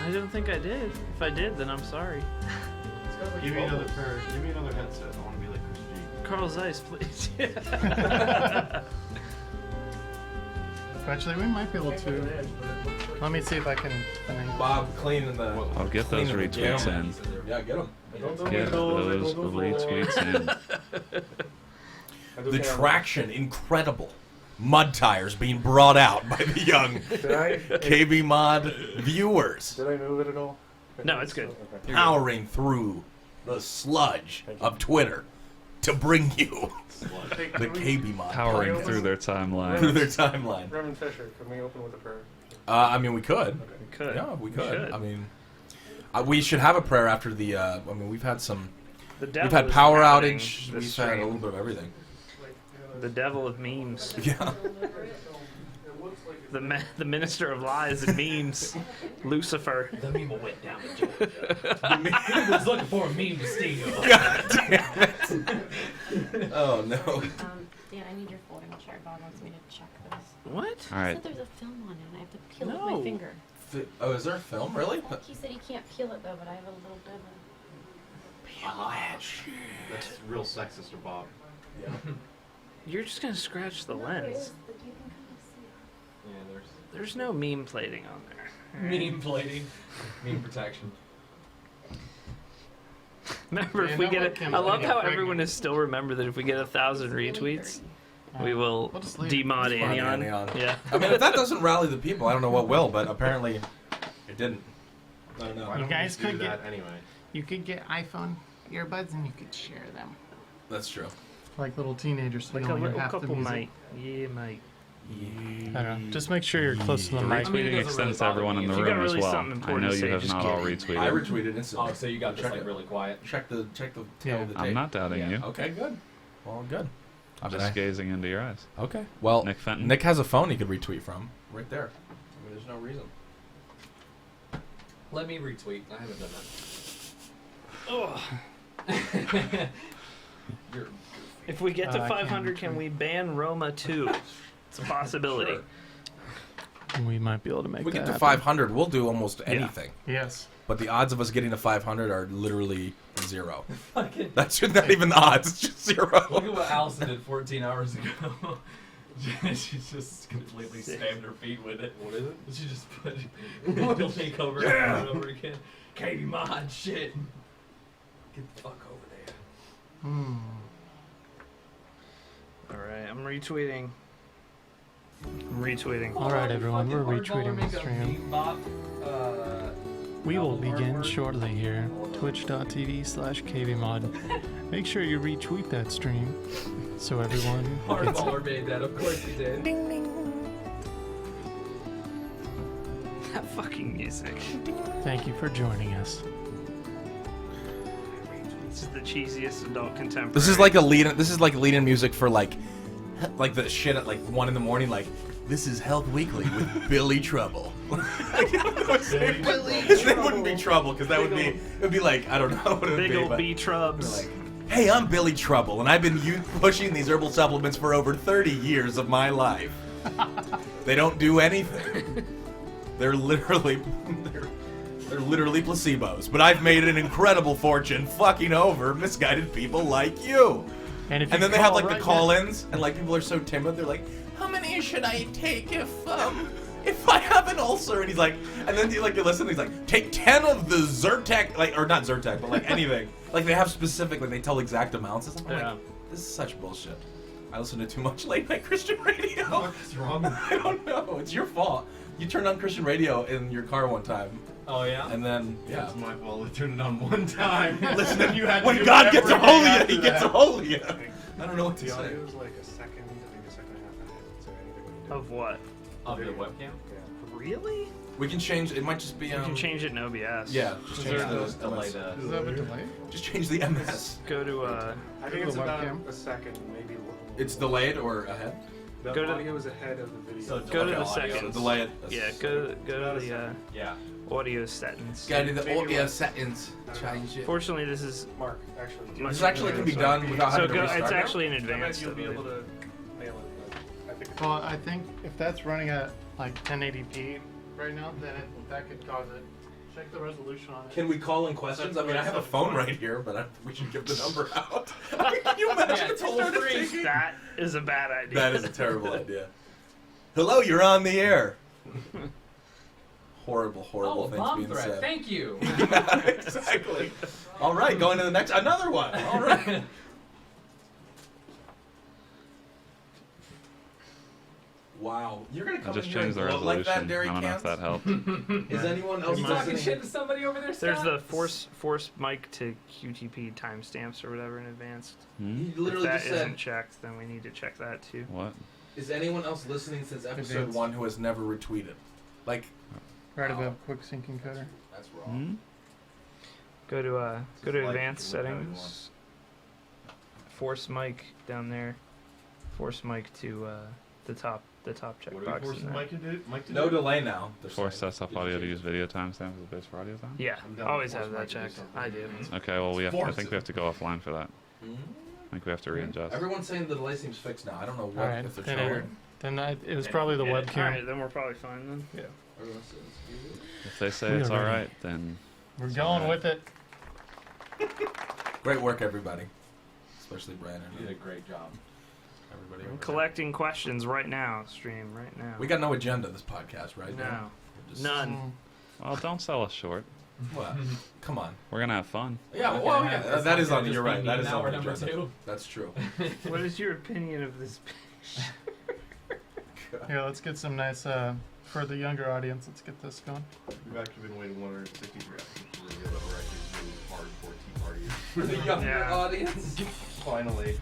I don't think I did. If I did, then I'm sorry. Give me another pair. Give me another headset. I want to be like Chris G. Carl Zeiss, please. Actually, we might be able to. Let me see if I can. Bob cleaning the. I'll get those retweets in. Yeah, get them. Get those retweets in. The traction, incredible. Mud tires being brought out by the young KBMOD viewers. Did I move it at all? No, it's good. Okay. Powering through the sludge of Twitter to bring you the KBMOD. Powering podcast. through their timeline. Through their timeline. Reverend Fisher, can we open with a prayer? I mean, we could. Okay. We could. Yeah, we could. should. I mean, we should have a prayer after the. I mean, we've had some. The We've devil had is power inhabiting outage. the We've had a stream. little bit of everything. The devil of memes. Yeah. The minister of lies and memes. Lucifer. The meme went down to Georgia. He was looking for a meme to steal. God damn it. Oh no. Dan, I need your folding chart. Bob wants me to check this. What? All He right. said there's a film on it, and I have to peel it with No. my finger. Oh, is there a film really? He said he can't peel it though, but I have a little bit of That's real sexist, or Bob. Yeah. You're just gonna scratch the a. lens. But you can kind of see it. Yeah, There's no meme plating on there. Meme plating. Meme protection. Remember, Yeah, if we no get one it, can I love get how pregnant. everyone is still remember that if we get 1,000 retweets, we will We'll just leave demod it. Anion. Anion. Yeah. I mean, if that doesn't rally the people, I don't know what will. But apparently, it didn't. I don't know. Why You don't guys we do could that get- anyway? You could get iPhone earbuds and you could share them. That's true. Like little teenagers, so Like you a only little have the couple music. might. Yeah, might. I don't know. Just make sure you're close to the The mic. I mean, it retweeting doesn't extends really to everyone bother in me the if you got room as really well. something I important know to you say, have just not get all it. retweeted. I retweeted instantly. Oh, so you got this Check like it. really quiet. Check the tail Yeah. of the tape. I'm not doubting Yeah. you. Okay, good. Well, good. I mean, Just gazing into your eyes. okay. Well, Nick Fenton. Nick has a phone he could retweet from right there. I mean, there's no reason. Let me retweet. I haven't done Ugh. that. You're If we get to I 500, can't can we ban Roma 2? It's a possibility. Sure. We might be able to make If we that get to happen. 500, we'll do almost anything. Yes. But the odds of us getting to 500 are literally zero. fucking. That's not even the odds. It's just Look zero. at what Alyson did 14 hours ago. She just completely stamped her feet with it. What is it? She just put it'll take over over and over again. KBMOD shit. Get the fuck over there. Hmm. Alright, I'm retweeting. I'm retweeting. All right, everyone, we're Fucking retweeting hardballer the make a stream. meme bot, We will novel begin artwork. shortly here. Twitch.tv/KBMOD. Make sure you retweet that stream so everyone gets Hardballer made that, of course he did. That fucking music. Thank you for joining us. This is the cheesiest adult contemporary. This is like a lead. This is like lead-in music for like the shit at like 1 a.m. Like, this is Health Weekly with Billy Trouble. His name wouldn't be Trouble because that would be it would be like I don't know what it would Big be. ol' but- B Trubs. Like, hey, I'm Billy Trouble, and I've been pushing these herbal supplements for over 30 years of my life. They don't do anything. They're literally placebos. But I've made an incredible fortune fucking over misguided people like you. And if And you then they have call like right the call-ins, and like people are so timid. They're like, "How many should I take if I have an ulcer?" And he's like, and then you listen. And he's like, "Take 10 of the Zyrtec, or not Zyrtec, but like anything." Like they have specific, like they tell exact amounts. It's like, Yeah. this is such bullshit. I listen to too much late night Christian radio. What's wrong? I don't know. It's your fault. You turned on Christian radio in your car one time, Oh yeah? and then yeah. It's my fault. I turned it on one time. Listen, you had to when do God it gets a every hold day of you, after He gets a that. hold of you. I don't know what to The say. audio is like a second, I think a second and a half ahead. So anything we do. Of what? Of the webcam? Yeah. Really? We can change. It might just be. You can change it in OBS. Yeah, just change the Those delay MS. the. Does that have a delay? Just change the MS. Go to I think it's The about webcam? a second, maybe a little. It's delayed or ahead? The go to- audio is ahead of the video. So go to Okay, the audio. seconds. Delay it. Yeah, go to the Yeah. audio settings. Gotta do the Maybe audio like- settings. Change it. Fortunately, this is Mark, actually. Much This actually can be done without so having to go. restart It's it? actually in I bet advance. you'll I be able believe. to nail it. But I think it's Well, I think if that's running at like 1080p right now, then that could cause it. Check the resolution on it. Can we call in questions? I mean, I have a phone right here, but we should give the number out. I mean, can you imagine if we started taking? That is a bad idea. That is a terrible idea. Hello, you're on the air. Horrible things bomb being threat. said. Thank you. Yeah, exactly. All right, going to the next. Another one. All right. Wow, you're gonna I come just in here and changed the gloat like that, resolution. Derek I don't know if that helped. Is anyone else You talking listening? shit to somebody over there, There's Scott? the force mic to QTP timestamps or whatever in advanced. Hmm? You If literally that just said, isn't checked, then we need to check that too. What? is anyone else listening since episode Advanced. 1 who has never retweeted? Like, Right above quick sync encoder. that's wrong. Hmm? Go to Like, advanced what kind of settings. Force mic down there. Force mic to the top What are we checkbox. forcing in there. Mike to do? Mike to No do? delay now. they're Force saying. desktop audio to use video timestamps as a base for audio time? Yeah, I'm down always with have force that mic to do checked. something. I do. Okay, well I Force think it. we have to go offline for that. Mhm. I think we have to readjust. Everyone's saying the delay seems fixed now. I don't know what Alright, if they're then showing. it was probably the Yeah, webcam. Alright, then we're probably fine then. Yeah. If they say We it's are ready. alright, then We're It's going alright. with it. Great work, everybody. Especially Brandon. You did a great job. Everybody. I'm over collecting questions right now, stream right now. there. We got no agenda this podcast, right? no, now? We're just- none. well, don't sell us short. What? Come on. We're gonna have fun. Yeah, Okay, well, now yeah, it's that not is gonna on. just You're be right. me That is now on we're the number agenda. 2. That's true. What is your opinion of this? Here, let's get some nice, for the younger audience, let's get this going. We've actually been waiting 163 episodes to reveal that we're actually really hardcore Tea Party. For the younger Yeah. audience. Finally.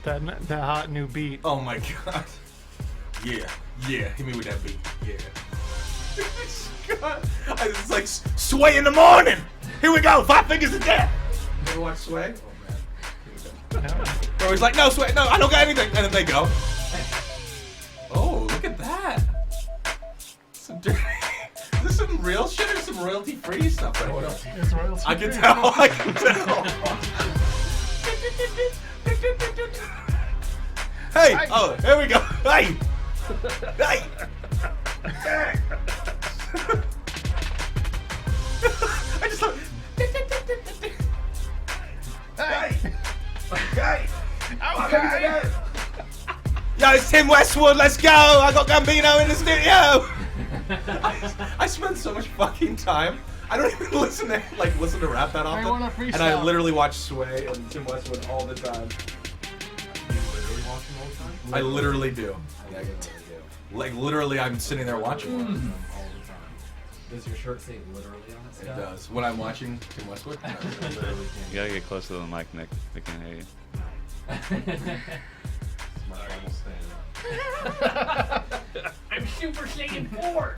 That hot new beat. Oh my god. Yeah. Yeah. Hit me with that beat. Yeah. God. It's like Sway in the morning. Here we go. 5 fingers of death. You ever watch Sway? Oh man. Where he's like, no, Sway, no, I don't got anything. And then they go. Oh, look at that. Some dirty. Is this some real shit or some royalty-free stuff right here? It's royalty I can free. tell. I can tell. Hey! Oh, here we go. Hey! Hey! I just love. Hey! Hey! Okay! Yo, it's Tim Westwood. Let's go! I got Gambino in the studio. I spend so much fucking time. I don't even listen to rap that often. wanna And I freestyle. literally watch Sway and Tim Westwood all the time. You literally watching all the time? I literally do. Like literally, I'm sitting there watching. All the time. Does your shirt say literally on it, It Scott? does. When I'm watching Tim Westwood. I literally You can't. gotta get closer to the mic, Nick. They can't hear you. It's my final stand. I'm Super Saiyan 4!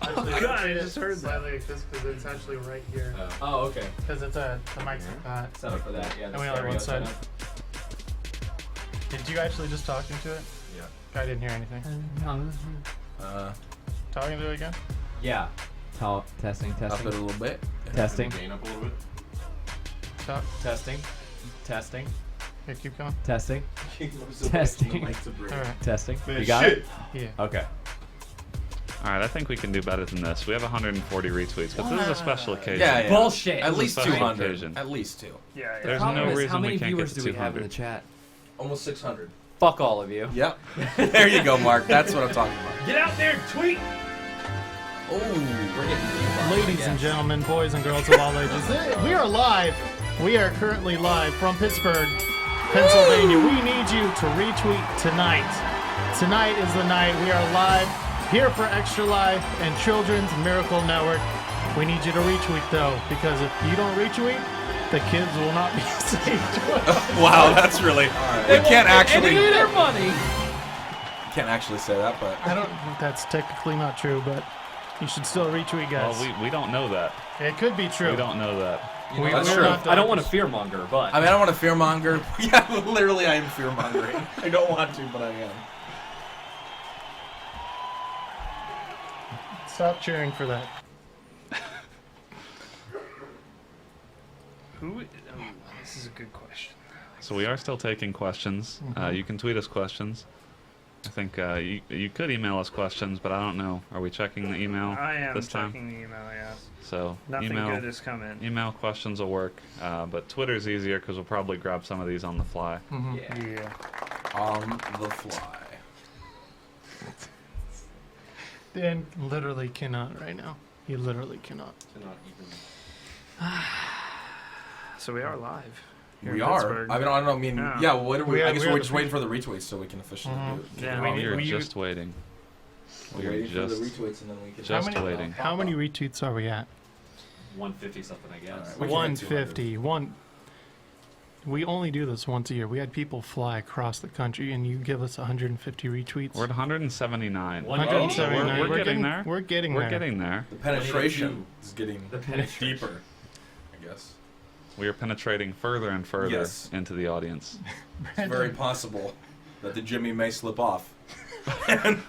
Actually, God, I just heard that. slightly like this because it's actually right here. Oh, okay. Because it's the mic's like that. Set up for that, yeah. And we only have one side. Did you actually just talk into it? Yeah. I didn't hear anything. Talking to it again? Yeah. Testing, Up it a testing. little bit. Testing. Gain up a little bit. Talk. Testing. Testing. Here, keep going. Testing. Testing. Alright. Testing. Man, You got shit. it? Yeah. Okay. Alright, I think we can do better than this. We have 140 retweets, but this is a special occasion. Yeah, yeah. Bullshit. At least Special 200. occasion. At least 2. Yeah, There's Problem no is, reason how many we can't get viewers to do we have in 200. the chat? Almost 600. Fuck all of you. Yep. There you go, Mark. That's what I'm talking about. Get out there and tweet! Oh, we're getting Ladies and gentlemen, boys and girls of all ages, we are live. We are currently live from Pittsburgh, Pennsylvania. We need you to retweet tonight. Tonight is the night. We are live here for Extra-Life and Children's Miracle Network. We need you to retweet though, because if you don't retweet, the kids will not be saved. Wow, that's really. We can't actually. their money! Can't actually say that, but. I don't. That's technically not true, but you should still retweet, guys. Well, we don't know that. It could be true. We don't know that. That's we're true. not I don't want to fearmonger, but I mean, I don't want to fearmonger. Yeah, literally, I am fearmongering. I don't want to, but I am. Stop cheering for that. this is a good question. So we are still taking questions. You can tweet us questions. I think you could email us questions, but I don't know. Are we checking the email I am this time? checking the email, yes. So Nothing email, good has come in. email questions will work, but Twitter's easier because we'll probably grab some of these on the fly. Mhm. Yeah. On the fly. Dan literally cannot right now. He literally cannot. Not even. So we are live. Here We in are. Pittsburgh. I don't know. I mean, Yeah. yeah. What are we? We are- I guess we are we're the just waiting for the retweets so we can officially do it. Yeah, Oh, we we are need- just waiting. We're We are waiting just for the retweets and then we can. just many- waiting. How many retweets are we at? 150 something, I guess. Alright, we can hit 150. We only do this once a year. We had people fly across the country, and you give us 150 retweets. We're at 179. 179. We're getting there. We're getting We're there. getting there. The penetration is getting The penetration. deeper. I guess We are penetrating further and further Yes. into the audience. it's very possible that the Jimmy may slip off, and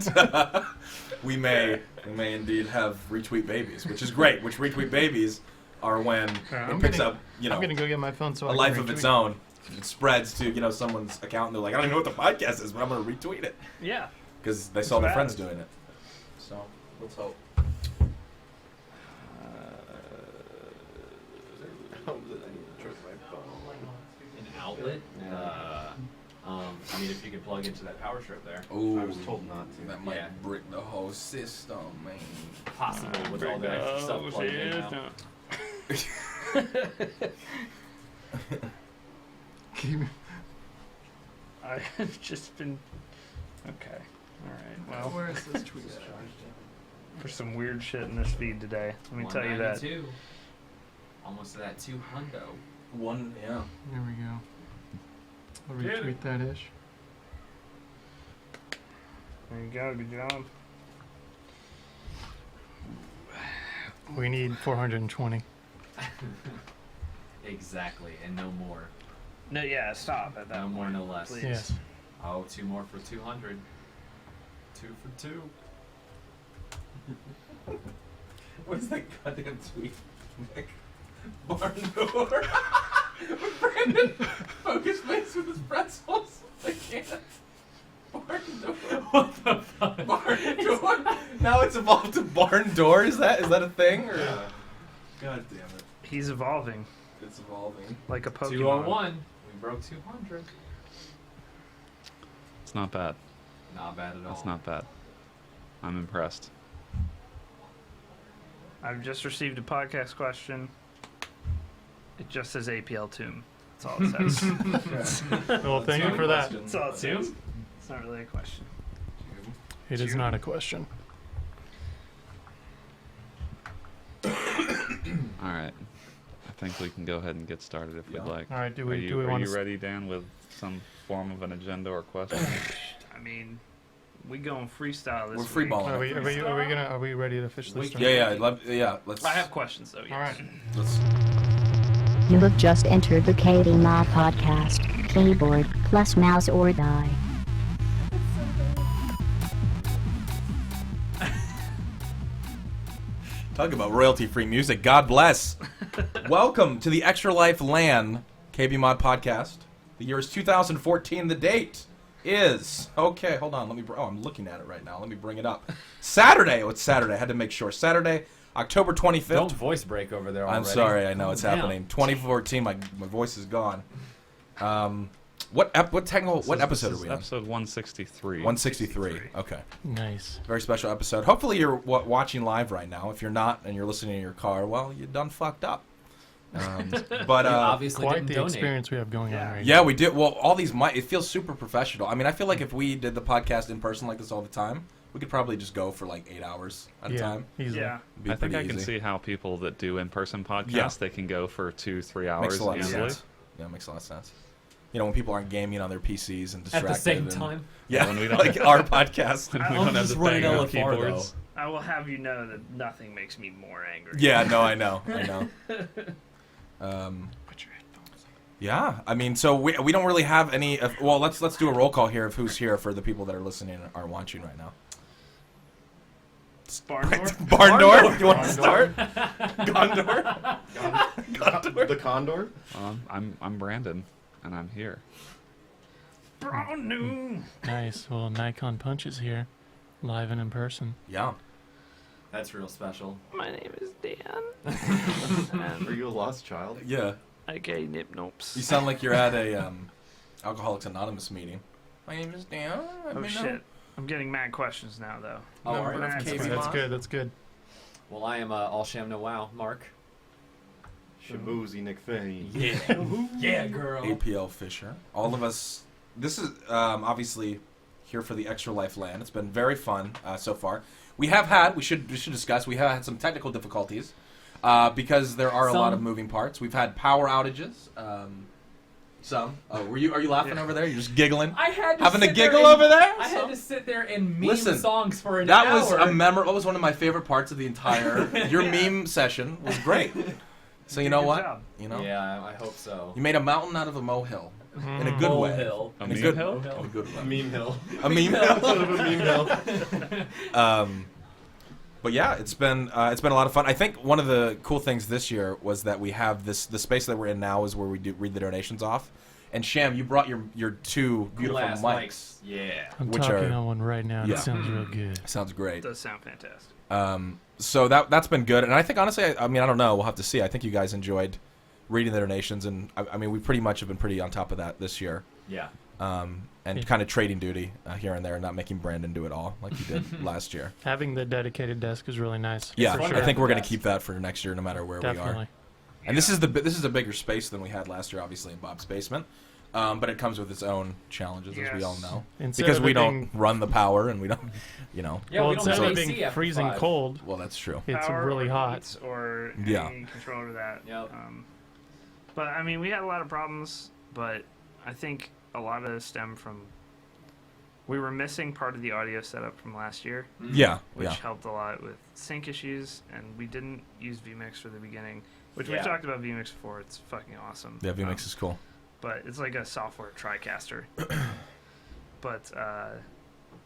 we may indeed have retweet babies, which is great. Which retweet babies are when I'm it picks gonna- up, I'm gonna go get my phone so a I can life of its retweet. own. It spreads to someone's account, and they're like, I don't even know what the podcast is, but I'm gonna retweet it Yeah. because they saw their bad. friends doing it. So let's hope. An outlet? I mean, if you could plug into that power strip there. Ooh, I was told not to. That might Yeah. brick the whole system, man. Possibly with all the extra stuff plugged in now. I've just been. Okay. Alright. Well, Where is this tweet? there's some weird shit in this feed today. Let me tell you that. 192. Almost to that 200. One, yeah. There we go. I'll Get retweet that ish. There you go. Good job. We need 420. Exactly, and no more. No, yeah. Stop at that. No more, point, no less. please. Yes. Oh, 2 more for 200. 2 for 2. What's that goddamn tweet, Nick? Barn door. Brandon focus face with his pretzels. I can't. Barn door. What the fuck? Barn door. Now it's evolved to barn door. Is that a thing? Or? Yeah. God damn it. He's evolving It's evolving. like a Pokemon. 2 on 1. We broke 200. It's not bad. Not bad at all. That's not bad. I'm impressed. I've just received a podcast question. It just says APL Tomb. That's all it says. Well, thank you for that. That's all it says. It's not really a question. It is not a question. All right. I think we can go ahead and get started if we'd like. All right. Do Are we you want to? ready, Dan, with some form of an agenda or question? I mean, we going freestyle this We're week. free balling. Are we ready to officially start? Yeah. Let's. I have questions though. Yes. All right. Let's. You have just entered the KBMOD podcast. Keyboard plus mouse or die. Talk about royalty-free music. God bless. Welcome to the Extra-Life LAN KBMOD podcast. The year is 2014. The date is... Okay, hold on. I'm looking at it right now. Let me bring it up. Saturday. Oh, it's Saturday. I had to make sure. Saturday, October 25th. Don't voice break over there already. I'm sorry. I know it's Calm happening. 2014. My voice is gone. What episode are we on? Episode 163. 163. Okay. Nice. Very special episode. Hopefully you're watching live right now. If you're not and you're listening in your car, well, you done fucked up. But You obviously Quite didn't the donate. experience we have going on right yeah, we did. Well, all these it feels super professional. I mean, I feel like if we did the podcast in person like this all the time, we could probably just go for like 8 hours at now. a time. Easily. Yeah. It'd be I think pretty I can easy. see how people that do in-person podcasts, Yeah. they can go for 2-3 hours Makes a lot of easily. sense. Yeah, it makes a lot of sense. You know, when people aren't gaming on their PCs and At distracted. the same and- time. Yeah, When we don't- like our podcast. We I'm don't have just to running bang on LFR though. keyboards. I will have you know that nothing makes me more angry. Yeah, no, I know. Put your headphones on. Yeah, I mean, so we don't really have any. Well, let's do a roll call here of who's here for the people that are listening and are watching right now. Barn door? Barn door? You want to Barn start? Gondor? Gondor? The Condor? I'm Brandon, and I'm here. Brand new. Nice. Well, Nikon Punch is here, live and in person. Yeah. That's real special. My name is Dan. Are you a lost child? Yeah. aka Nip Nopes. You sound like you're at a Alcoholics Anonymous meeting. My name is Dan. Oh shit. I'm getting mad questions now though. Oh, all right. That's That's, KBMOD. That's good. That's good. well, I am AllShamNoWow, Mark. Shaboozy Nick Fane. Yeah. Yeah, girl. APL Fisher. All of us. This is obviously here for the Extra-Life LAN. It's been very fun so far. We have had. We should discuss. We have had some technical difficulties because there are a lot of moving parts. We've had power outages. Some. Oh, are you laughing over there? You're just giggling. I had to having a sit there giggle and- over there. I had to sit there and meme Listen, songs for an hour. That was a That was one of my favorite parts of the entire. Your meme session was great. So you know Good what? job. You know. Yeah, I hope so. You made a mountain out of a molehill. In a good way. Molehill. A In meme good, hill? in a good way. Meme hill. A meme hill. But yeah, it's been a lot of fun. I think one of the cool things this year was that we have the space that we're in now is where we do read the donations off. And Sham, you brought your two beautiful Cool-ass mics. Yeah. I'm Which talking are- on one right now. And Yeah. It sounds real good. Sounds great. It does sound fantastic. So that's been good, and I think honestly, I mean, I don't know, we'll have to see. I think you guys enjoyed reading the donations, and I mean, we pretty much have been pretty on top of that this year, Yeah. and Yeah. kind of trading duty here and there, not making Brandon do it all like he did last year. Having the dedicated desk is really nice. Yeah, for fun sure. I think we're gonna Desk. keep that for next year, no matter where we are. Definitely. And this is a bigger space than we had last year, obviously in Bob's basement, but it comes with its own challenges, as we all Yes. know, Instead because of we it don't being- run the power, and we don't, Yeah, well, we don't instead have of AC being after freezing 5. cold, well, that's true. it's Power really or hot. heat or Yeah. any control over that. Yep. But I mean, we had a lot of problems, but I think a lot of it stemmed from we were missing part of the audio setup from last year, Yeah, which yeah. helped a lot with sync issues, and we didn't use vMix for the beginning, which Yeah. we talked about vMix before. It's fucking awesome. Yeah, vMix is cool. But it's like a software TriCaster. But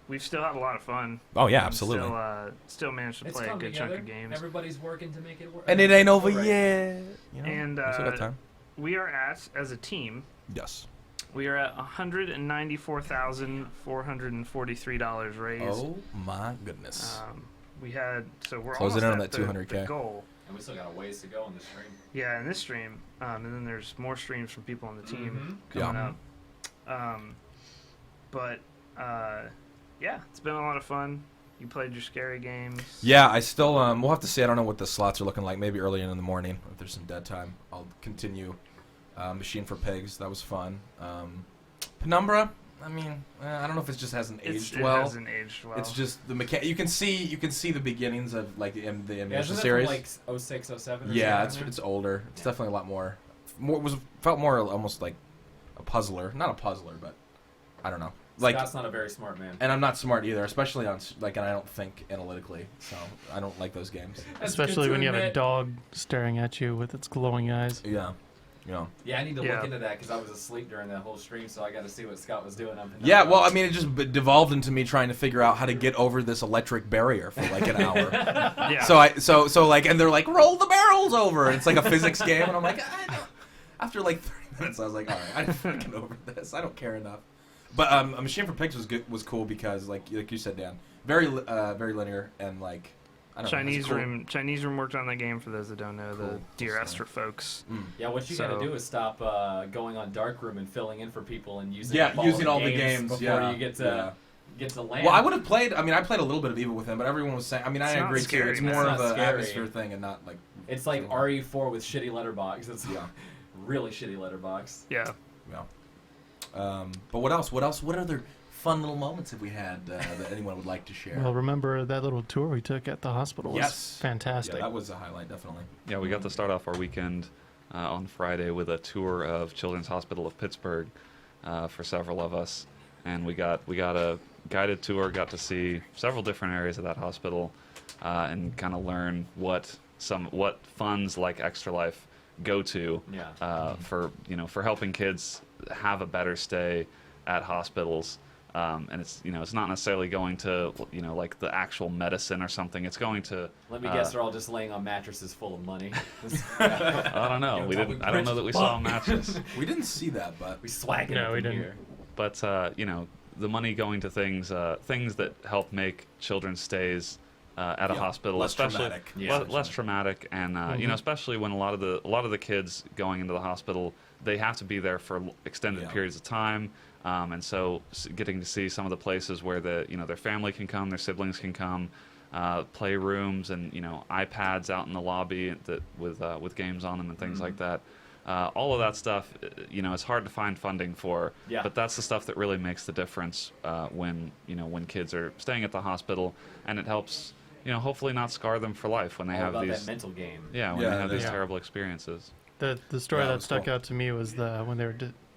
we've still had a lot of fun. Oh yeah, and absolutely. Still managed to It's play a come good together. chunk of games. Everybody's working to make it work. And it ain't over Right. yet. You know? And we still got time. we are at, as a team, Yes. we are at $194,443 raised. Oh my goodness. We had we're Closing almost in on at that the 200K. goal. And we still got a ways to go on the stream. Yeah, in this stream, and then there's more streams from people on the team Yeah. coming up. But yeah, it's been a lot of fun. You played your scary games. Yeah, I still we'll have to see. I don't know what the slots are looking like. Maybe early in the morning if there's some dead time. I'll continue. Machine for Pigs, that was fun. Penumbra, I mean, I don't know if it just hasn't aged It well. hasn't aged well. It's just the you can see the beginnings of like the Yeah, animation isn't that series. from like 06, 07 or Yeah, something? it's older. It's definitely a lot more. Felt more almost like a puzzler. Not a puzzler, but I don't know. Like, Scott's not a very smart man. and I'm not smart either, especially on and I don't think analytically, so I don't like those games. That's Especially good when to you have a admit. dog staring at you with its glowing eyes. Yeah, you know. Yeah, I need to Yeah. look into that because I was asleep during that whole stream, so I got to see what Scott was doing. On Yeah, well, I mean, it just devolved into me trying to figure out how to get over this electric barrier for like an hour. yeah. So like, and they're like, roll the barrels over, and it's like a physics game, and I'm like, I don't. After like 30 minutes, I was like, all right, I'm fucking over this. I don't care enough. But a Machine for Pigs was cool because like you said, Dan, very linear and like I don't know. Chinese it's cool. Chinese Room worked on that game for those that don't know. The Cool. Dear So- Esther folks. Yeah, what you So- got to do is stop going on Darkroom and filling in for people and using Yeah, up using all all the games, before yeah, you get yeah. to land. Well, I would have played. I mean, I played a little bit of Eva with him, but everyone was saying. I mean, It's I not agree too. scary, It's man. more It's of not an scary. atmosphere thing and not like. It's like RE4 with shitty letterbox. It's Yeah. really shitty letterbox. Yeah. Yeah. But what else? What other fun little moments have we had that anyone would like to share? Well, remember that little tour we took at the hospital was Yes. fantastic. Yeah, that was a highlight, definitely. Yeah, we got to start off our weekend on Friday with a tour of Children's Hospital of Pittsburgh for several of us, and we got a guided tour. Got to see several different areas of that hospital and kind of learn what funds like Extra-Life go to Yeah. for helping kids have a better stay at hospitals. And it's not necessarily going to like the actual medicine or something. It's going to Let me guess, they're all just laying on mattresses full of money. I don't know. You know, I don't know that we Bridges, saw a fuck. mattress. We didn't see that, but We swag it No, up we in didn't. here. but you know, the money going to things that help make children's stays at a hospital less especially traumatic. less traumatic, and you know, especially when a lot of the kids going into the hospital, they have to be there for extended periods of time. And so getting to see some of the places where their family can come, their siblings can come, playrooms and, you know, iPads out in the lobby with games on them and things like that. All of that stuff, you know, it's hard to find funding for, but that's the stuff that really makes the difference when kids are staying at the hospital, and it helps, you know, hopefully not scar them for life when they have about these that mental game. when they have these terrible experiences. The story that was stuck cool. out to me was when they were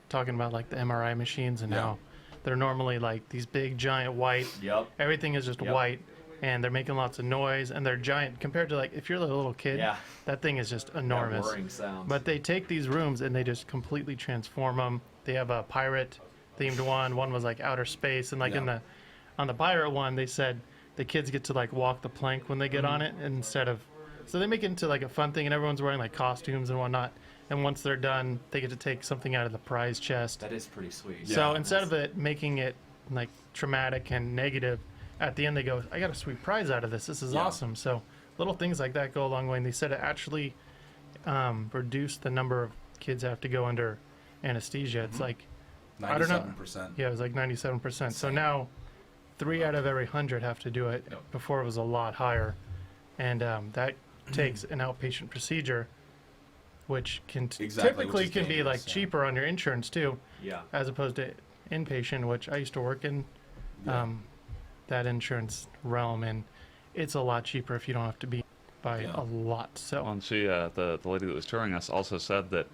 talking about like the MRI machines and how they're normally like these big giant white. Yep. Everything is just white, and they're making lots of noise, and they're giant compared to like if you're a little kid. Yeah. That thing is just That enormous. whirring sounds. But they take these rooms and they just completely transform them. They have a pirate themed one. One was like outer space, and like on the pirate one, they said the kids get to like walk the plank when they get on it instead of. So they make it into like a fun thing, and everyone's wearing like costumes and whatnot. And once they're done, they get to take something out of the prize chest. That is pretty sweet. So instead of it making it like traumatic and negative, at the end they go, "I got a sweet prize out of this. This is awesome." So little things like that go a long way. And they said it actually reduced the number of kids that have to go under anesthesia. It's like 97%. Yeah, it was like 97%. So now 3 out of every 100 have to do it. Before it was a lot higher, and that takes an outpatient procedure, which can typically can be like cheaper on your insurance too, as opposed to inpatient, which I used to work in that insurance realm, and it's a lot cheaper if you don't have to be by a lot. So Well, and she, the lady that was touring us, also said that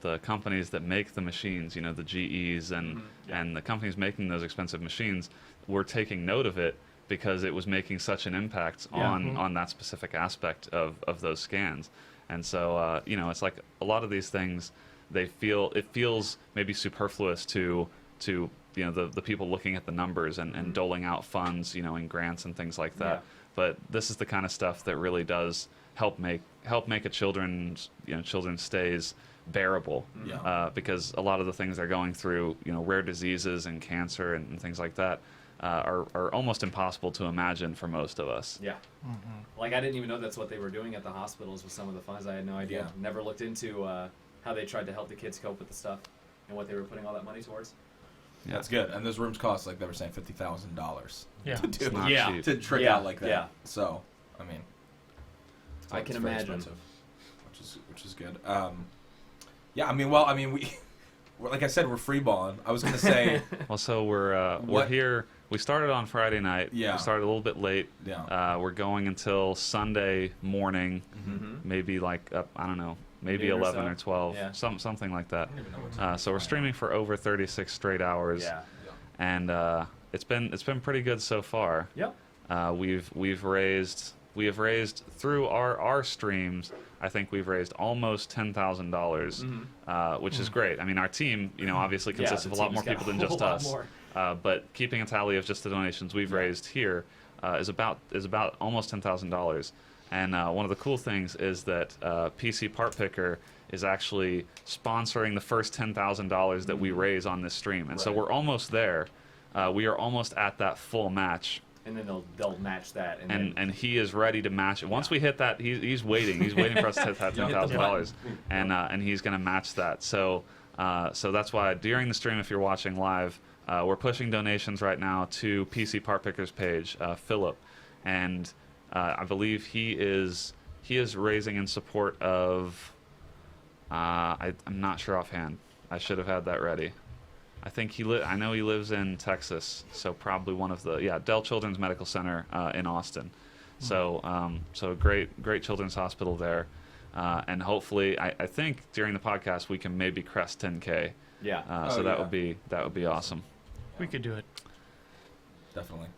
the companies that make the machines, you know, the GEs and the companies making those expensive machines, were taking note of it because it was making such an impact on that specific aspect of those scans. And so, you know, it's like a lot of these things, it feels maybe superfluous to you know, the people looking at the numbers and doling out funds, you know, in grants and things like that. But this is the kind of stuff that really does help make a children's stays bearable. Because a lot of the things they're going through, you know, rare diseases and cancer and things like that, are almost impossible to imagine for most of us. Like, I didn't even know that's what they were doing at the hospitals with some of the funds. I had no idea. Never looked into how they tried to help the kids cope with the stuff and what they were putting all that money towards. That's good. And those rooms cost, like they were saying, $50,000 to do. It's not cheap. To trick out like that. So, I mean, I can it's very imagine. expensive, which is good. I mean, we're like I said, we're freeballing. I was gonna say. Well, so we're here. We started on Friday night. Yeah. We started a little bit late. Yeah. We're going until Sunday morning, maybe like I don't know, maybe Noon or 11 or so. 12, Yeah. something like that. So we're streaming for over 36 straight hours. And it's been pretty good so far. We have raised through our streams. I think we've raised almost $10,000, which is great. I mean, our team, you know, obviously consists of a lot more people than just us. But keeping a tally of just the donations we've raised here is about almost $10,000. And one of the cool things is that PC Part Picker is actually sponsoring the first $10,000 that we raise on this stream, and so we're almost there. We are almost at that full match. And then they'll match that. And he is ready to match it. Once we hit that, he's waiting. He's waiting for us to hit that $10,000, and he's going to match that. So that's why during the stream, if you're watching live, we're pushing donations right now to PC Part Picker's page, Philip, and I believe he is raising in support of. I'm not sure offhand. I should have had that ready. I think I know he lives in Texas, so probably one of the Dell Children's Medical Center in Austin. So great children's hospital there, and hopefully I think during the podcast we can maybe crest 10K. So that would be awesome. we could do it. Definitely.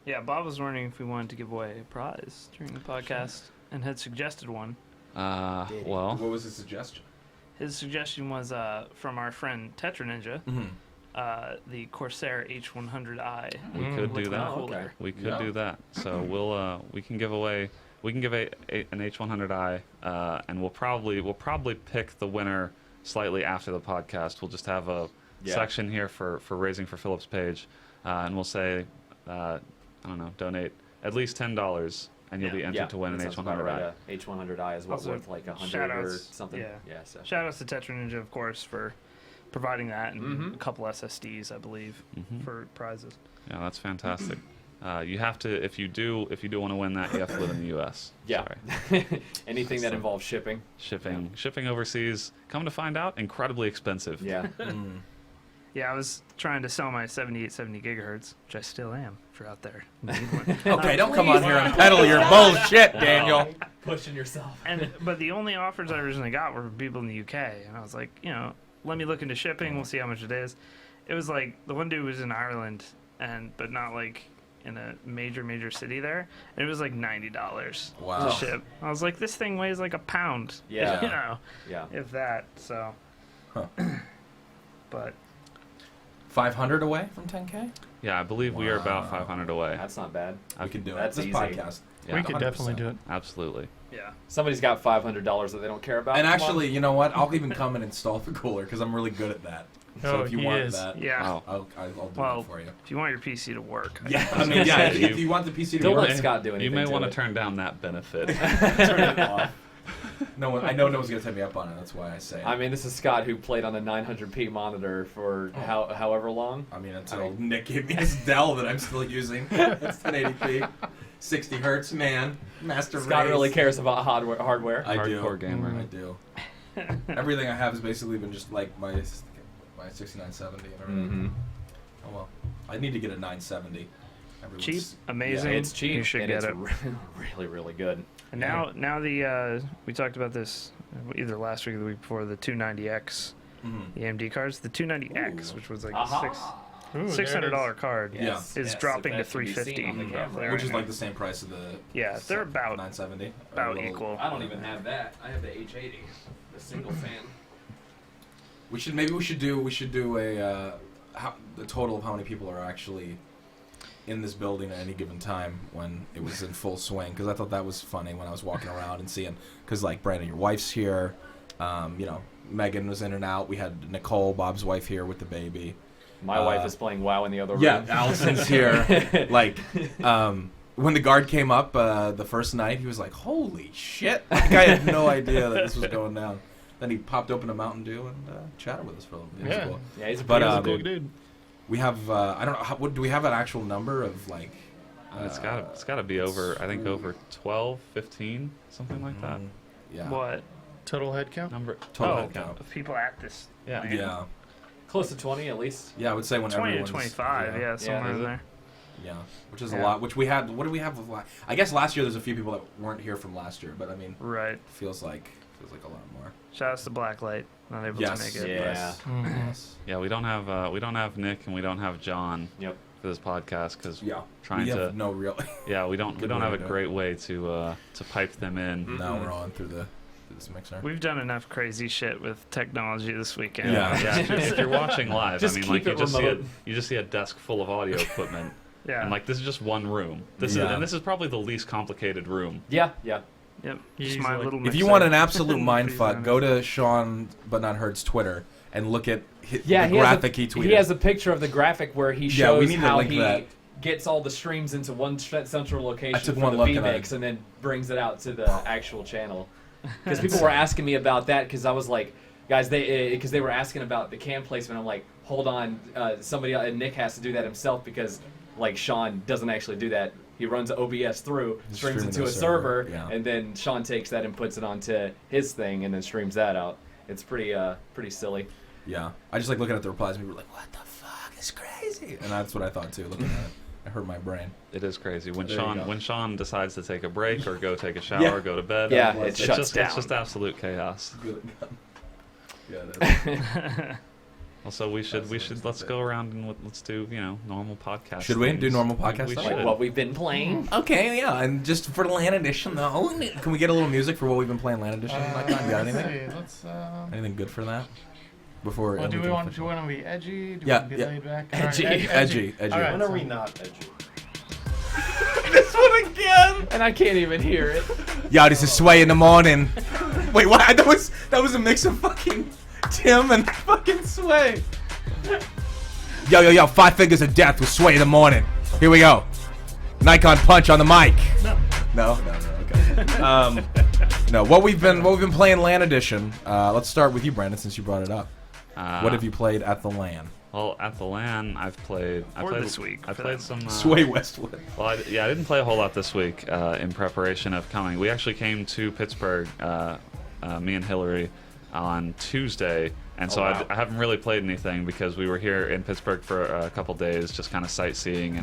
Yeah, Bob was wondering if we wanted to give away a prize during the podcast and had suggested one. Well, What was his suggestion? His suggestion was from our friend Tetra Ninja, the Corsair H100i. we could do that. Cooler. We could do that. So we can give away an H100i, and we'll probably pick the winner slightly after the podcast. We'll just have a section here for Raising for Philip's page, and we'll say, I don't know, donate at least $10, and you'll be entered to win an that sounds about H100i. right. H100i is what, Also, worth like 100 shout-outs, or something. yeah. So. Shout outs to Tetra Ninja, of course, for providing that, and a couple SSDs, I believe, for prizes. Yeah, that's fantastic. You have to, if you do want to win that, you have to live in the U.S. Yeah. Sorry. Anything that involves shipping. Shipping overseas, come to find out, incredibly expensive. Yeah. Yeah, I was trying to sell my 7870 gigahertz, which I still am, if you're out there. Need one. Okay, don't come on here and peddle your bullshit, Daniel. Pushing yourself. But the only offers I originally got were from people in the UK, and I was like, let me look into shipping. We'll see how much it is. It was like the one dude was in Ireland, but not like in a major city there, and it was like $90 Wow. to ship. I was like, this thing weighs like a pound. Yeah. If that. So. Huh. But. 500 away from 10K? Yeah, I believe we are about 500 away. That's not bad. We can do it. That's This easy. podcast. Yeah, We could 100%. definitely do it. Absolutely. Yeah. Somebody's got $500 that they don't care about. And Come on. actually, you know what? I'll even come and install the cooler because I'm really good at that. So Oh, if you he want is. that, Yeah. Wow. I'll do Well, it for you. if you want your PC to work. Yeah, I mean, yeah. If you want the PC to Don't work, let Scott do You anything may to want to it. turn down that benefit. turn it off. No one, I know no one's gonna take me up on it. That's why I say it. I mean, this is Scott who played on a 900p monitor for however long. I mean, until Nick gave me his Dell that I'm still using. It's 1080p, 60 hertz, man. Master Scott race. really cares about hardware. I do. Hardcore gamer. I do. Everything I have has basically been just like my 6970 and everything. Oh well, I need to get a 970. Everyone's- Cheap, amazing. Yeah, it's cheap. You should and get it's it. really, really good. And now the we talked about this either last week or the week before, the 290X, the AMD cards, the 290X, which was like $600 card, Yes, is yes, dropping to if that can be seen $350 on the camera. roughly which right is now. like the same price of the. Yeah, they're about 970. about equal. I don't even have that. I have the H80, the single fan. We should do a the total of how many people are actually in this building at any given time when it was in full swing, because I thought that was funny when I was walking around and seeing, because like Brandon, your wife's here, Megan was in and out. We had Nicole, Bob's wife, here with the baby. My wife is playing WoW in the other room. Yeah, Allison's here. Like, when the guard came up the first night, he was like, "Holy shit!" Like, I had no idea that this was going down. Then he popped open a Mountain Dew and chatted with us for a little bit. It was Yeah. cool. Yeah, he's a But, pretty He's a good cool dude. dude. We have I don't know. Do we have an actual number of like? It's got to be over. I think over 12, 15, something like that. Yeah. What? Total head count? Number. Total Oh, head count. of people at this. Yeah. land. Yeah. Close to 20 at least. Yeah, I would say when 20 to everyone's 25, yeah, somewhere is in it? there. Yeah, which is a Yeah. lot. Which we had. What did we have? I guess last year there's a few people that weren't here from last year, but I mean, Right. feels like a lot more. Shout outs to Blacklight, not able Yes. to make it. Yeah. Yes. Yeah, we don't have Nick and we don't have John Yep. for this podcast because Yeah. trying we have to. no real. Yeah, we don't good have way a to do it. great way to pipe them in. Now we're on through this mixer. We've done enough crazy shit with technology this weekend. Yeah. Yeah, if you're watching live, Just I mean, keep like it remote. you just see a desk full of audio equipment, Yeah. and like this is just one room. This Yeah. is probably the least complicated room. Yeah. Yep. Just Easily. my little If you mixer. want an absolute Pretty mindfuck, fun. go to Sean but not Heard's Twitter and look at the He graphic he tweeted. He has a picture of the graphic where he Yeah, we shows need to how link he that. gets all the streams into one central location I took for one the look and vMix and then brings it out to the actual channel. Because people were asking me about that because I was like, guys, because they were asking about the cam placement. I'm like, hold on, somebody and Nick has to do that himself because like Sean doesn't actually do that. He runs OBS through, streams Stream it to to a a server, server, yeah. and then Sean takes that and puts it onto his thing and then streams that out. It's pretty silly. Yeah, I just like looking at the replies and people were like, "What the fuck? It's crazy," and that's what I thought too. Looking at it, it hurt my brain. It is crazy when There you go. When Sean decides to take a break or go take a shower, Yeah. go to bed. Yeah, it's it shuts just down. It's just absolute chaos. Yeah, that's, Also, let's go around and let's do normal podcast. Should we do things. normal podcast We stuff? should. Like what we've been playing. okay, yeah, and just for the LAN edition though, can we get a little music for what we've been playing LAN edition? You got anything? Let's Anything good for that? Before well, do we want finish? to be edgy? Do Yeah, we want to be yeah. laid back? Edgy. All right, Edgy. All right, When are so- we not edgy? This one again. And I can't even hear it. Yo, this is Sway in the morning. Wait, what? That was a mix of fucking Tim and fucking Sway. Yo, 5 Fingers of Death with Sway in the Morning. Here we go. Nikon punch on the mic. No, okay. No, what we've been playing LAN edition. Let's start with you, Brandon, since you brought it up. What have you played at the LAN? Well, at the LAN, I played this week. I played some Sway Westwood. Well, I didn't play a whole lot this week in preparation of coming. We actually came to Pittsburgh, me and Hillary, on Tuesday, and so I haven't really played anything because we were here in Pittsburgh for a couple days, just kind of sightseeing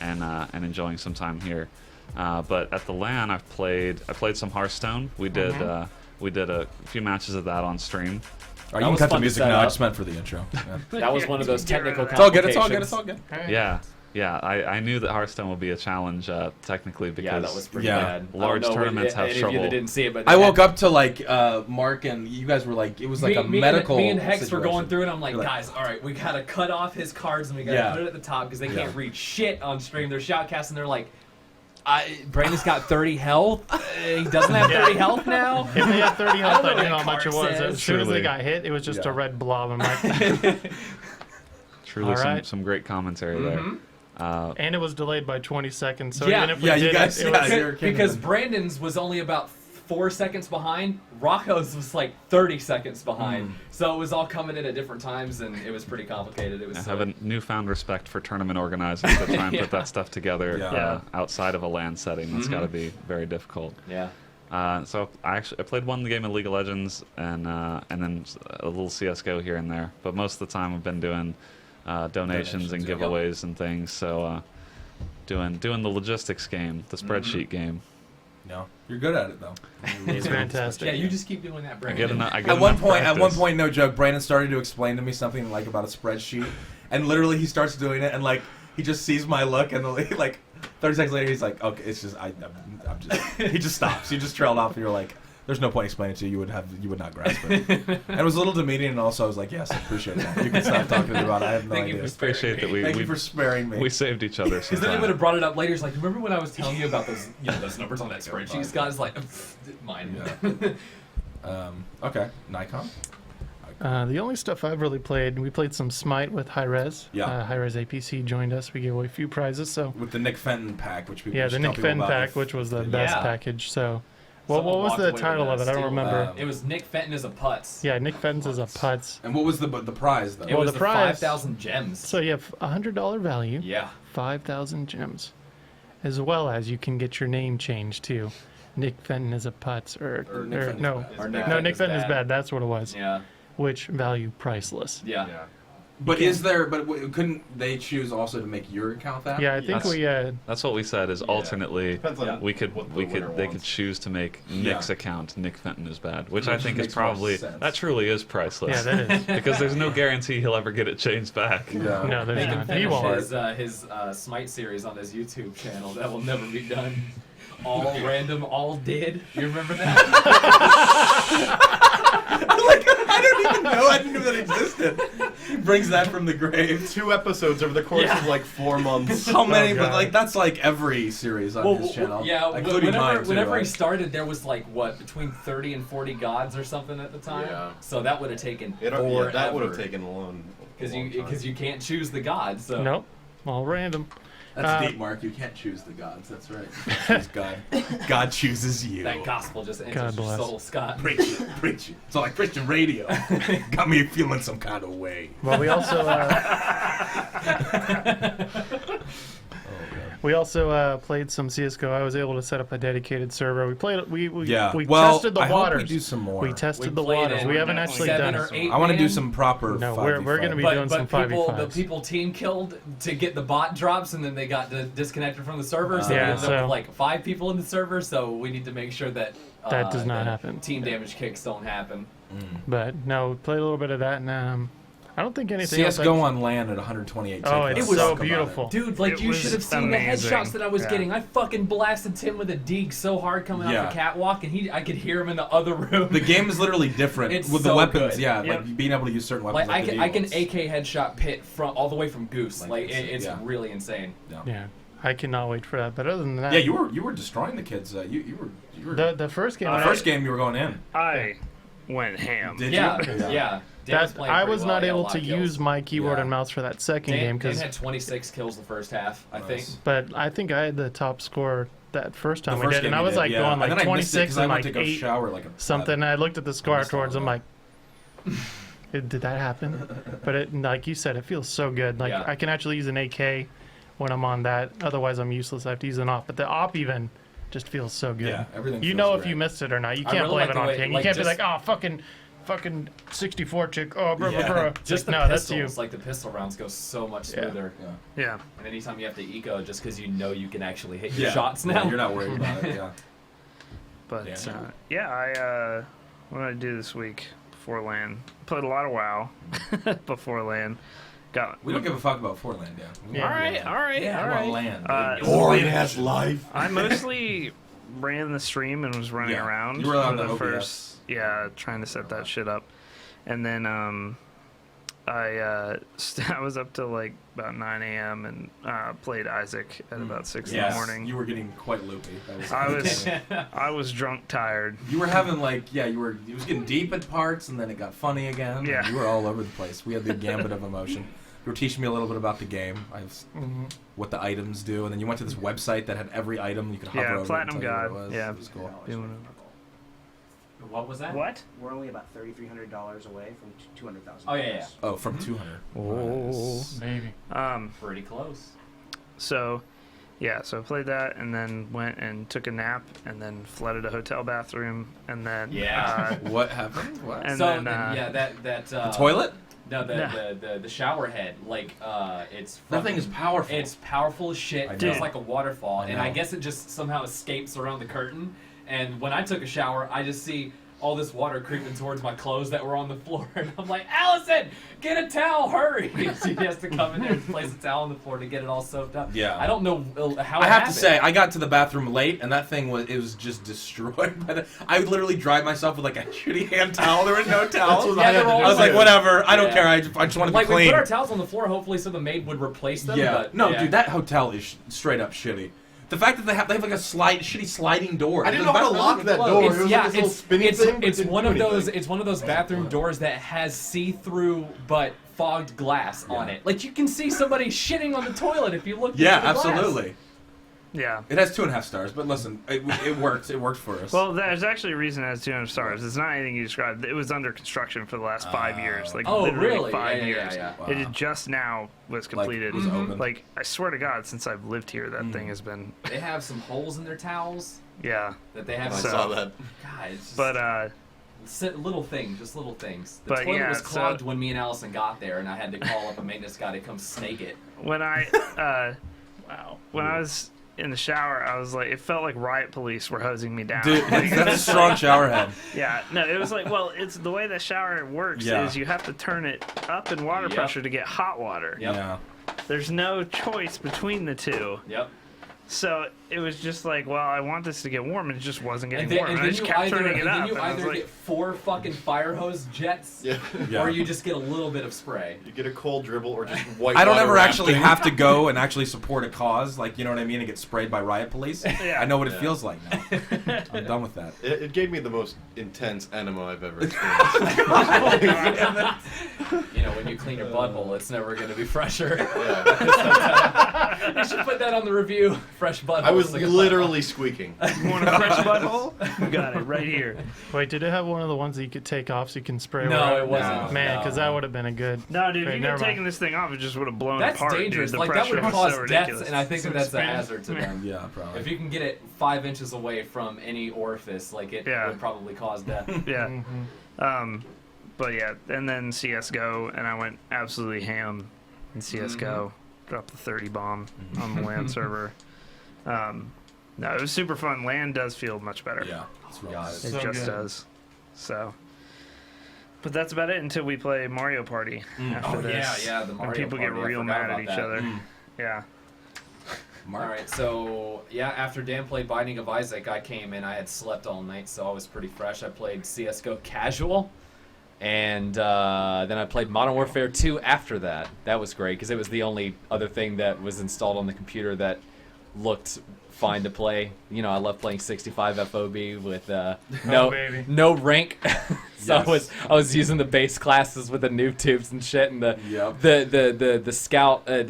and enjoying some time here. But at the LAN, I played some Hearthstone. We did a few matches of that on stream. All right, you can cut the music now. I just meant for the intro. Yeah. That was one of those technical It's all good. complications. It's all good. Yeah. I knew that Hearthstone would be a challenge technically because Yeah, that was pretty bad. large tournaments have any trouble. Of you that didn't see it, but I woke up to like Mark and you guys were like, it was like a medical. Me and Hex were situation. going through it. I'm like, You're guys, all right, we gotta cut off his cards and we gotta put it at the top because they can't read shit on stream. They're shoutcasting. They're like, Brandon's got 30 health. He doesn't have 30 health now. If they had 30 health, I know knew what how much it was. card As soon as they Truly. got hit, it was just a red blob. I'm like, Truly All right. some great commentary there. and it was delayed by 20 seconds. So Yeah. even if we Yeah, did you guys- it, it yeah, was, you're kidding Because me. Brandon's was only about 4 seconds behind. Rocco's was like 30 seconds behind. So it was all coming in at different times, and it was pretty complicated. It was I have a newfound respect for tournament organizers that try and put that stuff together outside of a LAN setting. That's got to be very difficult. yeah. So I played one game of League of Legends and then a little CS:GO here and there. But most of the time I've been doing donations and giveaways and things. So doing the logistics game, the spreadsheet game. No, you're good at it though. it's fantastic. Yeah, you just keep doing that, I Brandon. get At one enough point, practice. no joke, Brandon started to explain to me something like about a spreadsheet, and literally he starts doing it, and like he just sees my look, and like 30 seconds later he's like, okay, it's just I'm just he just stops. You just trailed off, and you're like, there's no point explaining it to you. You would not grasp it. And it was a little demeaning, and also I was like, yes, I appreciate that. You can stop talking to me about it. I have no Thank you idea. for sparing Appreciate that me. Thank you for sparing me. we saved each other. Because then he would have brought it up later. He's like, remember when I was telling you about those, those numbers on that spreadsheet? Scott's like, mine. Okay, Nikon. The only stuff I've really played, we played some Smite with High Res. Yeah. High Res APC joined us. We gave away a few prizes. So With the Nick Fenton pack, which people yeah, should the tell Nick people Fenton about pack, if- which was the best Yeah. package. So, what Someone was walked the away title with of it? that I don't steal. remember. It was Nick Fenton as a putz. Yeah, Nick Fenton's is a putz. And what was the prize though? It Well, was the the prize- 5,000 gems. So you have $100 value, Yeah. 5,000 gems, as well as you can get your name changed to Nick Fenton is a putz, Or Nick Fenton is no, bad. Or no, Nick Fenton is bad. That's what it was. Yeah. Which value priceless. Yeah. But is there? But couldn't they choose also to make your account that? Yeah, I think That's- we That's what we said. Is alternately Depends on we could what the winner they could wants. choose to make Nick's account Nick Fenton is bad, which I Which think is makes more probably sense. that truly is priceless. yeah, that is. Because there's no guarantee he'll ever get it changed back. No. No, there's They can not. He finish won't. his Smite series on his YouTube channel. That will never be done. All random, all did. You remember that? I don't even know. I didn't know that existed. He brings that from the grave. 2 episodes over the course of like 4 months. How many? Oh, but God. like that's like every series on his channel. Yeah, including mine too. whenever he right? started, there was like what between 30 and 40 gods or something at the time. Yeah. So that would have taken Yeah, forever. that would have taken alone. because you can't choose the gods. So Nope. All random. That's deep, Mark. You can't choose the gods. That's right. Choose God. God chooses you. that gospel just enters God your bless. soul, Scott. Preach it, preach it. It's like Christian radio. Got me feeling some kind of way. Well, we also played some CS:GO. I was able to set up a dedicated server. We played. We Yeah. we Well, tested the I hope waters. we do some more. We tested We the played waters. in We haven't actually 7 done or it. 8 I want to do man. some proper. No, 5v5. we're gonna be But, doing some but the 5v5s. people team killed to get the bot drops, and then they got disconnected from the server. So Yeah, we ended up so- with like 5 people in the server. So we need to make sure that That does not that happen. Team damage kicks don't happen. But no, we played a little bit of that, and I don't think anything else. CS:GO on LAN at 128. Oh, Take it's that. so Talk about beautiful. it. Dude, like It you was should have seen amazing. the headshots that I was Yeah. getting. I fucking blasted Tim with a deeg so hard coming Yeah. off the catwalk, and I could hear him in the other room. The game is literally different It's with the so weapons. good. Yeah, Yep. like being able to use certain weapons. like the I can V1s. AK headshot Pit from all the way from Goose. Like Like it's- it's yeah. really insane. Yeah, I cannot wait for that. But other than that, Yeah, you were destroying the kids. You were the first game. the first game you were going in. I went ham. Did Yeah, you? yeah. Dan was playing I pretty was well. not He got a able lot to of kills. use my keyboard Yeah. and mouse for that second Dan, game Dan because, had 26 kills the first half, I think. Nice. but I think I had the top score that first time The we first did, and game I you was did, like yeah. going And like then I missed it 26 'cause I and went like to go 8 shower like a something. And I looked at the score missed all afterwards. of I'm like, did that happen? But it, like you said, it feels so good. Like Yeah. I can actually use an AK when I'm on that. Otherwise, I'm useless. I have to use an op. But the op even just feels so good. Yeah, everything You feels know if great. you missed it or not. You I can't really blame like it the on way- King. You like, can't be just- like, oh, fucking 64 chick. Oh, blah, Yeah. blah, blah. Just Like, the no, that's pistols, you. like the pistol rounds go so much Yeah. smoother. Yeah. Yeah. And anytime you have to eco, just because you know you can actually hit your Yeah. shots Yeah, now. you're not worried about it. Yeah. But Yeah. what did I do this week before LAN? Played a lot of WoW before LAN. Got We don't give a fuck about Fortland, Dan. We Yeah. all want right, land. all right, Yeah, all I want right. land. Uh, has life. I mostly ran the stream and was running Yeah. around You were on for the the OBS. first, trying to set that shit up, and then I was up till like about 9 a.m. and played Isaac at about 6 in the morning. You were getting quite loopy. That was I was I was drunk, tired. You were having like, it was getting deep at parts, and then it got funny again. and Yeah. You were all over the place. We had the gambit of emotion. You were teaching me a little bit about the game, what the items do, and then you went to this website that had every item. You could hover over Platinum it and tell you God. what it was. Yeah. It was cool. What was that? What? We're only about $3,300 away from 200,000. Oh, yeah. Oh, from 200. Oh. Maybe. Pretty close. So I played that and then went and took a nap and then flooded a hotel bathroom and then What happened? What? And So then, that the toilet? No, the shower head, like it's That thing is powerful. It's powerful as shit. I It feels know. like a waterfall, I and I know. guess it just somehow escapes around the curtain. And when I took a shower, I just see all this water creeping towards my clothes that were on the floor, and I'm like, Alyson, get a towel, hurry! She has to come in there and place a towel on the floor to get it all soaked up. Yeah. I don't know how. I it have happened. to say, I got to the bathroom late, and that thing was just destroyed. I would literally dry myself with like a shitty hand towel. There were no towels. Yeah, they were all I was like, there. whatever. I don't Yeah. care. I just want to be Like we clean. put our towels on the floor, hopefully, so the maid would replace them. Yeah. But, No, yeah. dude, that hotel is straight up shitty. The fact that they have like a shitty sliding door. I didn't know how to lock that door. It was like this little spinning thing, but it It's didn't one do of those. anything. It's one of those bathroom doors that has see-through but fogged glass on it. Like you can see somebody shitting on the toilet if you look. Yeah, into the glass. absolutely. Yeah. It has 2.5 stars, but listen, it worked. It worked for us. Well, there's actually a reason it has 200 stars. It's not anything you described. It was under construction for the last 5 years. Like Oh, literally really? 5 Yeah, yeah, years. yeah, yeah. It Wow. had just now was completed. it was open. Like I swear to God, since I've lived here, that thing has been. They have some holes in their towels Yeah. that they have. I so, saw that. God, it's just But little things, just little things. The But toilet yeah, was clogged so- when me and Alyson got there, and I had to call up a maintenance guy to come snake it. when I when I was in the shower, I was like, it felt like riot police were hosing me down. Dude, Like, that's a strong shower head. Yeah, no, it was like, well, it's the way the shower works Yeah. is you have to turn it up in water Yep. pressure to get hot water. Yep. Yeah. There's no choice between the two. Yep. So it was just like, well, I want this to get warm, and it just wasn't getting And then, warm. and And I then just you kept either, turning it and then up. you and I was either like, get 4 fucking fire hose jets, Yeah. or you just get a little bit of spray. You get a cold dribble or just white I don't water ever actually rafting. have to go and actually support a cause, like, you know what I mean, and get sprayed by riot police. Yeah. I know what it Yeah. feels like now. I'm done with that. It gave me the most intense enema I've ever experienced. You know, when you clean your butthole, it's never going to be fresher. Yeah. You should put that on the review. Fresh butthole. I was Like a literally squeaking. you want a fresh butthole? You got it right here. Wait, did it have one of the ones that you could take off so you can spray? No, wherever? it wasn't. Man, No. because that would have been a good. No, dude, if Wait, you could never have mind. taken this thing off, it just would have blown That's apart. dangerous. Dude. The Like that would pressure was cause so death, ridiculous. and I think that that's a hazard to them. Yeah, probably. If you can get it 5 inches away from any orifice, like it Yeah. would probably cause death. Yeah. Mm-hmm. But yeah, and then CS:GO, and I went absolutely ham in CS:GO. Dropped the 30 bomb on the LAN server. No, it was super fun. LAN does feel much better. Yeah. It's real God, nice. It So just good. does. So. But that's about it until we play Mario Party after Oh this. yeah, the Mario And people Party, get I real forgot mad at about each that. other. Yeah. All right, so yeah, after Dan played Binding of Isaac, I came in. I had slept all night, so I was pretty fresh. I played CS:GO casual, and then I played Modern Warfare 2 after that. That was great because it was the only other thing that was installed on the computer that looked fine to play. You know, I love playing 65 FOB with baby. no rank. So Yes. I was using the base classes with the noob tubes and shit, and Yep. the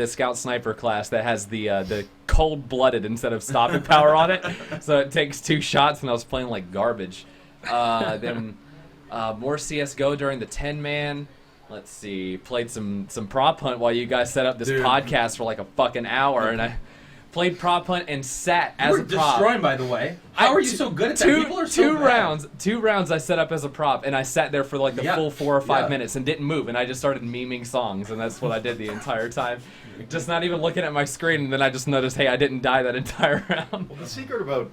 scout sniper class that has the cold-blooded instead of stopping power on it. So it takes 2 shots, and I was playing like garbage. Then more CS:GO during the 10-man. Let's see, played some prop hunt while you guys set up this podcast for like a fucking hour, and I played prop hunt and sat as We're a prop. destroying, by the way. How are you so good at that? People are so bad. Two rounds I set up as a prop, and I sat there for like the full 4 or 5 minutes and didn't move, and I just started memeing songs, and that's what I did the entire time. Just not even looking at my screen, and then I just noticed, hey, I didn't die that entire round. Well, the secret about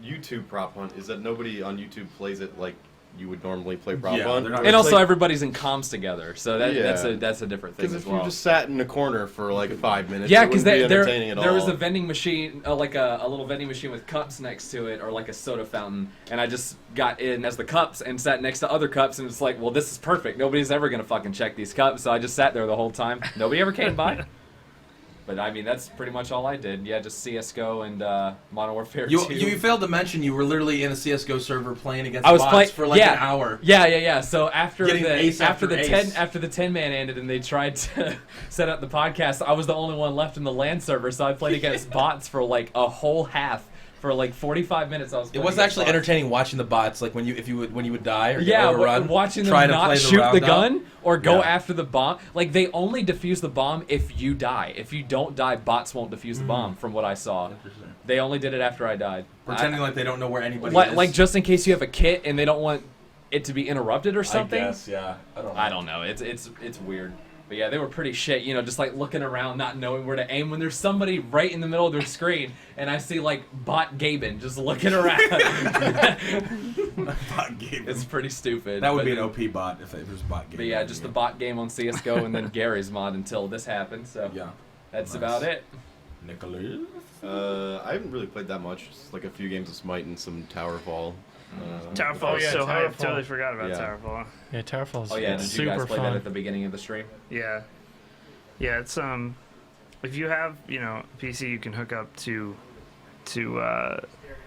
YouTube prop hunt is that nobody on YouTube plays it like you would normally play prop hunt. they're not- And It's also like- everybody's in comms together, so Yeah. that's a different thing Because as if well. you just sat in a corner for like 5 minutes, Yeah, it because wouldn't be entertaining at there all. was a vending machine, like a little vending machine with cups next to it, or like a soda fountain, and I just got in as the cups and sat next to other cups, and it's like, well, this is perfect. Nobody's ever gonna fucking check these cups, so I just sat there the whole time. Nobody ever came by. But I mean, that's pretty much all I did. Yeah, just CS:GO and Modern Warfare 2. You failed to mention you were literally in a CS:GO server playing against I was bots playing for like an hour. Yeah. So after Getting ace after the ace. 10-man ended and they tried to set up the podcast, I was the only one left in the LAN server, so I played against bots for like a whole half. For like 45 minutes, I was. It was actually entertaining watching the bots, like when you would die or Yeah, get overrun, watching them try to not play shoot round the out. gun or go Yeah. after the bomb. Like, they only defuse the bomb if you die. If you don't die, bots won't defuse the bomb, from what I saw. They only did it after I died. Pretending like they don't know where anybody is. Like, just in case you have a kit and they don't want it to be interrupted or something. I guess, yeah. I don't know. It's weird. But yeah, they were pretty shit, you know, just like looking around, not knowing where to aim when there's somebody right in the middle of their screen, and I see like bot Gaben just looking around. Bot game. It's pretty stupid. That would but be an then- OP bot if it was bot game. But yeah, just the bot game on CS:GO and then Gary's mod until this happened. So Yeah. that's Nice. about it. Nicholas. I haven't really played that much. Just like a few games of Smite and some Towerfall. Towerfall is yeah, so hype. Towerfall. Totally forgot about Yeah. Towerfall. Yeah, Towerfall's Oh yeah, did you super guys play fun. that at the beginning of the stream? Yeah, it's if you have a PC you can hook up to a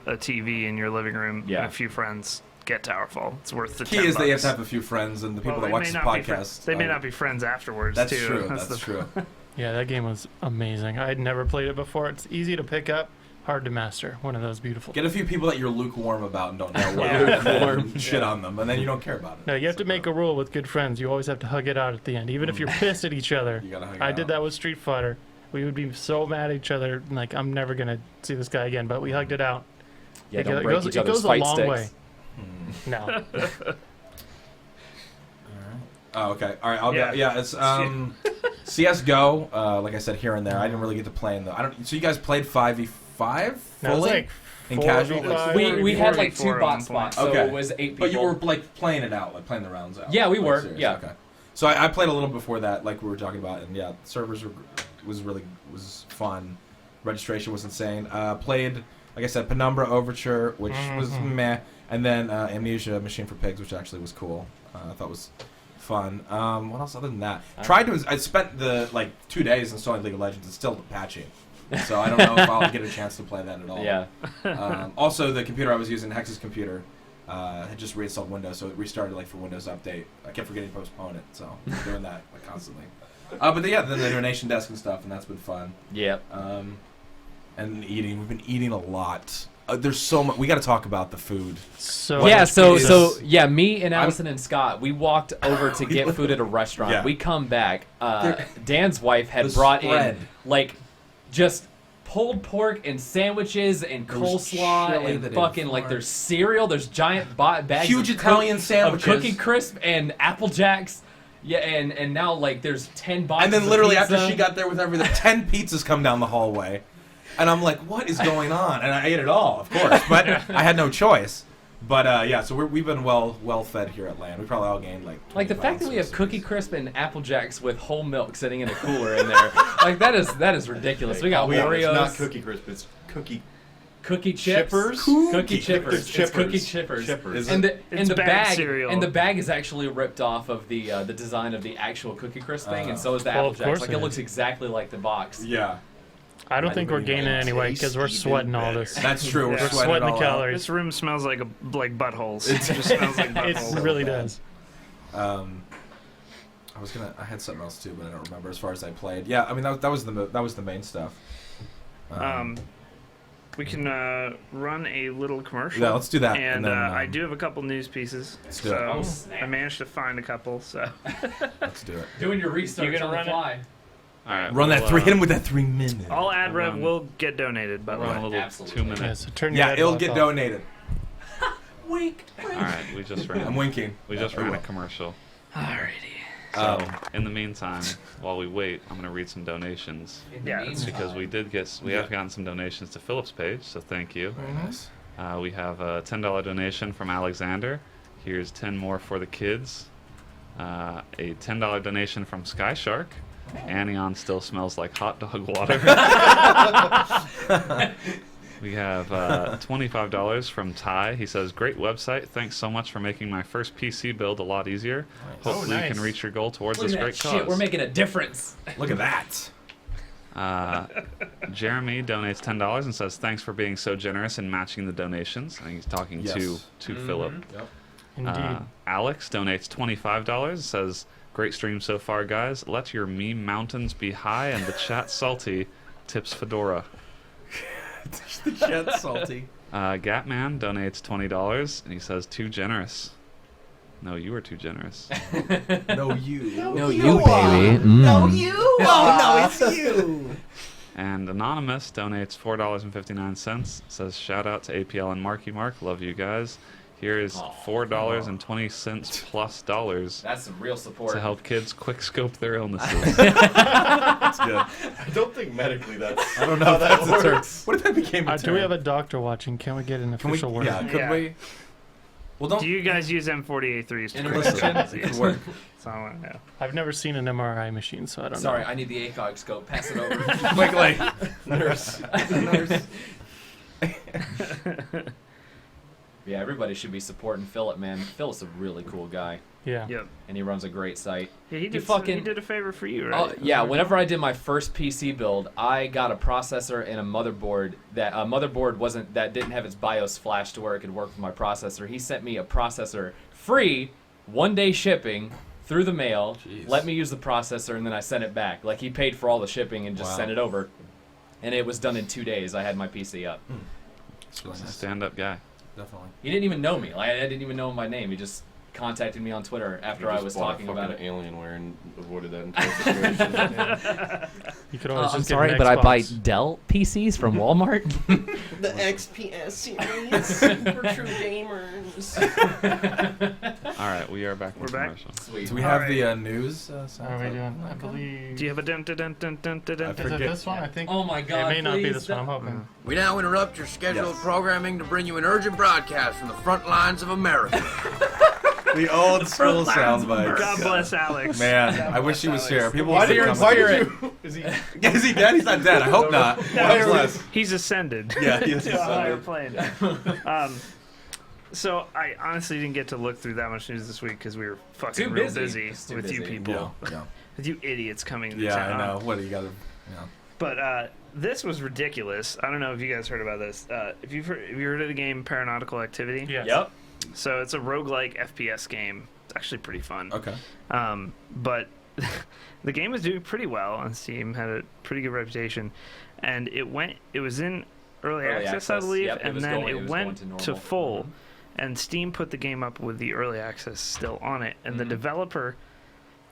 TV in your living room Yeah. and a few friends. Get Towerfall. It's worth the Key 10 is that you have bucks. to have a few friends and the people Well, that they watch may this not be podcast. they may not be friends afterwards That's too. true. That's That's true. Yeah, that game was amazing. I had never played it before. It's easy to pick up, hard to master. One of those beautiful. Get a few people that you're lukewarm about and don't know what. Yeah. Lukewarm. Shit on them, and then you don't care about it. No, you have to make a rule with good friends. You always have to hug it out at the end, even if you're pissed at each other. You gotta hug it I did out. that with Street Fighter. We would be so mad at each other, like I'm never gonna see this guy again. But we hugged it out. Yeah, It don't go- break goes- each it other's goes a fight long sticks. way. No. Oh, okay. All right. I'll Yeah. go. Yeah, it's CS:GO. Like I said, here and there. I didn't really get to play in the. I don't. So you guys played 5v5 No, it was fully like in 4v5. casual. Like, We had like 4v4 2 at bot one point. spots, so Okay. it was 8 people. But you were like playing it out, like playing the rounds out. Yeah, we Like, were, serious, yeah. Okay. So I played a little before that, like we were talking about, and yeah, servers was fun. Registration was insane. Played, like I said, Penumbra Overture, which was meh, and then Amnesia Machine for Pigs, which actually was cool. I thought was fun. What else other than that? I spent the 2 days installing League of Legends. It's still patching, so I don't know if I'll get a chance to play that at all. Yeah. Also, the computer I was using, Hex's computer, had just reinstalled Windows, so it restarted for Windows Update. I kept forgetting to postpone it, so I'm doing that constantly. But yeah, then the donation desk and stuff, and that's been fun. Yep. And eating, we've been eating a lot. There's so much. We got to talk about the food. So Yeah, much so pizza. me and Alyson and Scott, we walked over to get food at a restaurant. Yeah. We come back. Dan's wife had The brought spread. in just pulled pork and sandwiches and There was coleslaw chili and that fucking informed. there's cereal. There's giant bags Huge of Italian of sandwiches. Cookie Crisp and Apple Jacks. Yeah, and now there's 10 boxes. And then literally of after pizza. she got there with everything, 10 pizzas come down the hallway. And I'm like, what is going on? And I ate it all, of course. But I had no choice. But yeah, so we've been well fed here at LAN. We probably all gained Like the fact that we have Cookie Crisp and Apple Jacks with whole milk sitting in a cooler in there, that is ridiculous. We got Oreos, It's not Cookie Crisp. It's Cookie chips, Chippers? cookie chippers, It's It's cookie chippers. chippers, Is and It's the bag bag cereal. and the bag is actually ripped off of the design of the actual Cookie Crisp thing, and so is the Well, Apple of Jacks. course Like it it is. looks exactly like the box. Yeah. I don't think we're gaining anyway because we're sweating all this. That's true. We're sweating the all calories. This room smells like buttholes. It just smells like buttholes. It really does. I had something else too, but I don't remember as far as I played. Yeah, I mean that was the main stuff. We can run a little commercial. Yeah, let's do that. And then, I do have a couple news pieces. Let's do so it. Oh, snap. I managed to find a couple. So Let's do it. Doing your research You gonna on the run it? fly. All right. Run that we'll, 3. Hit him with that 3 minutes. all ad rev run- will get donated. By the Run a way, little Absolutely. 2 minute. Yeah, so turn your Yeah, head it'll off. get donated. Wink. All right, we just ran. I'm winking. We just ran a commercial. alrighty. So in the meantime, while we wait, I'm gonna read some donations Yeah, that's because we have gotten some donations to Philip's page. So thank you. Very nice. We have a $10 donation from Alexander. Here's 10 more for the kids. A $10 donation from Sky Shark. Anion still smells like hot dog water. We have $25 from Ty. He says, "Great website. Thanks so much for making my first PC build a lot easier. Hopefully you nice. can reach your goal towards Look this at great that cause." shit. We're making a difference. Look at that. Jeremy donates $10 and says, "Thanks for being so generous in matching the donations." I think he's talking Yes. to Philip. Yep. Indeed. Alex donates $25. Says, "Great stream so far, guys. Let your meme mountains be high and the chat salty." Tips Fedora. The chat's salty. Gatman donates $20 and he says, "Too generous." No, you were too generous. No, you. No, you, baby. No, you. Oh, no, it's you. And Anonymous donates $4.59. Says, "Shout out to APL and Marky Mark. Love you guys. Here is $4.20 plus dollars That's some real support. to help kids quick scope their illnesses." That's good. I don't think medically that's. I don't know if that's a term. works. What if that became a term? Do we have a doctor watching? Can we get an Can we? official word? Yeah, could Yeah. we? Well, don't. Do you guys use M40A3s? In to a correct listen. that It could disease? work. That's all I want to know. I've never seen an MRI machine, so I don't Sorry, know. I need the ACOG scope. Pass it over. Quickly. Nurse. Yeah, everybody should be supporting Philip, man. Philip's a really cool guy, Yeah. Yep. and he runs a great site. Yeah, he did. fucking- He did a favor for you, right? Yeah, whenever I did my first PC build, I got a processor and a motherboard that didn't have its BIOS flash to where it could work with my processor. He sent me a processor free, 1-day shipping through the mail. Jeez. Let me use the processor, and then I sent it back. Like, he paid for all the shipping and just Wow. sent it over, and it was done in 2 days. I had my PC up. It's really He's a nice. stand-up guy. Definitely. He didn't even know me. Like, I didn't even know him by name. He just contacted me on Twitter after I was talking about it. Alienware and avoided that entire situation. You could always I'm just get sorry, an but I buy Xbox. Dell PCs from Walmart. The XPS series for true gamers. All right, we are back. We're with back? commercial. Sweet. Do we have the news? What are we doing? I believe. Do you have a dun dun dun dun dun dun dun? Is it forget- this one? I think. Oh my God! It may not be please this one. I'm stop. hoping. We now interrupt your scheduled Yes. programming to bring you an urgent broadcast from the front lines of America. The old school sound bites. God bless Alex. Man, God I wish bless he was Alex. here. People Why would did you- come why to did you. Is he dead? He's not dead. I hope not. God bless. He's ascended. Yeah, he is to a higher ascended. plane. So I honestly didn't get to look through that much news this week because we were fucking Too real busy. busy It's too with you busy. people, Yeah. with you idiots coming to Yeah, town. I know. What do you got to? Yeah. But this was ridiculous. I don't know if you guys heard about this. If you've heard of the game Paranautical Activity? Yes. Yep. So it's a roguelike FPS game. It's actually pretty fun. Okay. But the game was doing pretty well on Steam, had a pretty good reputation, and it was in early access, I believe, Yep, and was then going- it was went going to normal. full, and Steam put the game up with the early access still on it, and the developer,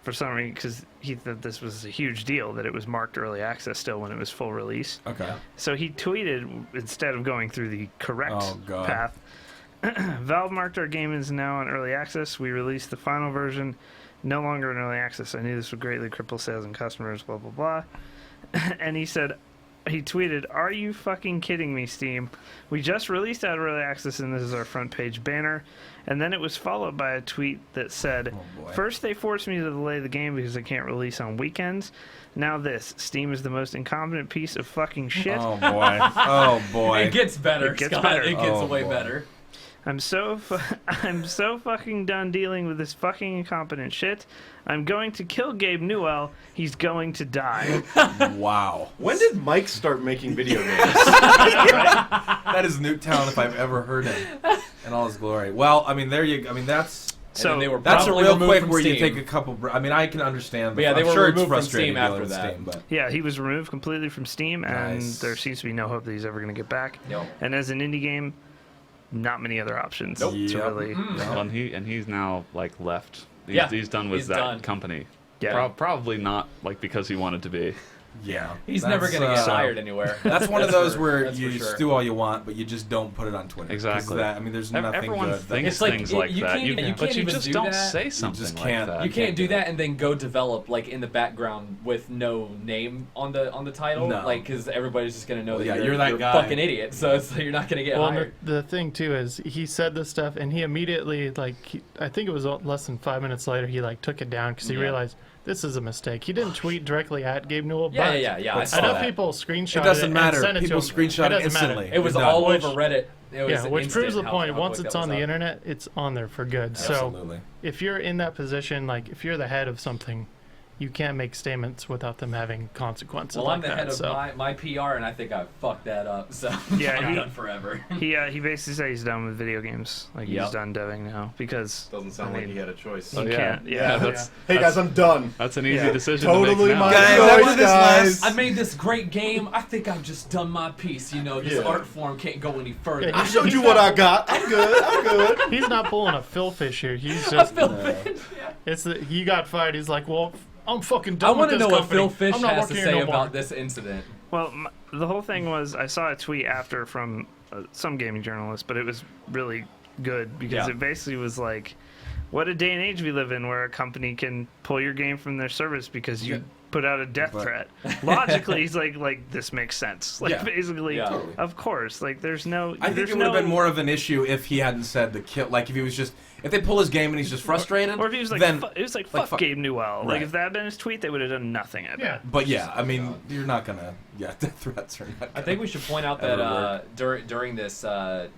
for some reason, because he thought this was a huge deal that it was marked early access still when it was full release, Okay. so he tweeted, instead of going through the correct Oh, God. path, Valve marked our game is now on early access. We released the final version, no longer in early access. I knew this would greatly cripple sales and customers, blah, blah, blah. And he tweeted, "Are you fucking kidding me, Steam? We just released out of early access and this is our front page banner." And then it was followed by a tweet that said, Oh, boy. "First they forced me to delay the game because I can't release on weekends. Now this. Steam is the most incompetent piece of fucking shit." Oh boy. Oh boy. It gets better, It gets Scott. better. It gets Oh, way boy. better. I'm so fucking done dealing with this fucking incompetent shit. I'm going to kill Gabe Newell. He's going to die. Wow. When did Mike start making video games? That is Newtown if I've ever heard it in all his glory. Well, I mean, there you. I mean, that's. So they were That's a probably real removed quick from where you Steam. take a couple. I mean, I can understand. But yeah, they I'm were sure it's removed from frustrating Steam dealing after with that. Steam, but Yeah, he was removed completely from Steam, and Nice. there seems to be no hope that he's ever going to get back. Yep. And as an indie game, not many other options Nope. to Yep. really. Well, and he's now like left. Yeah, He's done with he's that done. company. Yeah. Probably not like because he wanted to be. yeah, He's never That's, gonna get hired anywhere. That's one of those where that's you for sure. do all you want, but you just don't put it on Twitter. 'Cause Exactly. That, I mean, there's nothing Everyone good. thinks It's like, things you like can't that. even- you but can't you even just do don't that. say something just like can't. that. You can't do that and then go develop like in the background with no name on the title, No. like because everybody's just gonna know Well, that yeah, you're, you're that a guy. fucking idiot. So it's you're not gonna get Well, hired. the thing too is he said this stuff, and he immediately I think it was less than 5 minutes later he like took it down because he Yeah. realized this is a mistake. He didn't tweet directly at Gabe Newell. Yeah, but yeah. I But saw I know that. people screenshot It doesn't and matter. send it People to him. screenshot it doesn't matter. instantly. It was You're all done. over Reddit. It was Yeah, which instant proves the how point. Once quick it's that on was the up. internet, it's on there for good. Absolutely. So if you're in that position, like if you're the head of something, you can't make statements without them having consequences. Well, like I'm the that, head of so. my PR, and I think I fucked that up. So Yeah, I'm he- done forever. He basically said he's done with video games. Like Yep. he's done deving now because Doesn't sound I like mean, he had a choice. you can't. Yeah, Yeah. that's Hey guys, I'm done. that's an easy Yeah. decision Totally to make now. my Guys, choice, after this guys. I made this great game. I think I've just done my piece. You know, this Yeah. art form can't go any further. Yeah, I showed you what I got. I'm good. I'm good. He's not pulling a Phil Fish here. He's I just feel bad. Yeah. it's the, he got fired. He's like, well, I'm fucking I done want with to this know what company. Phil Fish I'm not has to working say here no more." about this incident. Well, the whole thing was I saw a tweet after from some gaming journalist, but it was really good because Yeah. it basically was like, what a day and age we live in where a company can pull your game from their service because you put out a death But- threat. Logically, he's like this makes sense. Like Yeah. basically, Yeah. Totally. of course, like there's no. I think there's it would have no- been more of an issue if he hadn't said the kill. Like if he was just, if they pull his game and he's just frustrated, Or if he was like, then. it was like like, fuck fuck- Gabe Newell. Like Right. if that had been his tweet, they would have done nothing. I bet. Yeah. But yeah, I mean, you're not gonna. Yeah, the threats are not. I think we should point out Ever that during this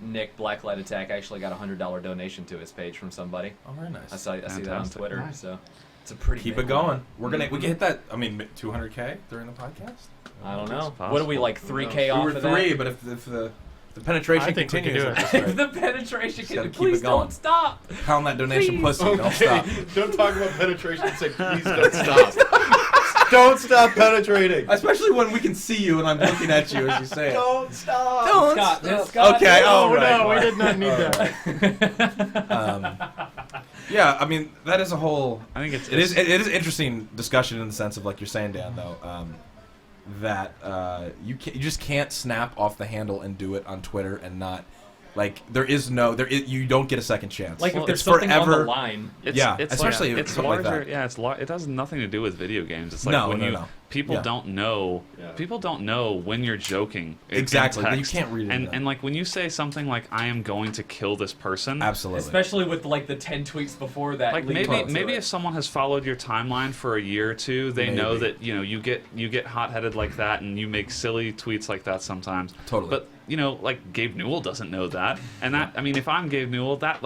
Nick Blacklight attack, I actually got a $100 donation to his page from somebody. Oh, very nice. I see that on Fantastic. Twitter. Nice. So it's a pretty. Keep big it going. one. We can hit that. I mean, 200K during the podcast. I don't It's know. possible. What are we like 3K off We were of 3, that? but if the penetration I think we continues, could do at it. this If rate, the penetration Just gotta can keep please it going. don't stop. pound that donation Please. pussy. Don't stop. Don't talk about penetration and say, please don't stop. Don't stop penetrating. Especially when we can see you and I'm looking at you as you say it. Don't stop. Don't Scott, stop. Scott, Okay. Oh, All right. no, we did not need that. Yeah, I mean that is a whole. I think It is interesting discussion in the sense of like you're saying, Dan, though, that you just can't snap off the handle and do it on Twitter and not like you don't get a second chance. Like Well, if there's it's something on forever- the line. Yeah, especially it's something like larger. that. Yeah, it has nothing to do with video games. It's like No, when no, you no. people Yeah. don't know. Yeah. People don't know when you're joking. in Exactly, you text. can't read it And in that. and like when you say something like "I am going to kill this person." Absolutely. Especially with like the 10 tweets before that. Like lead up to maybe it. if someone has followed your timeline for a year or two, they know Maybe. that you get hot-headed like that and you make silly tweets like that sometimes. Totally. But like Gabe Newell doesn't know that, and that I mean, if I'm Gabe Newell, that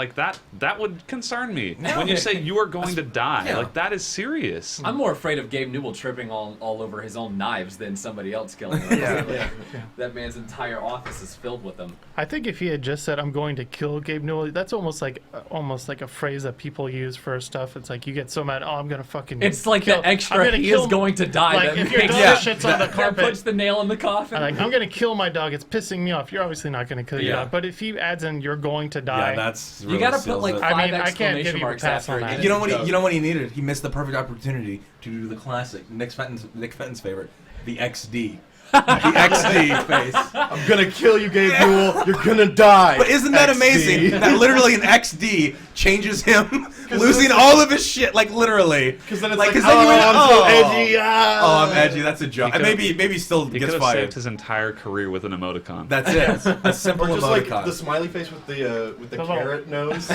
would concern me. When you say you are going to die, yeah. like that is serious. I'm more afraid of Gabe Newell tripping all over his own knives than somebody else killing him. Yeah. That man's entire office is filled with them. I think if he had just said, "I'm going to kill Gabe Newell," that's almost like a phrase that people use for stuff. It's like you get so mad, "Oh, I'm gonna fucking." It's like kill, the extra I'm gonna he kill is going to die. Like that if your makes- dog Yeah. shits on the that carpet, puts the nail in the coffin. I'm like, I'm gonna kill my dog. It's pissing me off. You're obviously not gonna kill your Yeah. dog. But if he adds in, "You're going to die," yeah, that's you really gotta put seals like it. 5 I mean, I can't give exclamation you a marks pass after on it. that. and You know it's what? a joke. You know what he needed? He missed the perfect opportunity to do the classic Nick Fenton's favorite, the XD. The XD face. I'm gonna kill you, Gabe Newell. You're gonna die. But isn't that XD. amazing? That literally an XD changes him losing all of his shit, like literally. Because then it's Like, like, 'cause then you went, I'm so oh. edgy. Ah. Oh, I'm edgy. That's a joke. He And could've- maybe still He could gets have fired. saved his entire career with an emoticon. That's it. A simple Or just like emoticon. the smiley face with the little- carrot nose.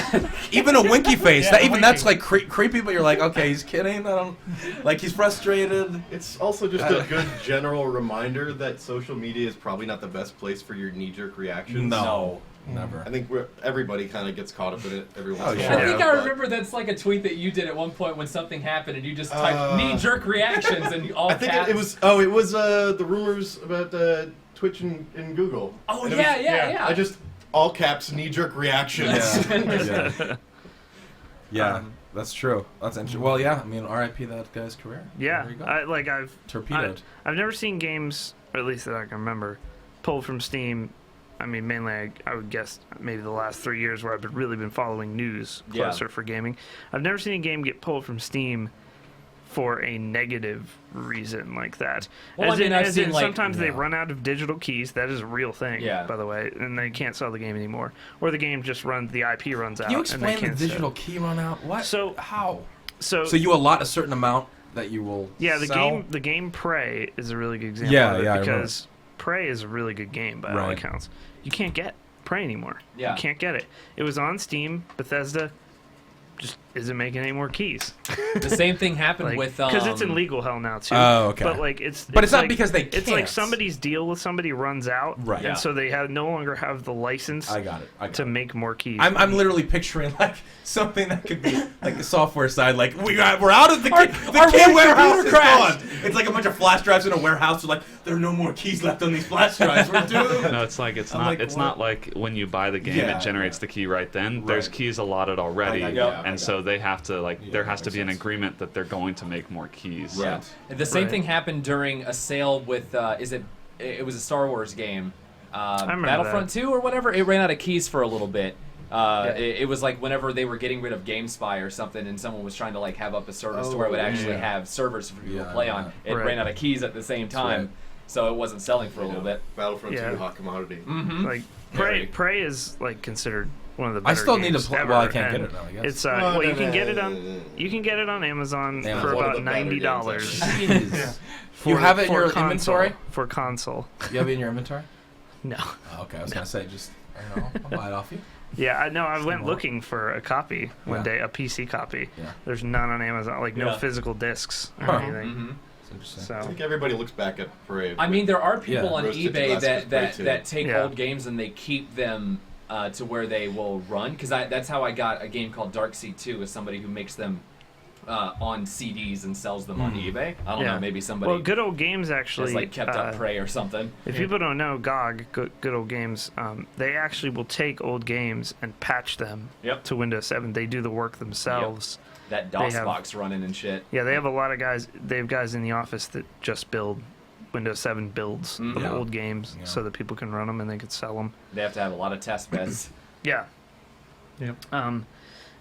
Even a winky face. Yeah, that, a even winky. that's like creepy, but you're like, okay, he's kidding. I don't. Like he's frustrated. It's also just a good general reminder reminder that social media is probably not the best place for your knee-jerk reactions. No, never. I think everybody kind of gets caught up in it every once in a I while. think I remember that's like a tweet that you did at one point when something happened and you just typed knee-jerk reactions and all I think caps. it was. Oh, it was the rumors about Twitch and Google. Oh, And it yeah. I just all caps knee-jerk reactions. Yeah, that's true. That's interesting. Well, yeah, I mean, R.I.P. that guy's career. Yeah, There you go. I've Torpedoed. I've never seen games, or at least that I can remember, pulled from Steam. I mean, mainly I would guess maybe the last 3 years where I've really been following news closer for gaming. I've never seen a game get pulled from Steam for a negative reason like that. Well, I've seen like sometimes they run out of digital keys. That is a real thing, by the way, and they can't sell the game anymore. Or the game just the IP runs out. Can you and explain they the can't digital sell. key run out? What? So how? So you allot a certain amount that you will. sell? The game Prey is a really good example. Yeah, of it yeah, because Prey is a really good game by all accounts. You can't get Prey anymore. Yeah. You can't get it. It was on Steam. Bethesda just isn't making any more keys. The same thing happened with because it's in legal hell now too. Oh, okay. But it's not like, because they It's like can't. somebody's deal with somebody runs out, Right. And so they no longer have the license. I got it. to make more keys. I'm literally picturing like something that could be like the software side. Like we're out of the key warehouse is gone. It's like a bunch of flash drives in a warehouse. Like there are no more keys left on these flash drives. We're doomed. No, it's not like when you buy the game, it generates the key right then. There's keys allotted already, and so they have to there has to be an agreement that they're going to make more keys. Yeah. The same thing happened during a sale with it was a Star Wars game, Battlefront 2 or whatever. It ran out of keys for a little bit. It was like whenever they were getting rid of GameSpy or something, and someone was trying to like have up a service to where it would actually have servers for people to play on. It ran out of keys at the same time, so it wasn't selling for a little bit. Battlefront 2, hot commodity. Mm-hmm. Like Prey is like considered one of the better I still need to games play. ever, Well, I can't get and it now. I guess. It's you can get it on Amazon for about $90. You have it in your console, inventory? For console. You have it in your inventory? No. Oh, okay, I was gonna say I'll buy it off you. Yeah, I went looking for a copy one day, a PC copy. Yeah. There's none on Amazon, like no physical discs or anything. Mm-hmm. So I think everybody looks back at Parade. I mean, there are people on Roasted eBay Tabasco's great, that too. take old games and they keep them to where they will run. Because that's how I got a game called Darkseid 2 with somebody who makes them on CDs and sells them on eBay. I don't know, maybe somebody. Well, Good Old Games actually has like kept up Prey or something. If people don't know, GOG, Good Old Games, they actually will take old games and patch them to Windows 7. They do the work themselves. That DOS box running and shit. Yeah, they have a lot of guys. They have guys in the office that just build Windows 7 builds of old games so that people can run them and they can sell them. They have to have a lot of test beds. Yeah. Yep.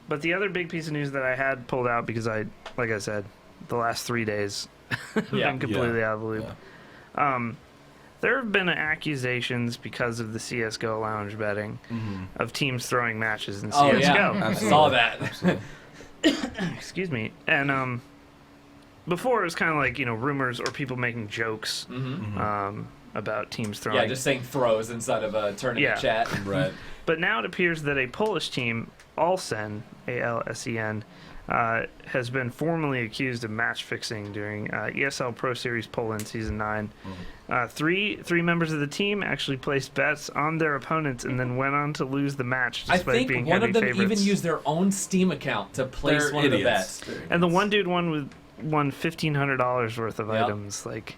But the other big piece of news that I had pulled out because like I said, the last 3 days have been completely out of the loop. Yeah. There have been accusations because of the CSGO lounge betting of teams throwing matches in CSGO. Oh yeah, I saw that. Excuse me. And before it was kind of like rumors or people making jokes about teams throwing. Yeah, just saying throws inside of a tournament chat. Right. But now it appears that a Polish team, Alyson, ALSEN, has been formally accused of match fixing during ESL Pro Series Poland Season 9. Three members of the team actually placed bets on their opponents and then went on to lose the match I despite being think one of them favorites. even used their own Steam account to place They're one idiots. of the bets. And the one dude won $1,500 worth of items. Like,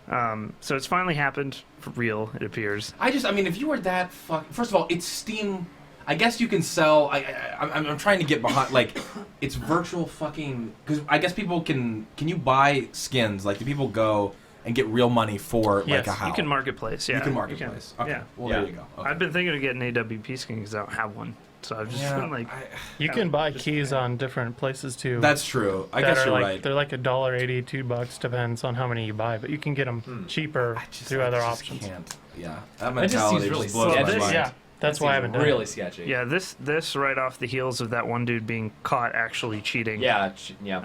so it's finally happened for real. It appears. I mean, if you were that first of all, it's Steam. I guess you can sell. I'm trying to get behind. Like, it's virtual fucking. Because I guess people can. Can you buy skins? Like, do people go and get real money for like a house? You can marketplace. Yeah, you can marketplace. Okay. Yeah. Well, there you go. Okay. I've been thinking of getting AWP skin because I don't have one. So I've just been like. You can buy keys on different places too. That's true. I guess you're right. They're like $1.80, $2 depends on how many you buy, but you can get them cheaper through other options. Can't. Yeah, that mentality really just blows my mind. Yeah. That's why I haven't done really it. sketchy. Yeah, this right off the heels of that one dude being caught actually cheating. Yeah.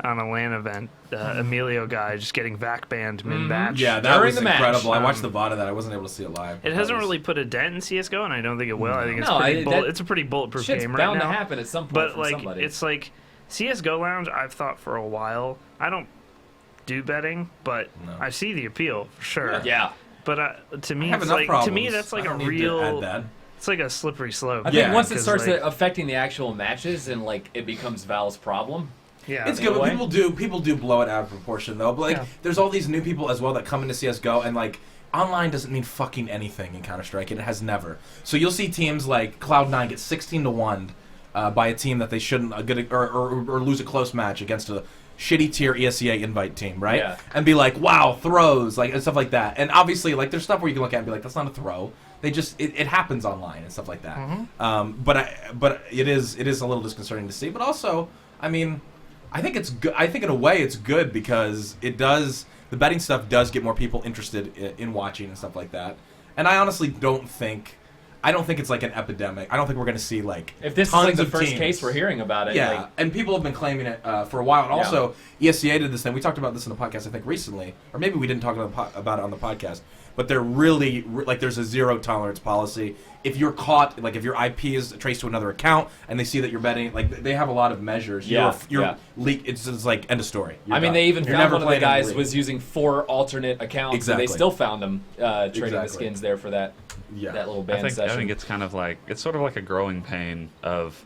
On a LAN event, Emilio guy just getting vac banned mid-match. Yeah, that During was the match. incredible. I watched the VOD of that. I wasn't able to see it live. It hasn't really put a dent in CS:GO, and I don't think it will. I think it's No, it's a pretty bulletproof Shit's game right bound now. to happen at some point But from like, somebody. it's like CS:GO Lounge. I've thought for a while. I don't do betting, but I see the appeal for sure. Yeah. But to me, have it's enough like problems. that's like I a don't need to real. add that. It's like a slippery slope. I think Yeah, once it 'cause, starts like, affecting the actual matches and like it becomes Val's problem. yeah, It's in good, a but way. people do blow it out of proportion though. But like, Yeah. there's all these new people as well that come into CS:GO, and like, online doesn't mean fucking anything in Counter-Strike, and it has never. So you'll see teams like Cloud9 get 16-1 by a team that they shouldn't get or lose a close match against a shitty tier ESEA invite team, right? Yeah. And be like, wow, throws, like and stuff like that. And obviously, like, there's stuff where you can look at it and be like, that's not a throw. They just it happens online and stuff like that. But it is a little disconcerting to see. But also, I mean, I think it's good. I think in a way it's good because it does the betting stuff does get more people interested in watching and stuff like that. And I honestly don't think it's like an epidemic. I don't think we're going to see like If this is tons like the of first teams. case we're hearing about it, Yeah, like, and people have been claiming it for a while. And Yeah. also, ESEA did this thing. We talked about this in the podcast, I think, recently. Or maybe we didn't talk about it on the podcast. But they're really, like, there's a zero tolerance policy. If you're caught, like, if your IP is traced to another account and they see that you're betting, like, they have a lot of measures. Yeah, yeah. It's just like, end of story. You're I mean, done. they even You're found never one of the playing in guys league. was using 4 alternate accounts, Exactly. and they still found him trading the Exactly. skins there for that that little band I session. think it's kind of like it's sort of like a growing pain of,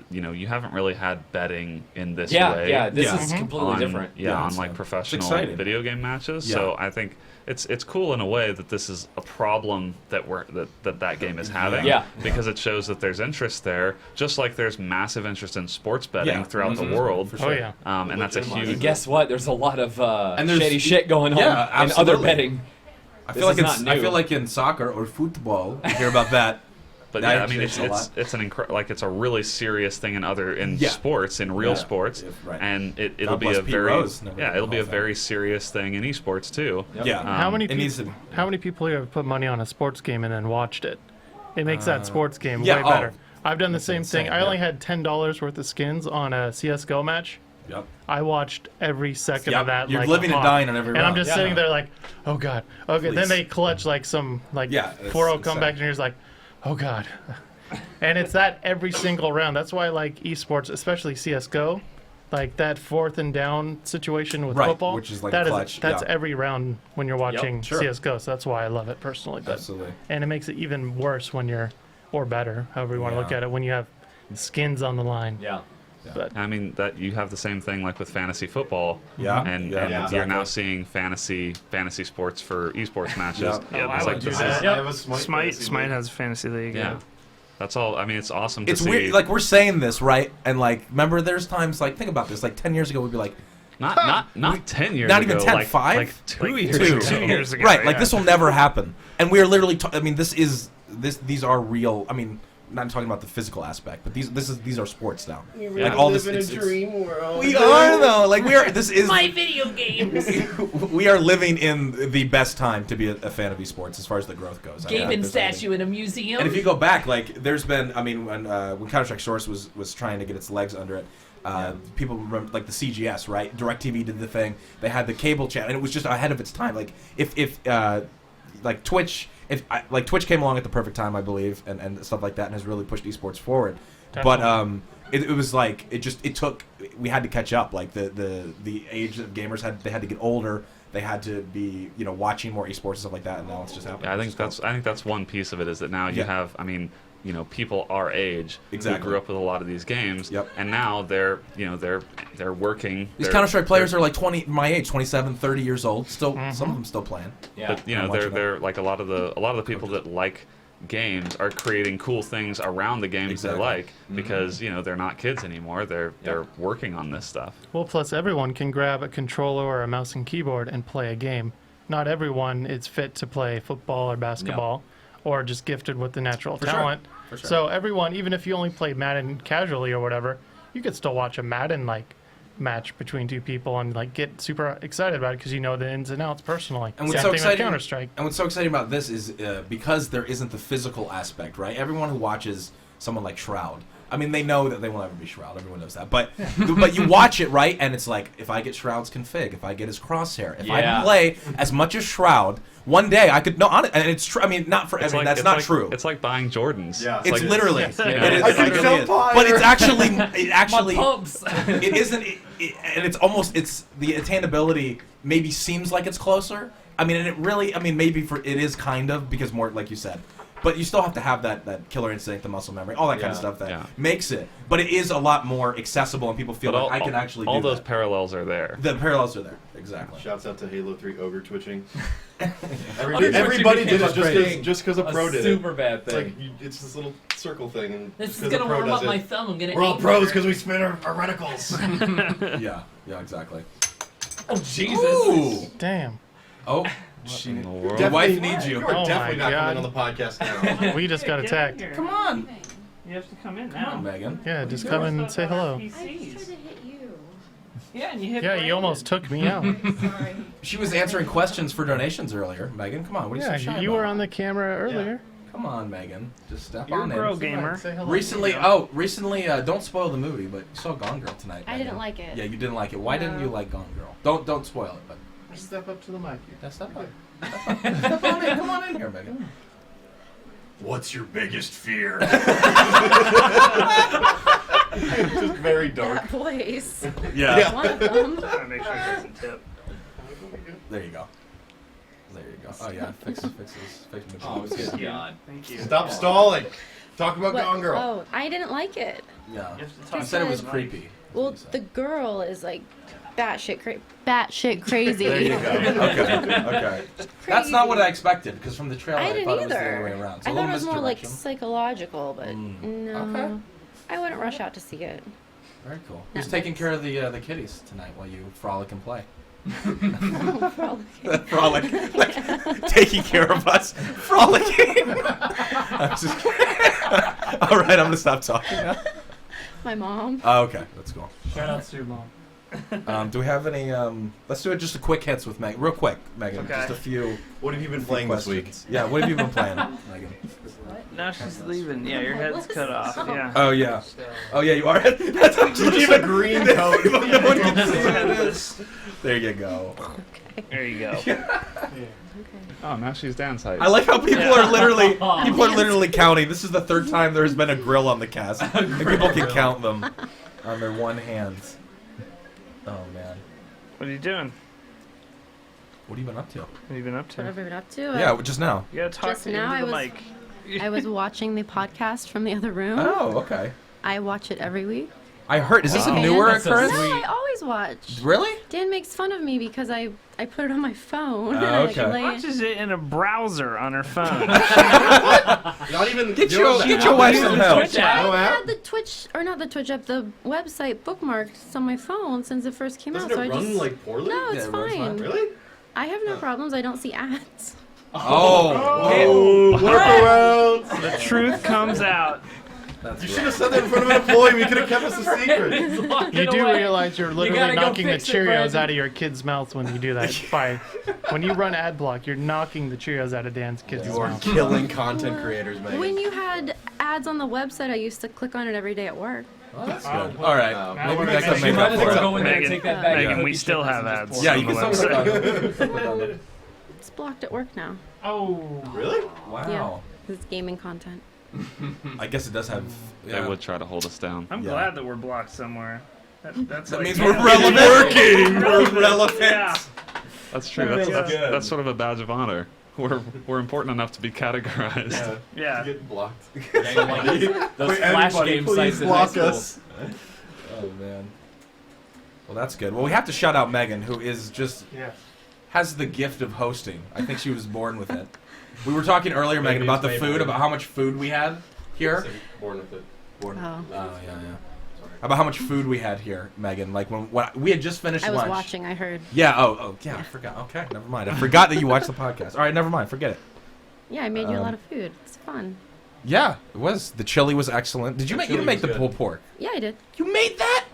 you haven't really had betting in this way. Yeah, this is completely on, different. Yeah, on it's like professional exciting. video game matches. Yeah. So I think it's cool in a way that this is a problem that that game is having. Yeah. Because it shows that there's interest there, just like there's massive interest in sports betting Yeah. throughout Mhm. the world. For sure. Oh yeah. And that's a And huge. guess what? There's a lot of And there's- shady shit going on Yeah, and other absolutely. betting. I This feel like is it's. not I new. feel like in soccer or football, you hear about that. But That yeah, I mean, exists a lot. it's it's a really serious thing in Yeah. sports, in real Yeah. sports, Right. and it'll God be bless a Pete very Rose, never it'll be a Hall of Fame. very serious thing in esports too. Yep. Yeah. How many it needs people? to- How many people here have put money on a sports game and then watched it? It makes that sports game yeah, way oh, better. I've done the same insane, thing. I yeah. only had $10 worth of skins on a CS:GO match. Yep. I watched every second Yep. of that. You're like, living and hot. dying on every And I'm round. just Yeah. sitting there like, oh god, okay. Please. Then they clutch like some Yeah, it's 4-0 comeback, insane. and you're just like, oh god. And it's that every single round. That's why I like esports, especially CS:GO, like that 4th and down situation with Right, football. which is like that clutch, that's yeah. every round when you're watching sure. CS:GO. So that's why I love it personally. But Absolutely. and it makes it even worse when you're, or better, however you want to look Yeah. at it, when you have skins on the line. Yeah. But I mean that you have the same thing like with fantasy football. Yeah. And, Yeah, and exactly. you're now seeing fantasy sports for esports matches. Yeah. Yeah, It's I like would do this that. is- I have a Smite. Smite fantasy Smite league. has a fantasy league. yeah. That's all. I mean, it's awesome to It's see. weird. Like, we're saying this, right? And like, remember, there's times like, think about this. Like 10 years ago, we'd be like, not 10 years not ago. even 10, like, 5? like 2 Like years two. ago. 2 years ago. right? Like yeah. this will never happen. And we are literally. I mean, these are real. I mean, not talking about the physical aspect, but these are sports now. You Like, really all live this- in a it's- dream world. We are though. Like we are. This is. My video games. We are living in the best time to be a fan of esports as far as the growth goes. I mean, Gaming there's statue in a museum. And if you go back, like there's been, I mean, when Counter-Strike Source was trying to get its legs under it, people remember like the CGS, right? DirecTV did the thing. They had the cable channel, and it was just ahead of its time. Like if like Twitch, like Twitch came along at the perfect time, I believe, and stuff like that, and has really pushed esports forward. Definitely. But it was like it took. We had to catch up. Like the age of gamers they had to get older. They had to be watching more esports and stuff like that, and now it's just happening. Yeah, I think that's one piece of it is that now you Yeah. have. I mean, people our age Exactly. who grew up with a lot of these games, Yep. and now they're working. These they're- Counter-Strike players are like 20, my age, 27, 30 years old. Still, some of them still playing. Yeah. But I'm watching they're like a lot of the people that like games are creating cool things around the games Exactly. they like because they're not kids anymore. They're working on this stuff. well, plus everyone can grab a controller or a mouse and keyboard and play a game. Not everyone is fit to play football or basketball, or just gifted with the natural sure. talent. For sure. So everyone, even if you only play Madden casually or whatever, you could still watch a Madden match between two people and get super excited about it because you know the ins and outs personally. And what's Same so thing with exciting? Counter-Strike. And what's so exciting about this is because there isn't the physical aspect, right? Everyone who watches someone like Shroud, I mean, they know that they will never be Shroud. Everyone knows that. But but you watch it, right? And it's like, if I get Shroud's config, if I get his crosshair, if I play as much as Shroud, one day I could. No, and it's true. I mean, not for. I mean, that's not true. It's like buying Jordans. Yeah. It's like, literally. you know, It is, I it can really jump is. higher. But it's actually. My pumps. It isn't. And it's almost. It's the attainability maybe seems like it's closer, I mean, and it really, I mean, maybe it is kind of, because more, like you said, but you still have to have that killer instinct, the muscle memory, all that kind of stuff that makes it. But it is a lot more accessible, and people feel like I can actually do all those that. parallels are there. The parallels are there, exactly. Shouts out to Halo 3 ogre twitching. Everybody did it just because a pro did it. Super bad It's thing. like it's this little circle thing, and This just is 'cause a gonna pro warm does up my it. thumb. I'm gonna. We're all aim pros for because we spin our reticles. Yeah, exactly. Oh Jesus! Ooh. Damn. Oh, In the world. your wife needs you. You're Oh definitely my not God. coming on the podcast now. We just got attacked. Come on. You have to come in Come now. on, Megan. Yeah, just come and say hello. I just tried to hit you. Yeah, and you hit. Yeah, you Brandon. almost took me out. Sorry. She was answering questions for donations earlier. Megan, come on. What are you so shy Yeah, you about? were on the camera earlier. Come on, Megan. Just step You're a on pro in. gamer. Say hello. Recently, don't spoil the movie, but you saw Gone Girl tonight. I Megan. didn't like it. Yeah, you didn't like it. Why didn't No. you like Gone Girl? Don't spoil it, but Step up to the mic. yeah, step on. Step on in. Come on in here, Megan. What's your biggest fear? Just very dark. That voice. Yeah. One of them. Gotta make sure it doesn't tip. There you go. There you go. Oh yeah, fix my Oh, cheeks. good God. Thank you. Stop stalling. Talk about What? Gone Girl. Oh, I didn't like it. Yeah. You have to talk You said it was to the creepy. mic. Well, the girl is like batshit crazy. There you go. Okay. That's not what I expected, because from the trailer I I, didn't thought it was the either. other way around. It's I a thought little it was more like misdirection. psychological, but no. Okay. I wouldn't rush out to see it. Very cool. Who's Netflix. taking care of the kitties tonight while you frolic and play? Probably. Frolic, like taking care of us, frolicking. I'm just kidding. All right, I'm gonna stop talking now. My mom. Oh, okay, that's cool. Shout out to your mom. Do we have any? Let's do it just a quick hits with Megan, real quick, Megan. Okay. Just a few. What have you been playing this week? questions. Yeah, what have you been playing, Megan? Now she's leaving. Yeah, your head's cut off. Yeah. Oh yeah. Oh yeah, you are. That's what You keep a green coat. No one can see what it is. There you go. There you go. Oh, now she's downsized. I like how people are literally counting. This is the third time there has been a grill on the cast, and people can count them on their one hand. Oh man, What are you doing? what have you been up to? What have you been up to? What have I been up to? Yeah, just now. You gotta talk Just to now into the I was- mic. I was watching the podcast from the other room. Oh, okay. I watch it every week. I heard. Is this a Wow. newer That's so occurrence? No, I always watch. Really? Dan makes fun of me because I put it on my phone. Oh, and I okay. play it. Watches it in a browser on her phone. Not even Get your wife some help. Twitch app. No I app? had the Twitch, or not the Twitch app, the website bookmarked on my phone since it first came Doesn't out. So it I run just like poorly? no, it's Yeah, it runs fine. fine. Really? I have no problems. I don't see ads. Oh. Workarounds. The truth comes out. You should have said that in front of an employee. We could have kept us a secret. You do realize you're literally gotta go knocking the fix it, Cheerios Brandon. out of your kids' mouths when you do that. When you run ad block, you're knocking the Cheerios out of Dan's kids' You are mouths. killing content creators, man. When you had ads on the website, I used to click on it every day at work. Oh, that's good. All right. Now Maybe we're that gonna can make make might up as for well it. go in there and Megan, take that back. Megan, of we cookie still chips have and just ads. pour Yeah, it you on can the still website. click on it. It's blocked at work now. Oh. Really? Wow. Yeah, it's gaming content. I guess it does have. They would try to hold us down. I'm Yeah. glad that we're blocked somewhere. That's That like, means we're relevant. We're relevant. Yeah. That's true. That's sort of a badge of honor. We're important enough to be categorized. Yeah. Get blocked. Yeah, like those flash game sites in high school. Oh man. Well, that's good. Well, we have to shout out Megan, who is just has the gift of hosting. I think she was born with it. We were talking earlier, Megan, about the food, about how much food we had here. Born with it. Born. Oh. Oh yeah. About how much food we had here, Megan. Like when we had just finished I was lunch. watching. I heard. Yeah. Oh yeah. I forgot. Okay. Never mind. I forgot that you watched the podcast. All right. Never mind. Forget it. Yeah, I made you a lot of food. It's fun. Yeah, it was. The chili was excellent. Did you make? You didn't make the pulled pork. Yeah, I did. You made that?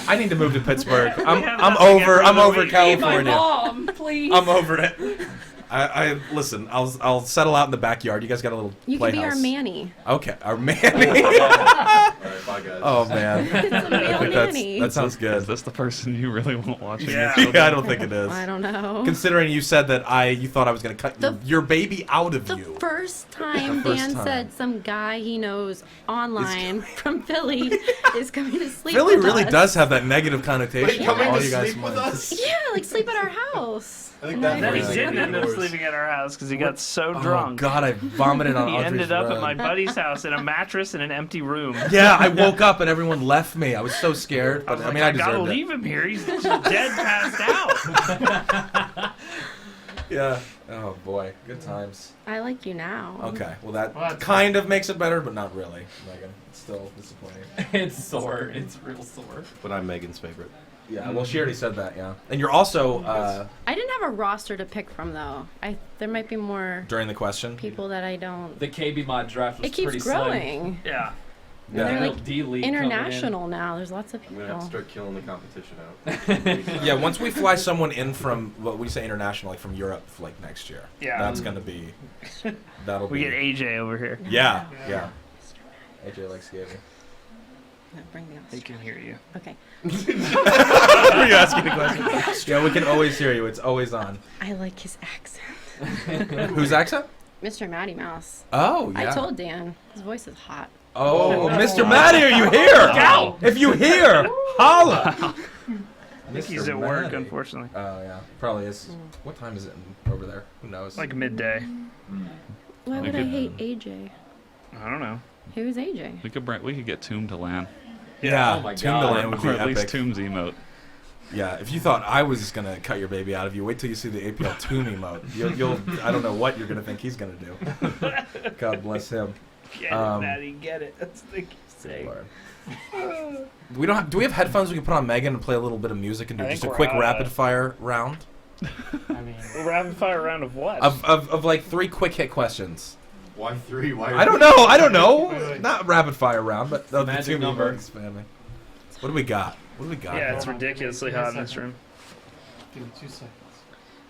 I need to move to Pittsburgh. have I'm nothing over. every I'm other over week. California. Mom, please. I'm over it. I listen. I'll settle out in the backyard. You guys got a little You playhouse. could be our Manny. Okay, our Manny. All right, bye guys. Oh man, It's a male nanny. that sounds good. Is this the person you really want watching? Yeah. your Yeah, I don't think it is. I don't know. Considering you said that you thought I was gonna cut your baby out of The you. first time The first Dan time. said some guy he knows online from Philly is coming to sleep Philly with really us. does have that negative connotation. Wait, coming all to you guys sleep with minds. us? Yeah, like sleep at our house. I think And that's Then he really didn't end up yours. sleeping at our house because he got so Oh drunk. God, I vomited on He Audrey's ended up at rug. my buddy's house in a mattress in an empty room. Yeah, I woke up and everyone left me. I was so scared. I But was I like, mean, I gotta deserved it. leave him here. He's just dead, passed out. Yeah. Oh boy, good times. I like you now. Okay, well that Well, that's- kind of makes it better, but not really, Megan. It's still disappointing. It's sore. It's real sore. But I'm Megan's favorite. Yeah, well, she already said that. Yeah, and you're also I didn't have a roster to pick from though. There might be more during the question. people that I don't. The KBMOD draft was It keeps pretty slim. growing. Yeah. And Yeah. they're like D-League coming in. international now. There's lots of I'm gonna have to people. start killing the competition out. Yeah, once we fly someone in from what we say international, like from Europe, like next year. Yeah. That's gonna be. That'll We be. get AJ over here. Yeah, yeah. AJ likes gaming. No, bring the He can hear you. Okay. Are you asking the question? Yeah, we can always hear you. It's always on. I like his accent. Whose accent? Mr. Matty Mouse. Oh, yeah. I told Dan his voice is hot. Oh, Mr. Matty, are you here? Go! If you hear, holla. I think he's at work, unfortunately. Oh yeah, probably is. What time is it over there? Who knows? Like midday. Why would I could- hate AJ? I don't know. Who's AJ? We could get Tomb to land. Yeah, Oh my Timberland would be Or at least epic. Tomb's emote. Yeah, if you thought I was gonna cut your baby out of you, wait till you see the APL Tomb emote. You'll I don't know what you're gonna think he's gonna do. God bless him. Get Um, it, Maddie, get it. That's the thing you say. We don't. Do we have headphones we can put on Megan and play a little bit of music and do I just a think we're quick out rapid of- fire round I mean, A rapid fire round of what? of like 3 quick hit questions? Why 3? Why? I don't know. I don't know. Wait, wait. Not rapid fire round, but the Magic two number. numbers, family. What do we got? What do we got? Yeah, it's ridiculously hot in this room. give me 2 seconds.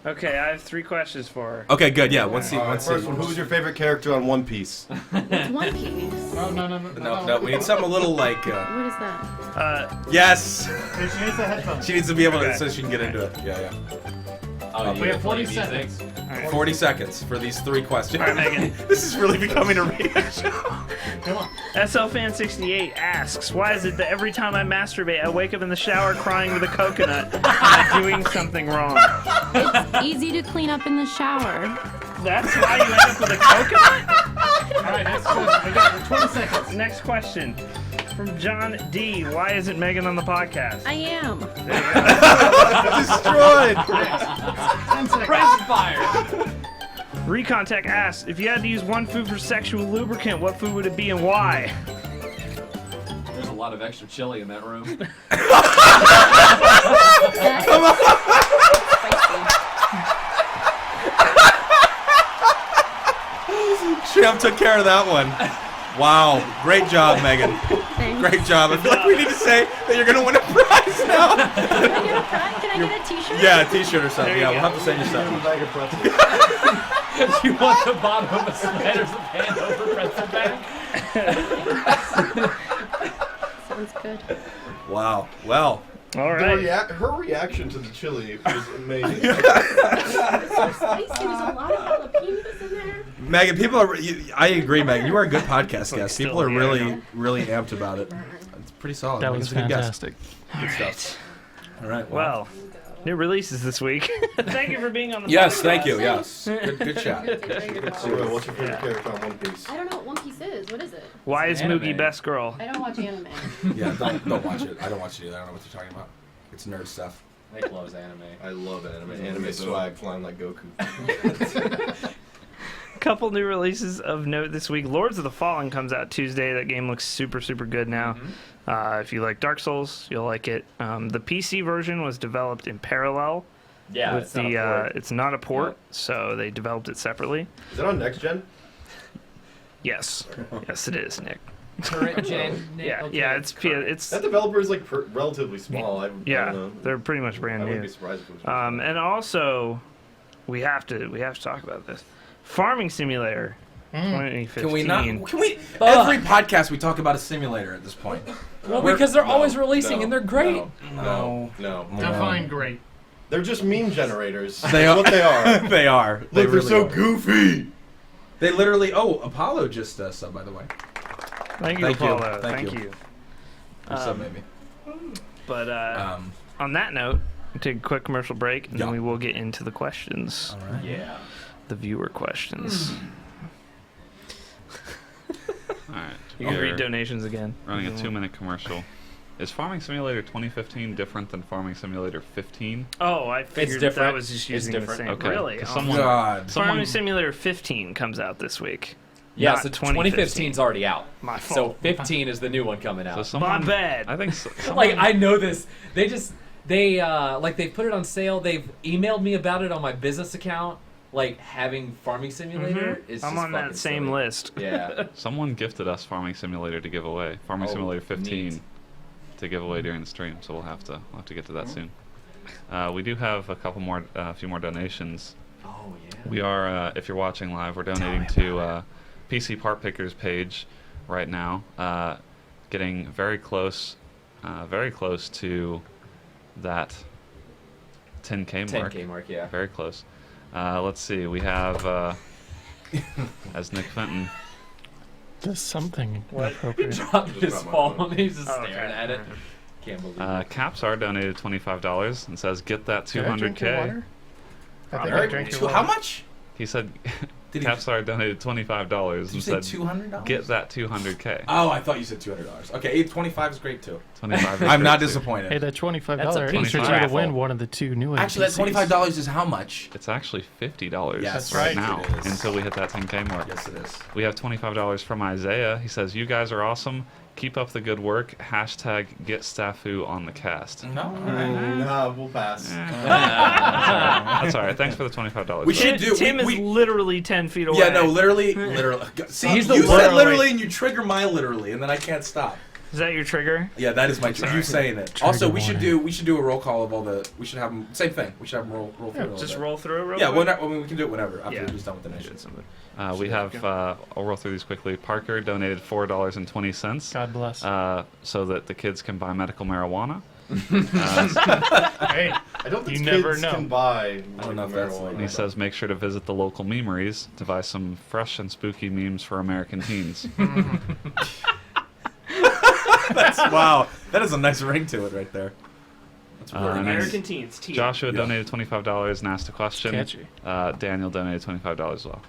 Okay, I have 3 questions for her. Okay, good. Yeah, let's see. All right, Let's first see. one. Who's your favorite character on One Piece? It's One Piece. Oh, no. No, we need something a little like. What is that? Yes, She needs the headphones. she needs to be able to, Okay. so she can get into it. Yeah, Oh, We you have play 40 music? seconds. yeah. 40 seconds for these 3 questions. All right, Megan. This is really becoming a radio show. Come on. SLFan68 asks, why is it that every time I masturbate, I wake up in the shower crying with a coconut and I'm doing something wrong? It's easy to clean up in the shower. That's why you end up with a coconut? All right, next question. We got 20 seconds. Next question from John D. Why isn't Megan on the podcast? I am. Destroyed. 10 seconds. Rapid fire. Recontech asks, if you had to use one food for sexual lubricant, what food would it be and why? There's a lot of extra chili in that room. Come on. Sham took care of that one. Wow, great job, Megan. Thanks. Great job. I feel like we need to say that you're gonna win a prize now. Can I get a prize? Can I get a t-shirt? Yeah, a T-shirt or something. There you Yeah, we'll go. have to send you something. Bag of pretzels. You want the bottom of a sweater's a Hanover pretzel bag? Sounds good. Wow. Well. All right. Her reaction to the chili was amazing. So spicy. There's a lot of jalapenos in there. Megan, people are. I agree, Megan. You are a good podcast guest. still People are here, really, yeah. really amped about it. It's pretty solid. That Megan's was a good guest. fantastic. Good stuff. All right. Well, new releases this week. Thank you for being on the Yes, podcast. thank you. Yes. Good chat. So, what's your favorite character on One Piece? I don't know what One Piece is. What is it? Why is Anime. Moogie best girl? I don't watch anime. Yeah, don't watch it. I don't watch it either. I don't know what you're talking about. It's nerd stuff. Nick loves anime. I love anime. Anime swag, flying like Goku. Couple new releases of note this week. Lords of the Fallen comes out Tuesday. That game looks super, super good now. If you like Dark Souls, you'll like it. The PC version was developed in parallel Yeah, with it's not a port. it's not a port, Yep. so they developed it separately. Is it on next gen? Yes, yes, it is, Nick. Current gen. Yeah, okay, yeah, it's it's That developer is like relatively small. I yeah, don't know. they're pretty much I brand wouldn't new. be surprised if it was. And also, we have to talk about this. Farming Simulator 2015. Can we not? Can we? Every podcast we talk about a simulator at this point. Well, because they're always releasing and they're great. No. Define great. They're just meme generators. They That's are. what they are. They are. Look, They they're really so are. goofy. They literally. Oh, Apollo just subbed, by the way. Thank you, Apollo. Thank you. Sub, maybe. But on that note, we'll take a quick commercial break, and then we will get into the questions. All right. Yeah. The viewer questions. All right. You can read donations again. Running a 2-minute commercial. Is Farming Simulator 2015 different than Farming Simulator 15? Oh, I figured different. that was just using the same. Okay. Really? 'Cause Oh, God. Farming Simulator 15 comes out this week. Yeah, Not so 2015's already out. My So fault. 15 is the new one coming So out. someone, My bad. I think Like, I know this. They put it on sale. They've emailed me about it on my business account. Like, having Farming Simulator is I'm just on that fucking same silly. list. Yeah. someone gifted us Farming Simulator to give away. Farming Oh, Simulator 15 neat. to give away during the stream. So we'll have to get to that soon. We do have a few more donations. Oh, yeah. We are, if you're watching live, we're donating to PC Part Pickers page right now. Getting very close to that 10K mark. 10K mark, yeah. Very close. Let's see. We have, as Nick Fenton. Does something He inappropriate. dropped his phone. He's just Oh, staring okay. at it. Can't believe it. Capsar donated $25 and says, "Get that Did I drink your 200K." water? I think I Alright, drank your How water. much? He said, Did he- Capsar donated $25 Did you and say said, $200? "Get that 200K." Oh, I thought you said $200. Okay, 25 is great too. 25. I'm not Hey, disappointed. Hey, that $25 That's a enters you to raffle. win one of the two new Actually, that NPCs. $25 is how much? It's actually $50 Yes, right right. now it is. until we hit that 10K mark. Yes, it is. We have $25 from Isaiah. He says, "You guys are awesome. Keep up the good work. Hashtag get Staffu on the cast." No, all right. Nah, we'll pass. That's all right. Thanks for the $25. We should do. Tim we, is literally 10 feet away. Yeah, no, literally. See, He's you the said literally. literally, and you trigger my literally, and then I can't stop. Is that your trigger? Yeah, that is my. You saying it. Also, we should do a roll call of all the. We should have them. Same thing. We should have them roll through. Just roll through it real Yeah, quick? whenever, I mean, we can do it whenever after Yeah. we're just done with the nation. We have, I'll roll through these quickly. Parker donated $4.20 God bless. so that the kids can buy medical marijuana. Hey, I don't think You kids never know. can buy. I don't know if that's marijuana. And he says, make sure to visit the local memeries to buy some fresh and spooky memes for American teens. That's wow. That is a nice ring to it right there. That's really and nice. American teens. Joshua donated $25 and asked a question. Catchy. Daniel donated $25 as well.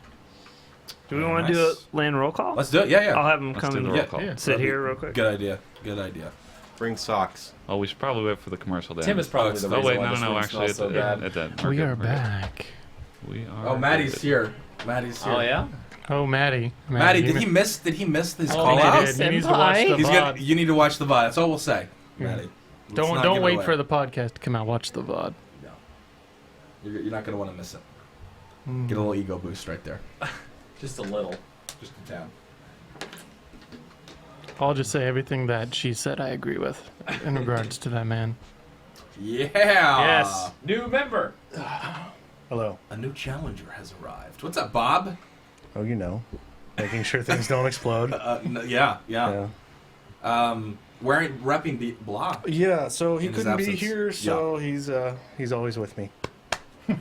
Do we want to do a land roll call? Let's do it. Yeah, yeah. I'll have him Let's come do and the roll call. yeah. sit here real quick. Good idea. Good idea. Bring socks. Oh, we should probably wait for the commercial, Dan. Tim is probably the Oh, reason wait, why no, this no, room actually, smells so it bad. did. We're we good, are we're good. back. We are. Oh, Maddie's good. here. Maddie's here. Oh, yeah? Oh, Maddie. Maddie, did he miss his Oh, call he out? did. He needs to watch the He's VOD. gonna. You need to watch the VOD. That's all we'll say, Maddie. Let's not Don't give it wait away. for the podcast to come out. Watch the VOD. No. You're not gonna want to miss it. Get a little ego boost right there. Just a little. Just a tad. I'll just say everything that she said I agree with in regards to that man. Yeah. Yes. New member. Hello. A new challenger has arrived. What's up, Bob? Oh, you know, making sure things don't explode. Yeah. Repping the block. Yeah, so he In his couldn't be absence. here, so he's always with me.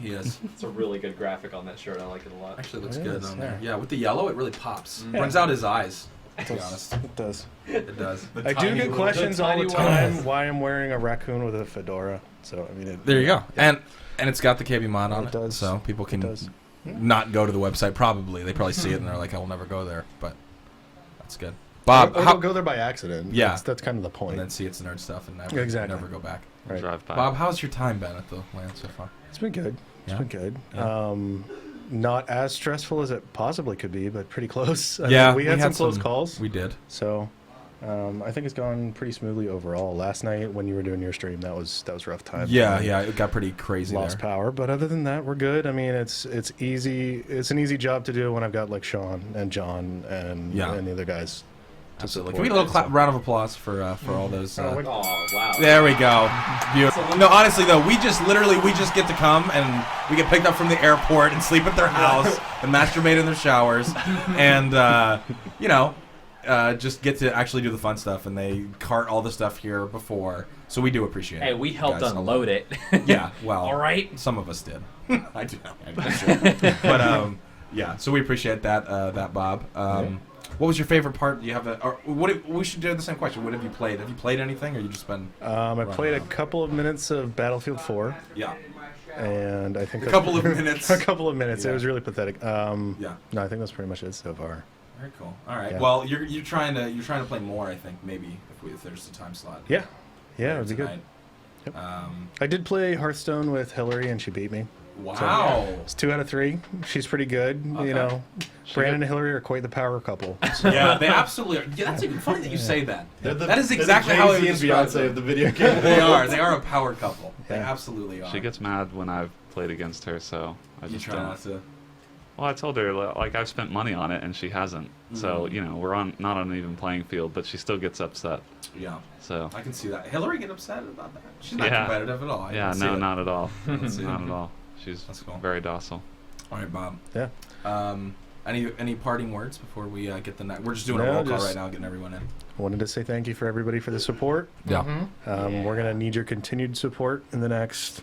He is. It's a really good graphic on that shirt. I like it a lot. Actually, looks It good is, on yeah. there. Yeah, with the yellow, it really pops. Brings out his eyes. To be honest, It does. it does. I do get questions all the tiny time ones. why I'm wearing a raccoon with a fedora. So I mean, There you go. And it's got the KBMOD on It it, does. so people can does. not go to the website. Probably they probably see it and they're like, I will never go there. But that's good. Bob, Or how, they'll go there by accident. Yeah. That's kind of the and point. then see it's nerd stuff and never, Exactly. never go back. Right. Drive by. Bob, how's your time been at the land so far? It's been good. It's Yeah? been good. Yeah. Not as stressful as it possibly could be, but pretty close. I Yeah, mean, we had some close calls. We did. So, I think it's gone pretty smoothly overall. Last night when you were doing your stream, that was rough time. Yeah, it got pretty crazy Lost there. power, but other than that, we're good. I mean, it's easy. It's an easy job to do when I've got like Sean and John and Yeah. and the other guys Absolutely. support Can we get a little it, round of applause for all those? Oh wow. There we go. Beautiful. No, honestly though, we just get to come and we get picked up from the airport and sleep at their house and masturbate in their showers and just get to actually do the fun stuff, and they cart all the stuff here before. So we do appreciate it. Hey, we helped guys. unload it. Yeah, well, all right. Some of us did. I do. I'm sure. But yeah. So we appreciate that, Bob. What was your favorite part? Do you have we should do the same question. What have you played? Have you played anything, or you just been? I played a couple of minutes of Battlefield 4. Yeah. And I think a couple of minutes. A couple of minutes. Yeah. It was really pathetic. Yeah. No, I think that's pretty much it so far. Very cool. All right. Yeah. Well, you're trying to play more. I think maybe if there's a time slot. Yeah. Yeah, it would be good. Tonight. Yep. I did play Hearthstone with Hillary, and she beat me. Wow. So it's 2 out of 3. She's pretty good. Okay. You know, Brandon and Hillary are quite the power couple. So. Yeah, they absolutely are. Yeah, that's even funny that you say that. That is exactly how I would describe Beyonce them. of the video game. They are a power couple. They Yeah. absolutely are. She gets mad when I've played against her, so I just try don't. not to. Well, I told her like I've spent money on it and she hasn't. So we're not on an even playing field, but she still gets upset. Yeah. So I can see that. Hillary get upset about that? She's not Yeah. competitive at all. I Yeah, can see no, it. not at all. I can see Not it. at all. She's That's cool. very docile. All right, Bob. Yeah. Any parting words before we get the next? We're just doing a No, roll call just- right now, getting everyone in. Wanted to say thank you for everybody for the support. Yeah. We're going to need your continued support in the next,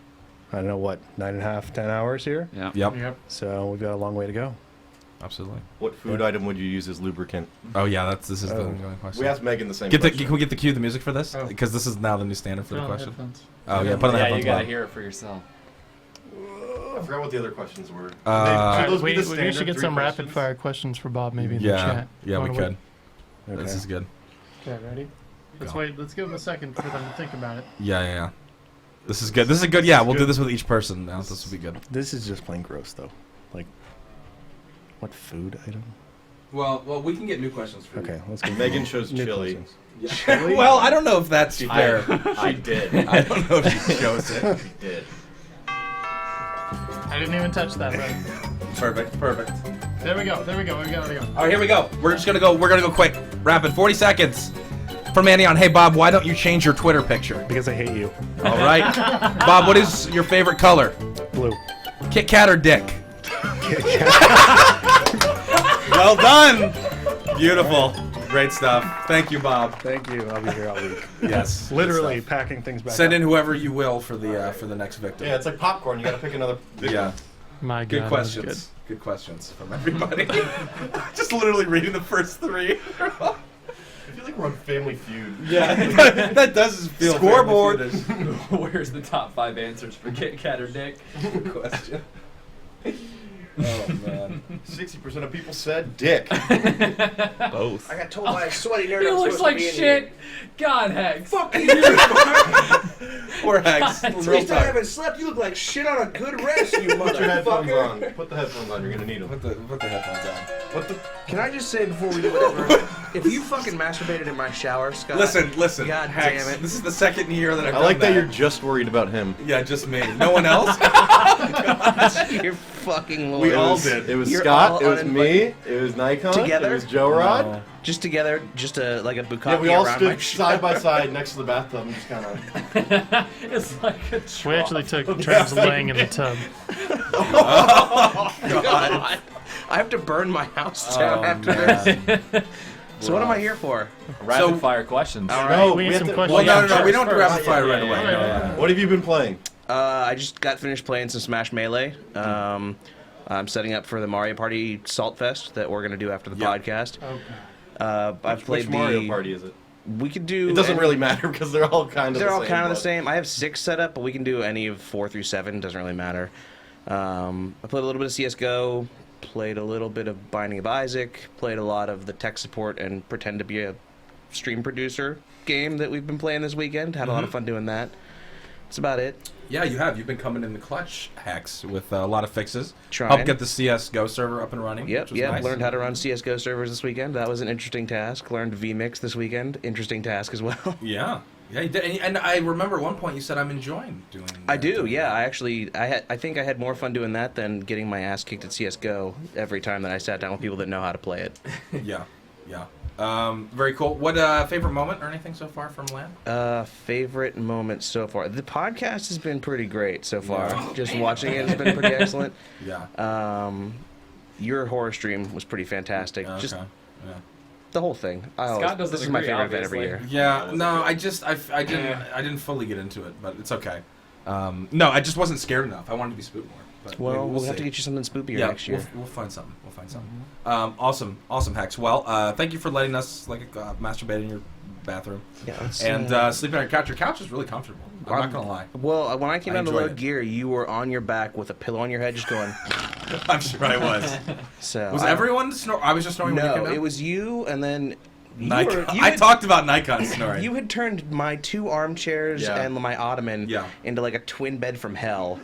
I don't know what, 9.5, 10 hours here. Yeah. Yep. So we've got a long way to go. Absolutely. What food item would you use as lubricant? Oh yeah, this is the ongoing question. We asked Megan the same Can question. we get the cue the music for this? Oh. Because this is now the new standard for the Put on the question. headphones. Oh yeah, put on the Yeah, headphones. you gotta Bob. hear it for yourself. I forgot what the other questions were. Alright, Should those be we the should standard get 3 some questions? rapid fire questions for Bob maybe in the Yeah, chat. yeah, we Wanna could. Okay. This is good. Okay, ready? Let's Go. wait. Let's give him a second for them to think about it. Yeah. This is good. This is a good. Yeah, we'll do this with each person now. This will be good. This is just plain gross, though. Like, what food item? Well, we can get new questions for Okay, let's go. Megan chose New chili. questions. Well, I don't know if that's fair. She did. I don't know if she chose it. She did. I didn't even touch that. Right? Perfect. There we go. We got it. All right, here we go. We're gonna go quick, rapid, 40 seconds. From Andy on. Hey Bob, why don't you change your Twitter picture? Because I hate you. All right, Bob, what is your favorite color? Blue. Kit Kat or Dick? Well done. Beautiful. Great stuff. Thank you, Bob. Thank you. I'll be here all week. Yes. Literally good stuff. packing things back Send up. in whoever you will for the next victim. Yeah, it's like popcorn. You gotta pick another victim. Yeah. My God. Good that was questions. Good questions from everybody. Just literally reading the first 3. I feel like we're on Family Feud. Yeah, that does feel Scoreboard. Family Where's the top 5 answers for Kit Kat or Dick? Good question. Oh man. 60% of people said dick. Both. I got told by a sweaty nerd He I'm looks supposed like to be in shit. here. God, Hex. Fuck you. Poor Hex. God, At least I haven't slept. You look like shit on a good rest, you Put your headphones motherfucker. on. Put the headphones on. You're gonna need them. Put the headphones on. What the? Can I just say before we do whatever, if you fucking masturbated in my shower, Scott. Listen. God Hex, damn it. This is the second year that I've I done like that you're just worried about him. Yeah, just me. No one else? You're fucking Lord. We all did. It was You're Scott. all It was me. uninvited. It was Nikon. Together? It was Joe Rod. No. Just together, just like a bukkake Yeah, we all around my stood side by side next to the bathtub and just kind of. It's like a trough. We actually took turns laying in the tub. God. I have to burn my house down after this. So what am I here for? Rapid fire questions. All right. No, we need have some to- questions. Well, no. We don't do First. rapid fire right Yeah, away. yeah, What have you been playing? I just got finished playing some Smash Melee. I'm setting up for the Mario Party Salt Fest that we're gonna do after the podcast. Okay. I've played Which Mario Party is it? We could do. It doesn't really matter because they're all kind of. They're the all same, kind of the but- same. I have 6 set up, but we can do any of 4 through 7. Doesn't really matter. I played a little bit of CS:GO. Played a little bit of Binding of Isaac. Played a lot of the tech support and pretend to be a stream producer game that we've been playing this weekend. Had a lot of fun doing that. That's about it. Yeah, you have. You've been coming in the clutch, Hex, with a lot of fixes. Trying. Help get the CS:GO server up and running. Yep, which was yep. nice. Learned how to run CS:GO servers this weekend. That was an interesting task. Learned vMix this weekend. Interesting task as well. Yeah, you did. And I remember at one point you said I'm enjoying doing. I do, yeah. I think I had more fun doing that than getting my ass kicked at CS:GO every time that I sat down with people that know how to play it. Yeah. Very cool. What favorite moment or anything so far from LAN? Favorite moment so far. The podcast has been pretty great so far. Just watching it has been pretty excellent. Yeah. Your horror stream was pretty fantastic. Okay. Just yeah. the whole thing. Doesn't this is my agree, favorite event every obviously. year. Yeah. No, I didn't fully get into it, but it's okay. No, I just wasn't scared enough. I wanted to be spooked more. But Well, we'll have see. to get you something spookier Yeah, next year. we'll find something. We'll find something. Awesome, Hex. Well, thank you for letting us masturbate in your bathroom and sleeping on your couch. Your couch is really comfortable. I'm not gonna lie. Well, when I came down to enjoyed load it. gear, you were on your back with a pillow on your head, just going. I'm sure I was. So Was everyone snore? I was just snoring. when you came No, down? it was you, and then. Nikon. I talked about Nikon snoring. You had turned my 2 armchairs and my ottoman into like a twin bed from hell,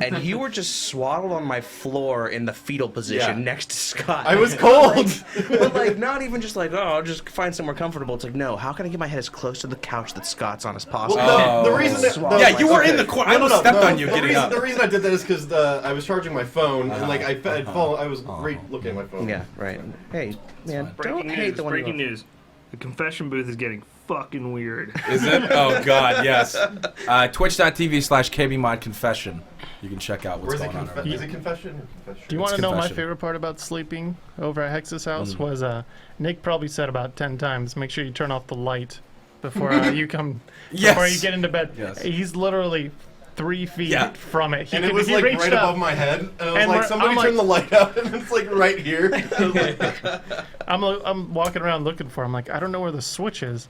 and you were just swaddled on my floor in the fetal position next to Scott. I was cold. but like not even just like, oh, I'll just find somewhere comfortable. It's like, no, how can I get my head as close to the couch that Scott's on as possible? Well, the reason that, you were in the corner. I almost stepped on you getting up. The reason I did that is because I was charging my phone and like I was right looking at my phone. Yeah, right. Hey, man, Breaking don't news. hate the one. Breaking news. The confession booth is getting fucking weird. Is it? Oh God, yes. Twitch.tv/KBMOD confession. You can check out what's going on. Is it confession or confession? Do you want It's to know my confession. favorite part about sleeping over at Hex's house? Was Nick probably said about 10 times, make sure you turn off the light before you come, before you get into bed. Yes. He's literally 3 feet from it. And it was like right above my head, and I was like, somebody turn the light out, and it's like right here. I'm walking around looking for him. I'm like, I don't know where the switch is.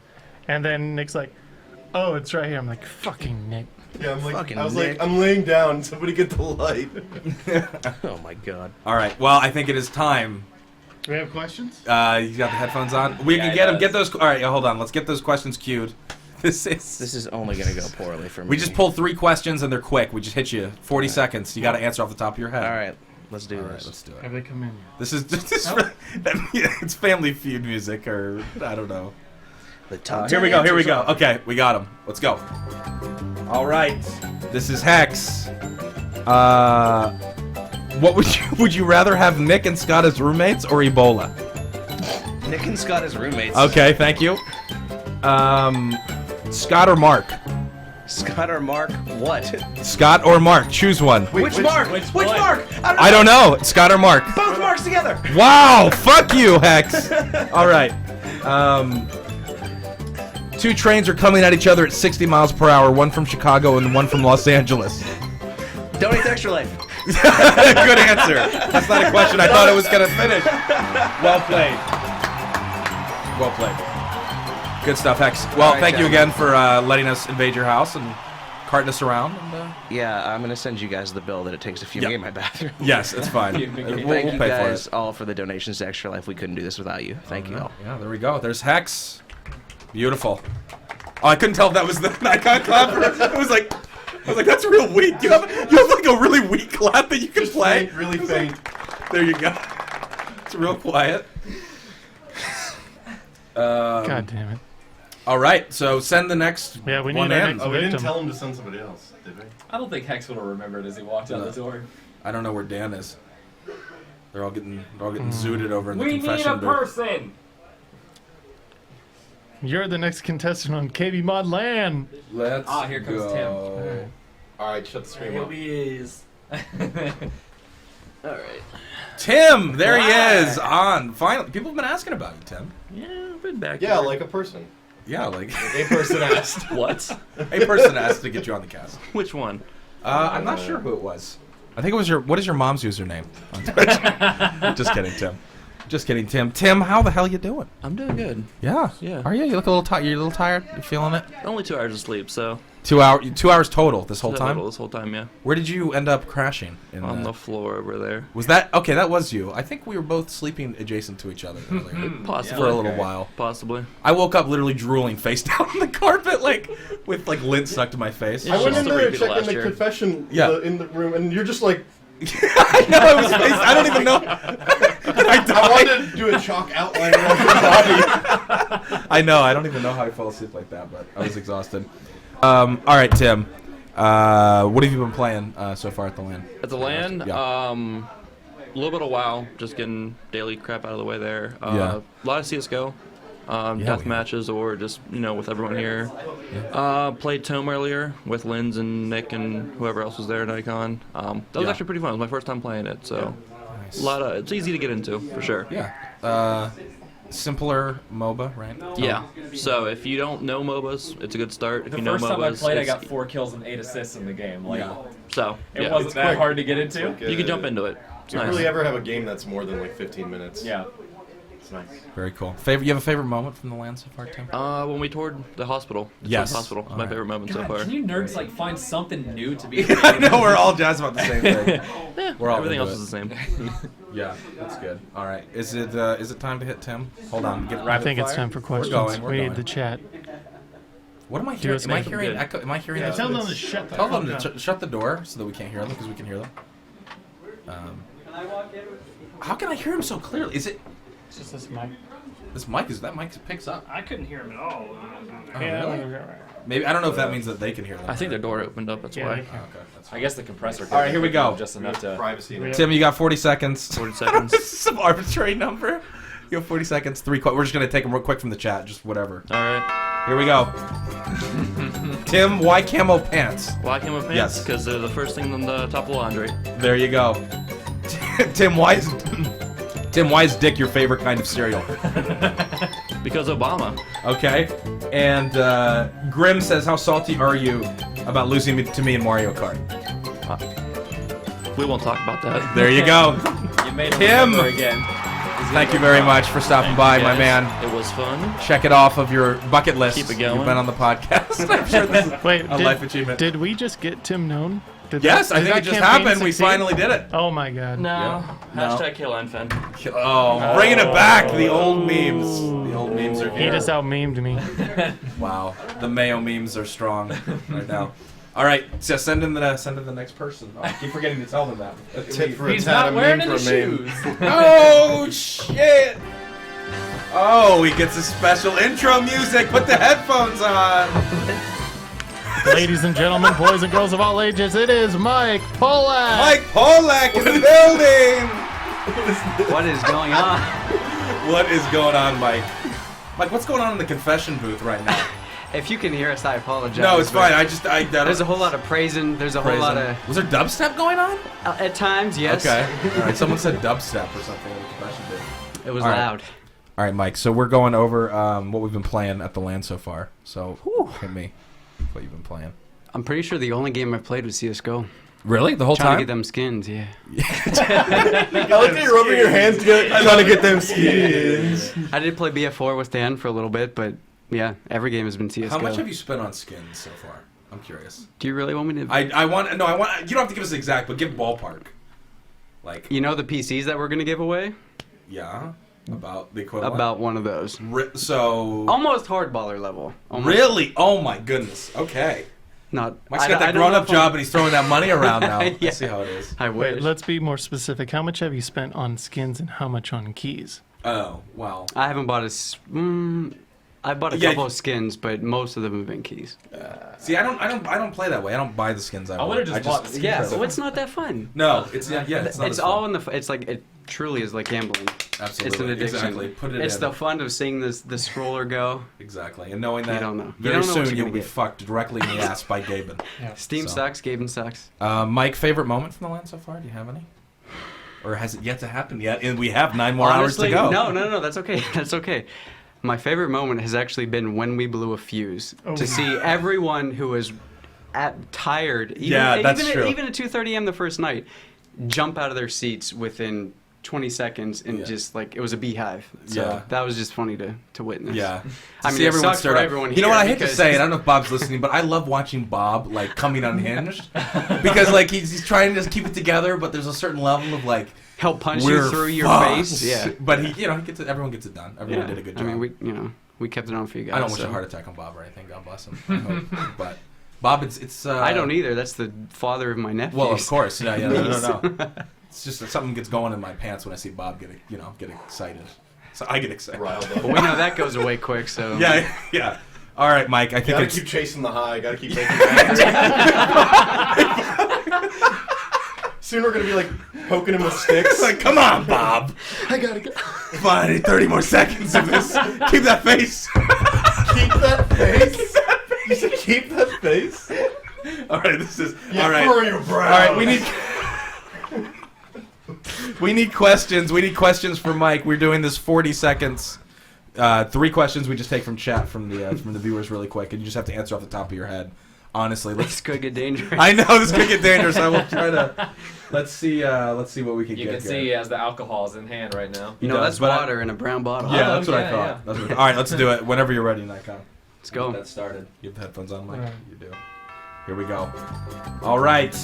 And then Nick's like, oh, it's right here. I'm like, fucking Nick. Yeah, I'm like, Fucking I was Nick. like, I'm laying down. Somebody get the light. Oh my God. All right. Well, I think it is time. Do we have questions? You got the headphones on. We can get them. Get those. All right. Hold on. Let's get those questions queued. This is only gonna go poorly for me. We just pulled 3 questions and they're quick. We just hit you 40 seconds. You got to answer off the top of your head. All right. Let's do this. Right, let's do it. Have they come in? This is it's Family Feud music, or I don't know. Here we go. Here we go. Okay, we got him. Let's go. All right. This is Hex. What would you rather have Nick and Scott as roommates or Ebola? Nick and Scott as roommates. Okay, thank you. Scott or Mark? Scott or Mark? What? Scott or Mark? Choose one. Which Mark? Which Mark? I don't know. Scott or Mark? Both Marks together. Wow! Fuck you, Hex. All right. 2 trains are coming at each other at 60 miles per hour. One from Chicago and one from Los Angeles. Donate to Extra-Life. Good answer. That's not a question. I thought it was gonna finish. Well played. Well played. Good stuff, Hex. Well, All right, thank you gentlemen. again for letting us invade your house and carting us around. And, Yeah, I'm gonna send you guys the bill that it takes to fumigate my bathroom. Yes, it's fine. Thank We'll you pay for guys it. all for the donations to Extra Life. We couldn't do this without you. Thank you all. Yeah, there we go. There's Hex. Beautiful. Oh, I couldn't tell if that was the Nikon clapper. I was like, that's real weak. You have like a really weak clap that you can play. Faint, really faint. There you go. It's real quiet. God damn it. All right, so send the next Yeah, we need one our in. next Oh, we didn't victim. tell him to send somebody else, did we? I don't think Hex would have remembered as he walked out the door. I don't know where Dan is. They're all getting zooted over in the We need confession a booth. person. You're the next contestant on KBMOD LAN. Let's here comes go. All right, shut the stream Here off. he is. Alright. Tim, there he is on. Finally, people have been asking about you, Tim. Yeah, I've been back Yeah, here. like a person. Yeah, like A person asked. What? a person asked to get you on the cast. Which one? I'm not sure who it was. I think it was your. What is your mom's username on Twitch? Just kidding, Tim. Just kidding, Tim. Tim, how the hell you doing? I'm doing good. Yeah. Yeah. Are you? You look a little tired. You're a little tired. You feeling it? Only 2 hours of sleep, so. 2 hours total this whole time. Total this whole time, yeah. Where did you end up crashing? On the floor over there. Was that okay? That was you. I think we were both sleeping adjacent to each other earlier. Possibly. For a little while. Possibly. I woke up literally drooling face down on the carpet, like with like lint stuck to my face. Yeah. I went Just in to there repeat it checking last the year. confession Yeah. in the room, and you're just like, I know I was face. I don't even know. Did I die? I wanted to do a chalk outline around your body. I know. I don't even know how I fell asleep like that, but I was exhausted. All right, Tim. What have you been playing so far at the LAN? At the LAN, Yeah. a little bit of WoW, just getting daily crap out of the way there. Yeah. A lot of CSGO. death matches or just with everyone here. Played Tome earlier with Linz and Nick and whoever else was there at Nikon. That was actually pretty fun. It was my first time playing it, so it's easy to get into for sure. Yeah. Simpler MOBA, right? Yeah. So if you don't know MOBAs, it's a good start. If you know first time MOBAs, I played, I got 4 kills and 8 assists in the game. So it wasn't that hard to get into. You can jump into it. It's you nice. really ever have a game that's more than like 15 minutes? Yeah. It's nice. Very cool. You have a favorite moment from the LAN so far, Tim? When we toured the hospital. Yes. Hospital. It's my favorite moment so far. Can you nerds find something new to be? I know we're all jazzed about the same thing. We're all Everything else is the same. Yeah, that's good. All right, is it time to hit Tim? Hold on, get I rapid think it's fire. time for questions. We're going. We need the chat. What am I hearing? Am I hearing echo? Am I hearing? Tell them to shut the Tell them fuck to up. shut the door so that we can't hear them because we can hear them. How can I hear him so clearly? Is it? It's just this mic. This mic that mic picks up. I couldn't hear him at all. Oh, really? Maybe I don't know if that means that they can hear them. I think their door opened up. That's why. Okay, that's I guess the compressor. All right, here we go. Just enough to privacy. Tim, you got 40 seconds. 40 seconds. Some arbitrary number. You have 40 seconds. We're just gonna take them real quick from the chat. Just whatever. All right. Here we go. Tim, why camo pants? Why camo pants? Yes. Because they're the first thing on the top of the laundry. There you go. Tim, why is dick your favorite kind of cereal? Because Obama. Okay. And Grim says, how salty are you about losing to me in Mario Kart? We won't talk about that. There you go. You made him Tim, remember again. thank you very much for stopping by, my Guys, man. It was fun. Check it off of your bucket list. Keep it going. You've been on the podcast. I'm sure this is Wait, a life achievement. Did we just get Tim known? Yes, I think it just happened. We finally did it. Oh my god. No. No. Hashtag kill Fen. Oh, bringing it back. The old memes. The old memes are He here. just out-memed me. Wow, the Mayo memes are strong right now. All right, so send in the next person. Oh, I keep forgetting to tell them that. A tit for a He's tat, not a wearing meme any for a meme. shoes. Oh shit! Oh, he gets a special intro music. Put the headphones on. Ladies and gentlemen, boys and girls of all ages, it is Mike Polak. Mike Polak in the building. What is going on? What is going on, Mike? Mike, what's going on in the confession booth right now? If you can hear us, I apologize. No, it's fine. There's a whole lot of praising. There's a whole lot of. Was there dubstep going on? At times, yes. Okay. All right. Someone said dubstep or something in the confession booth. It was All right. loud. All right, Mike. So we're going over what we've been playing at the LAN so far. So hit me. What you've been playing? I'm pretty sure the only game I played was CS:GO. Really? The whole Trying time? to get them skins, yeah. I like that you're rubbing your hands together trying to get them skins. I did play BF4 with Dan for a little bit, but yeah, every game has been CS:GO. How much have you spent on skins so far? I'm curious. Do you really want me to? I want. You don't have to give us exact, but give ballpark. Like. You know the PCs that we're gonna give away? Yeah. About the equivalent. About one of those. So. Almost hardballer level. Almost. Really? Oh my goodness. Okay. Not. Mike's got that grown-up job and he's throwing that money around now. Yeah. Let's see how it is. I wish. Wait, let's be more specific. How much have you spent on skins and how much on keys? Oh, wow. I haven't bought I bought a couple of skins, but most of them have been keys. See, I don't play that way. I don't buy the skins. I would've just bought the skins. Yeah, so it's not that fun. No, it's not. Yeah, it's not. It's all in the. It's like it truly is like gambling. Absolutely. It's an addiction. Exactly. Put it It's in. the fun of seeing the scroller go. Exactly, and knowing that You don't know. You very don't know what soon you're you'll gonna be get. fucked directly in the ass by Gaben. Steam So. sucks. Gaben sucks. Mike, favorite moment from the LAN so far? Do you have any? Or has it yet to happen yet? And we have 9 more Honestly, hours to go. No. That's okay. That's okay. My favorite moment has actually been when we blew a fuse. To see everyone who was tired, even at 2:30 a.m. the first night, jump out of their seats within 20 seconds and just like it was a beehive. So that was just funny to witness. Yeah. I mean, see it everyone sucks start for up. everyone You know what? I here hate to because- say it. I don't know if Bob's listening, but I love watching Bob like coming unhinged because like he's trying to just keep it together, but there's a certain level of like help punch we're you through your fucked. face. Yeah. But he gets it. Everyone gets it done. Everyone did a good job. I mean, we kept it on for you guys. I don't wish so. a heart attack on Bob or anything. God bless him. I hope. But Bob, it's. I don't either. That's the father of my nephews. Well, of course. Yeah. No. It's just that something gets going in my pants when I see Bob get excited. So I get excited. But we know that goes away quick. So yeah. All right, Mike. I think Gotta it's keep chasing the high. Gotta keep making that. Soon we're gonna be like poking him with sticks. Like, come on, Bob. I gotta go. Come on, I need 30 more seconds of this. Keep that face. Keep that face. You said keep that face. All right, this is Yeah, all right. for you, bro. All right, we need questions. We need questions for Mike. We're doing this 40 seconds. 3 questions we just take from chat from the viewers really quick, and you just have to answer off the top of your head. Honestly, This could get dangerous. I know this could get dangerous. I will try to. Let's see what we can You get. can see he has the alcohols in hand right now. You know, that's water in a brown bottle. Yeah, that's what I yeah, thought. yeah. That's what I thought. All right, let's do it. Whenever you're ready, Nikon. Let's go. Get that started. You have the headphones on, Mike? You do. Here we go. All right.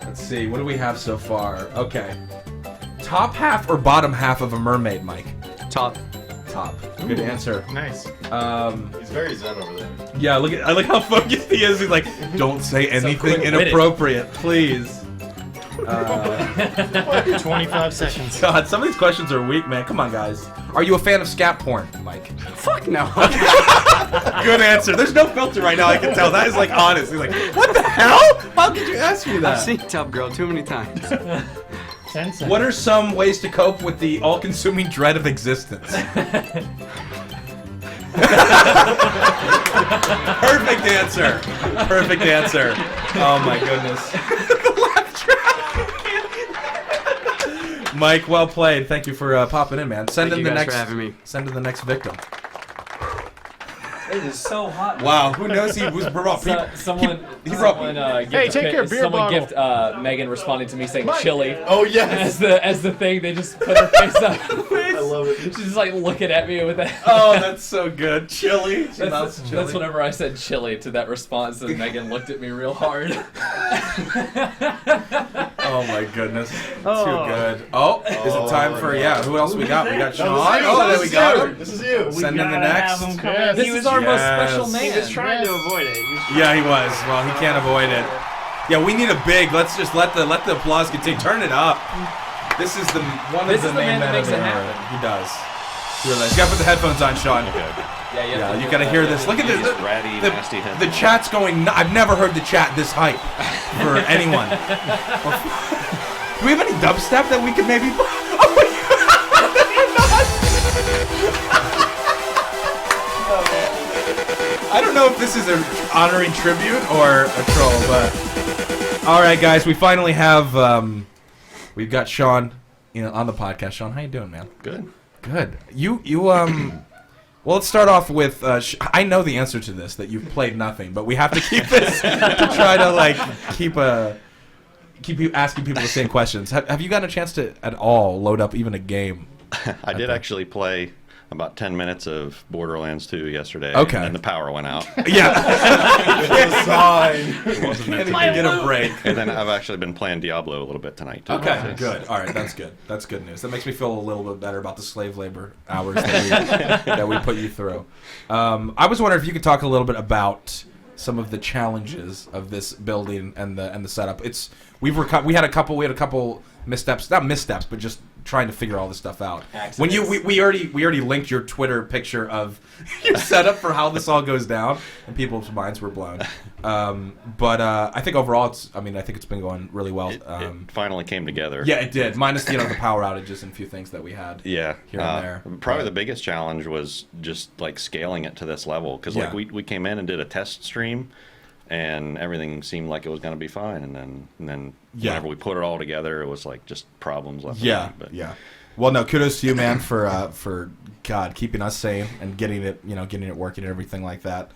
Let's see. What do we have so far? Okay. Top half or bottom half of a mermaid, Mike? Top. Top. Good answer. Nice. He's very zen over there. Yeah, I look how focused he is. He's like, don't say anything inappropriate, please. 25 seconds. God, some of these questions are weak, man. Come on, guys. Are you a fan of scat porn, Mike? Fuck no. Good answer. There's no filter right now, I can tell. That is like honest. He's like, what the hell? How could you ask me that? I've seen Top Girl too many times. 10 seconds. What are some ways to cope with the all-consuming dread of existence? Perfect answer. Perfect answer. Oh my goodness. Mike, well played. Thank you for popping in, man. Thank you guys for having me. Send in the next victim. It is so hot. Wow, who knows he was brought? Someone Hey, take your beer bottle. gift Megan responding to me saying chili. Oh yes. As the thing, they just put her face up. I love it. She's just like looking at me with that. Oh, that's so good. Chili. That's whenever I said chili to that response, and Megan looked at me real hard. Oh my goodness. Oh. Too good. Oh, is it time for who else we got? We got Sean. Oh, there we This is got you. him. This is you. Send in the gotta next. have him come Yes. in. This He is was, our most Yes. special man. he was trying to avoid it. Yeah, he was. Well, he can't avoid it. Yeah, we need a big. Let's just let the applause continue. Turn it up. This is the one This of is the the main man that men makes of it the happen. hour. He does. You gotta put the headphones on, Sean. Yeah, you gotta hear this. Look at this. Ratty, nasty The headphones. chat's going. I've never heard the chat this hype for anyone. Do we have any dubstep that we could maybe? Oh my God! I don't know if this is an honoring tribute or a troll, but all right, guys, we finally have we've got Sean on the podcast. Sean, how you doing, man? Good. Good. You well, let's start off with. I know the answer to this, that you've played nothing, but we have to keep this to try to like keep you asking people the same questions. Have you gotten a chance to at all load up even a game? I did actually play about 10 minutes of Borderlands 2 yesterday. Okay. And then the power went out. Yeah. Wasn't meant to Can't even get a break. And then I've actually been playing Diablo a little bit tonight, too. Okay, good. All right, that's good. That's good news. That makes me feel a little bit better about the slave labor hours that we put you through. I was wondering if you could talk a little bit about some of the challenges of this building and the setup. We had a couple missteps, not missteps, but just trying to figure all this stuff out. When we already linked your Twitter picture of your setup for how this all goes down, and people's minds were blown. But I think overall, I think it's been going really well. It finally came together. Yeah, it did. Minus the power outages and a few things that we had. Yeah, here and there. Probably the biggest challenge was just like scaling it to this level, because like we came in and did a test stream, and everything seemed like it was going to be fine, and then whenever we put it all together, it was like just problems left. Yeah, yeah. Well, no, kudos to you, man, for God keeping us sane and getting it working and everything like that.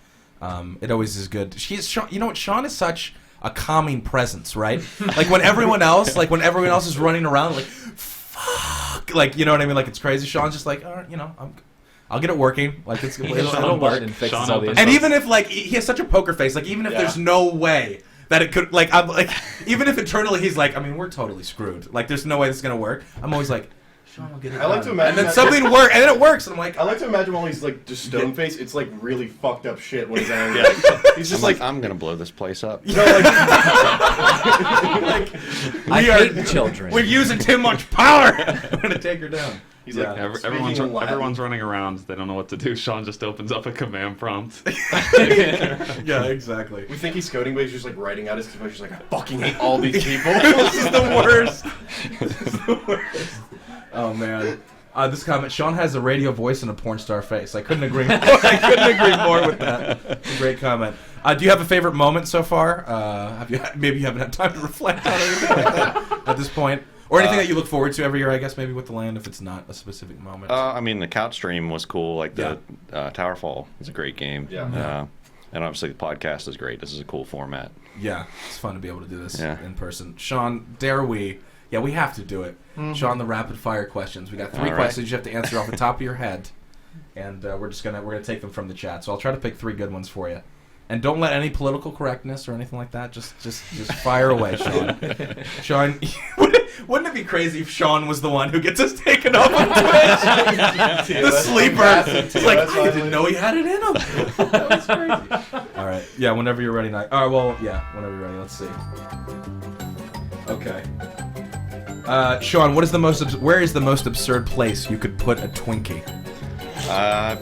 It always is good. Sean, you know what? Sean is such a calming presence, right? Like when everyone else is running around, like fuck, like you know what I mean? Like it's crazy. Sean's just like, all right, I'll get it working. Like it'll work. And even if like he has such a poker face, like even if there's no way that it could, like I'm like, even if internally he's like, we're totally screwed. Like there's no way this is gonna work. I'm always like, Sean will get it. I like to imagine. And then something works, and then it works, and I'm like, I like to imagine while he's like just stone faced, it's like really fucked up shit when he's angry. He's just like, I'm gonna blow this place up. You know, like, I hate children. We're using too much power. We're gonna take her down. He's like, everyone's running around. They don't know what to do. Sean just opens up a command prompt. Yeah, exactly. We think he's coding, but he's just like writing out his device. He's like, I fucking hate all these people. This is the worst. This is the worst. Oh man. This comment: Sean has a radio voice and a porn star face. I couldn't agree more. I couldn't agree more with that. Great comment. Do you have a favorite moment so far? Maybe you haven't had time to reflect on anything like that at this point, or anything that you look forward to every year. I guess maybe with the land, if it's not a specific moment. I mean, the couch stream was cool. Like the Towerfall is a great game. Yeah. And obviously the podcast is great. This is a cool format. Yeah, it's fun to be able to do this in person. Sean, dare we? Yeah, we have to do it. Mm-hmm. Sean, the rapid fire questions. We got 3 questions you have to answer off the top of your head, and we're gonna take them from the chat. So I'll try to pick 3 good ones for you, and don't let any political correctness or anything like that. Just fire away, Sean. Sean, wouldn't it be crazy if Sean was the one who gets us taken off of Twitch? The sleeper. It's like I didn't know he had it in him. That was crazy. All right, yeah. Whenever you're ready, All right, well, yeah. Whenever you're ready. Let's see. Okay. Sean, where is the most absurd place you could put a Twinkie?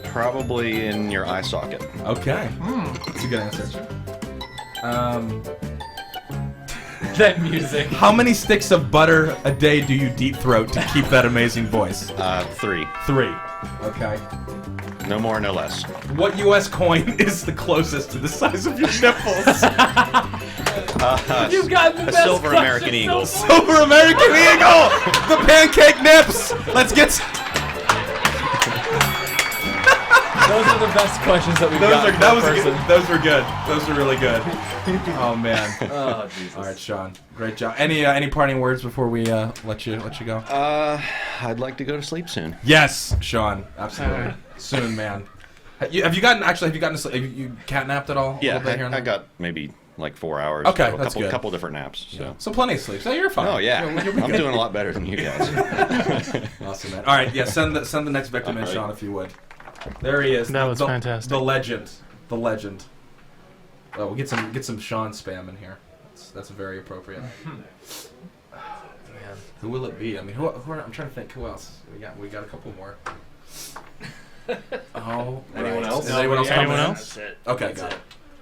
Probably in your eye socket. Okay. That's a good answer. That music. How many sticks of butter a day do you deep throat to keep that amazing voice? 3. 3. Okay. No more, no less. What U.S. coin is the closest to the size of your nipples? You've got the a best silver American Eagle. Silver American Eagle! The pancake nips! Let's get... Those are the best questions that we've got. Those were good. Those were really good. Oh, man. Oh, Jesus. All right, Sean. Great job. Any parting words before we let you go? I'd like to go to sleep soon. Yes, Sean. Absolutely. Soon, man. Have you gotten to sleep? Have you catnapped at all? Yeah, I got maybe like 4 hours. Okay, so that's good. A couple different naps. So. Yeah. So plenty of sleep. So you're fine. Oh yeah, I'm doing a lot better than you guys. Awesome, man. All right, yeah. Send the next victim in, Sean, if you would. There he is. That was fantastic. The legend. The legend. Oh, we'll get some Sean spam in here. That's very appropriate. Man, who will it be? I mean, I'm trying to think. Who else? We got a couple more. Oh, anyone else? Is anyone else? Anyone else? That's it. Okay, That's got it.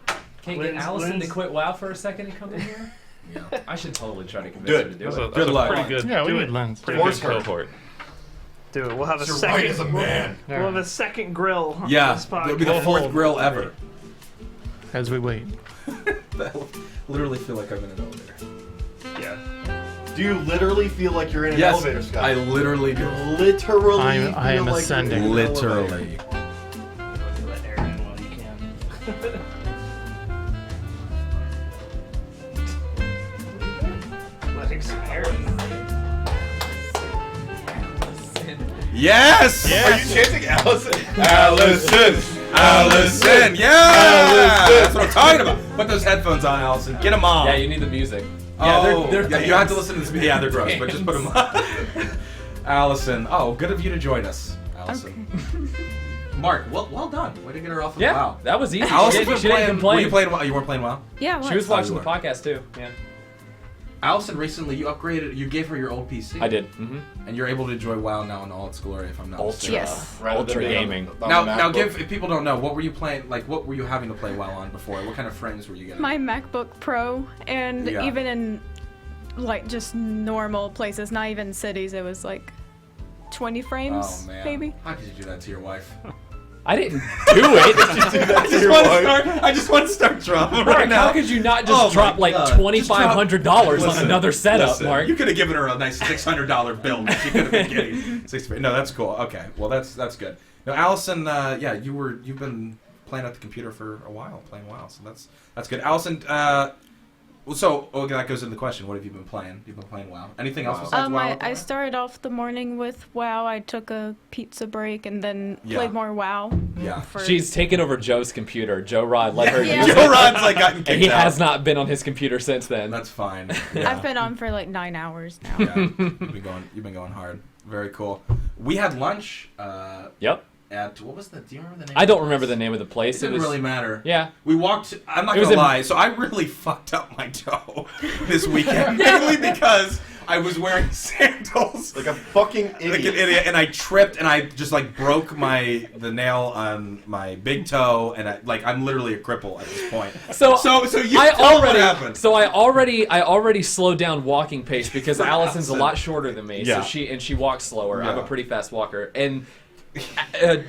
it. Can't get Alyson to quit WoW for a second and come in here? Yeah. I should totally try to convince Do it. her to do it. Good luck. Pretty good. Yeah, we do need it. Linz. Pretty good cohort. Do it. We'll have a You're second. right as a man. We'll have a second grill. On Yeah, this it'll be the podcast. 4th grill ever. As we wait. I literally feel like I'm in an elevator. Yeah. Do you literally feel like you're in an Yes, elevator, Scott? I literally do. Literally. I am feel like ascending. you're in an elevator. Literally. Let air in while you can. Letting some air in. Yes! Yes! Are you chanting Alyson? Alyson! Yeah! That's what I'm talking about. Put those headphones on, Alyson. Get them on. Yeah, you need the music. Oh, they're yeah, you have to listen to this. Yeah, they're gross, but just put them on. Alyson. Oh, good of you to join us, Alyson. Mark, well done. Way to get her off of Yeah, WoW. that was easy. Alyson She didn't complain. Were you playing WoW? You weren't playing WoW? Yeah, She was Oh, watching you the were. podcast too. Yeah, Alyson, recently you upgraded. You gave her your old PC. I did. Mm-hmm. And you're able to enjoy WoW now in all its glory, if I'm not mistaken. Yes. Ultra gaming. Now, if people don't know, what were you playing? Like, what were you having to play WoW on before? What kind of frames were you getting? My MacBook Pro, and Yeah. even in like just normal places, not even cities, it was like 20 frames, Oh man, maybe. how could you do that to your wife? I didn't do it. I just want to start drama right Mark, now. how could you not just drop like $2,500 on another setup, Mark? You could have given her a nice $600 bill that she could have been getting. No, that's cool. Okay, well that's good. Now, Alyson, yeah, you've been playing at the computer for a while, playing WoW, so that's good. Alyson, that goes into the question. What have you been playing? You've been playing WoW. Anything else besides WoW? I started off the morning with WoW. I took a pizza break and then played more WoW. Yeah. She's taken over Joe's computer. Joe Rod let her use it. Joe Rod's like gotten kicked And he out. has not been on his computer since then. That's fine. Yeah. I've been on for like 9 hours now. Yeah, you've been going hard. Very cool. We had lunch. Yep. At what was the? Do you remember the name? I don't remember the name of the place. It didn't really matter. Yeah. We walked. I'm not gonna lie. So I really fucked up my toe this weekend, mainly because I was wearing sandals like a fucking idiot. Like an idiot, and I tripped, and I just like broke the nail on my big toe, and I'm literally a cripple at this point. So you I tell already what happened. So I already slowed down walking pace because Allison's a lot shorter than me. Yeah. So she walks slower. I'm Yeah. a pretty fast walker, and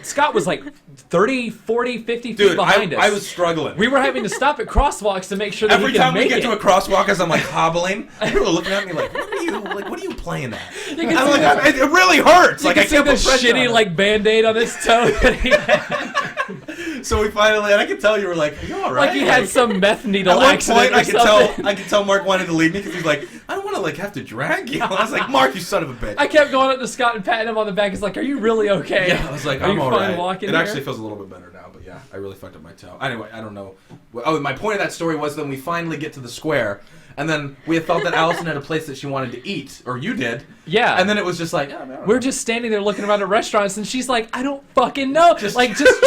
Scott was like 30, 40, 50 feet Dude, behind us. I was struggling. We were having to stop at crosswalks to make sure that Every we time could we make get to a crosswalk, as I'm like hobbling, people are looking at me like, "What are you playing at?" You can I'm see like, that- it really hurts. You Like can I see can't the put pressure on shitty it. like Band-Aid on his toe. that he had. So we finally, and I could tell you were like, "Are you all right?" Like he had some meth needle At one accident point, or something. I could tell Mark wanted to leave me because he's like, "I don't want to like have to drag you." I was like, "Mark, you son of a bitch." I kept going up to Scott and patting him on the back. He's like, "Are you really okay?" Yeah, I was like, Are I'm you all fine right. walking It here? actually feels a little bit better now, but yeah, I really fucked up my toe. Anyway, I don't know. Oh, my point of that story was then we finally get to the square, and then we had felt that Alyson had a place that she wanted to eat, or you did. Yeah. And then it was just like, We're just standing there looking around at restaurants, and she's like, "I don't fucking know. Just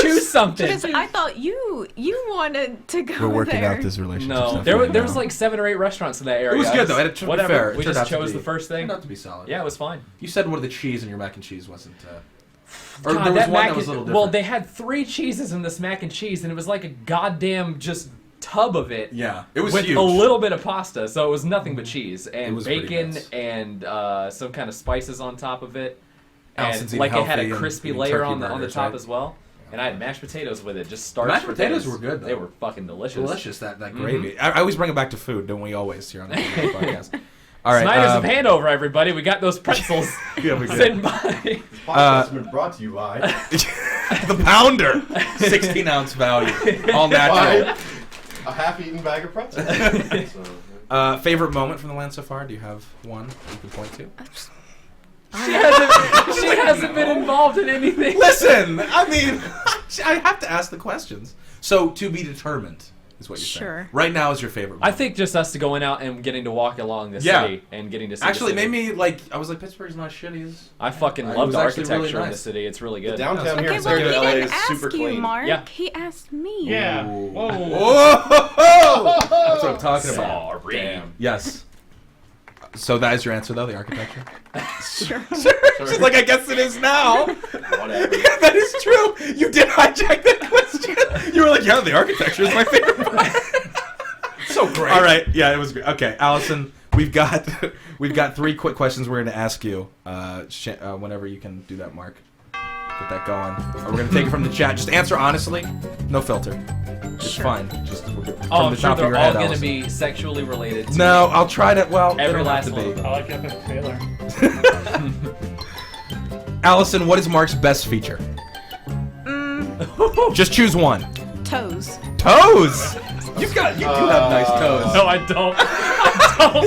choose something." Because I thought you wanted to go We're working there. out this relationship. No, stuff there right was now. like 7 or 8 restaurants in that area. It was good though. To be Whatever. fair, it We turned just out to chose be- the first thing. Turned out to be solid. Yeah, it was fine. You said one of the cheese in your mac and cheese wasn't. Or God, there was that one mac that was a and- little different. Well, they had 3 cheeses in this mac and cheese, and it was like a goddamn just tub of it. Yeah, it was with huge. a little bit of pasta, so it was nothing but cheese and was pretty bacon nice. and some kind of spices on top of it, Allison's and eating like it had healthy a and crispy eating layer turkey on the burgers, top right? as well. And I had mashed potatoes with it, just starch Mashed potatoes were good, though. They were fucking delicious. Delicious, that gravy. I always bring it back to food, don't we always here on the podcast? All right. Snyder's of Hanover, everybody. We got those pretzels Yeah, we did. sitting by. Podcast has been brought to you by the Pounder, 16-ounce value, all natural. a half-eaten bag of pretzels. Favorite moment from the land so far? Do you have one you can point to? She hasn't been involved in anything. Listen, I mean, I have to ask the questions. So, to be determined is what you're saying. Sure. Right now is your favorite moment. I think just us going out and getting to walk along the Yeah. city and getting to see Actually, the city. made me like, I was like, Pittsburgh's not shitty. I fucking It love was the actually really architecture in the nice. city. It's really good. The downtown here Okay, in well, he Central LA didn't is ask super you, clean. Mark. Yeah. He asked me. Yeah. Whoa. Whoa. That's what I'm talking about. Sorry. Damn. Yes. So that is your answer, though, the architecture? Sure. She's like, I guess it is now. Whatever. Yeah, that is true. You did hijack that question. You were like, yeah, the architecture is my favorite part. So great. All right. Yeah, it was great. Okay, Alyson, we've got 3 quick questions we're going to ask you. Whenever you can do that, Mark. Get that going. We're going to take it from the chat. Just answer honestly. No filter. It's Sure. fine. Just from Oh, the I'm sure top of they're your all head, going to Alyson. be sexually related. To No, I'll try to. Well, they Every don't have last to one. be. I like Epic Taylor. Alyson, what is Mark's best feature? Just choose one. Toes. Toes. You do have nice toes. No, I don't.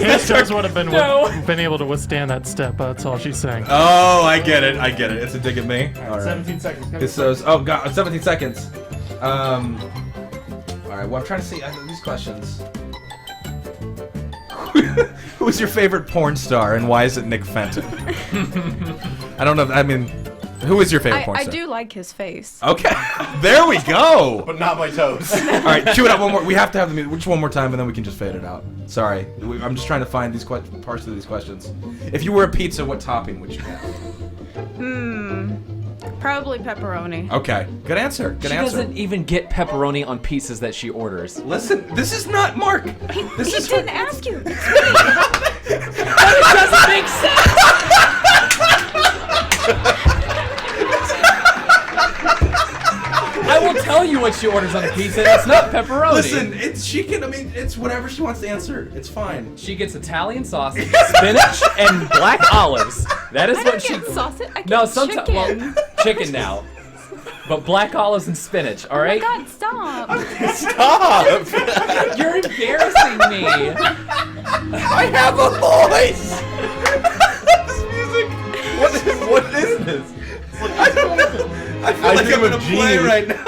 His toes would have No. been able to withstand that step. That's all she's saying. Oh, I get it. It's a dig at me. All right. 17 seconds. His toes. Oh God, 17 seconds. All right. Well, I'm trying to see these questions. Who's your favorite porn star and why is it Nick Fenton? I don't know. I mean, who is your favorite porn I star? do like his face. Okay, there we go. But not my toes. All right, chew it up one more. We have to have the music. Just one more time, and then we can just fade it out. Sorry, I'm just trying to find these parts of these questions. If you were a pizza, what topping would you have? Probably pepperoni. Okay, good answer. Good She answer. doesn't even get pepperoni on pizzas that she orders. Listen, this is not Mark. He is didn't ask you. That doesn't make sense. I will tell you what she orders on a pizza. It's not pepperoni. Listen, it's whatever she wants to answer. It's fine. She gets Italian sausage, spinach, and black olives. That is I what don't she. get sausage. I get No, sometimes. chicken. Well, chicken now. But black olives and spinach. All Oh my right. God! Stop. Stop! You're embarrassing me. I have a voice. This music. What is this? I don't know. I feel like I'm gonna play right now.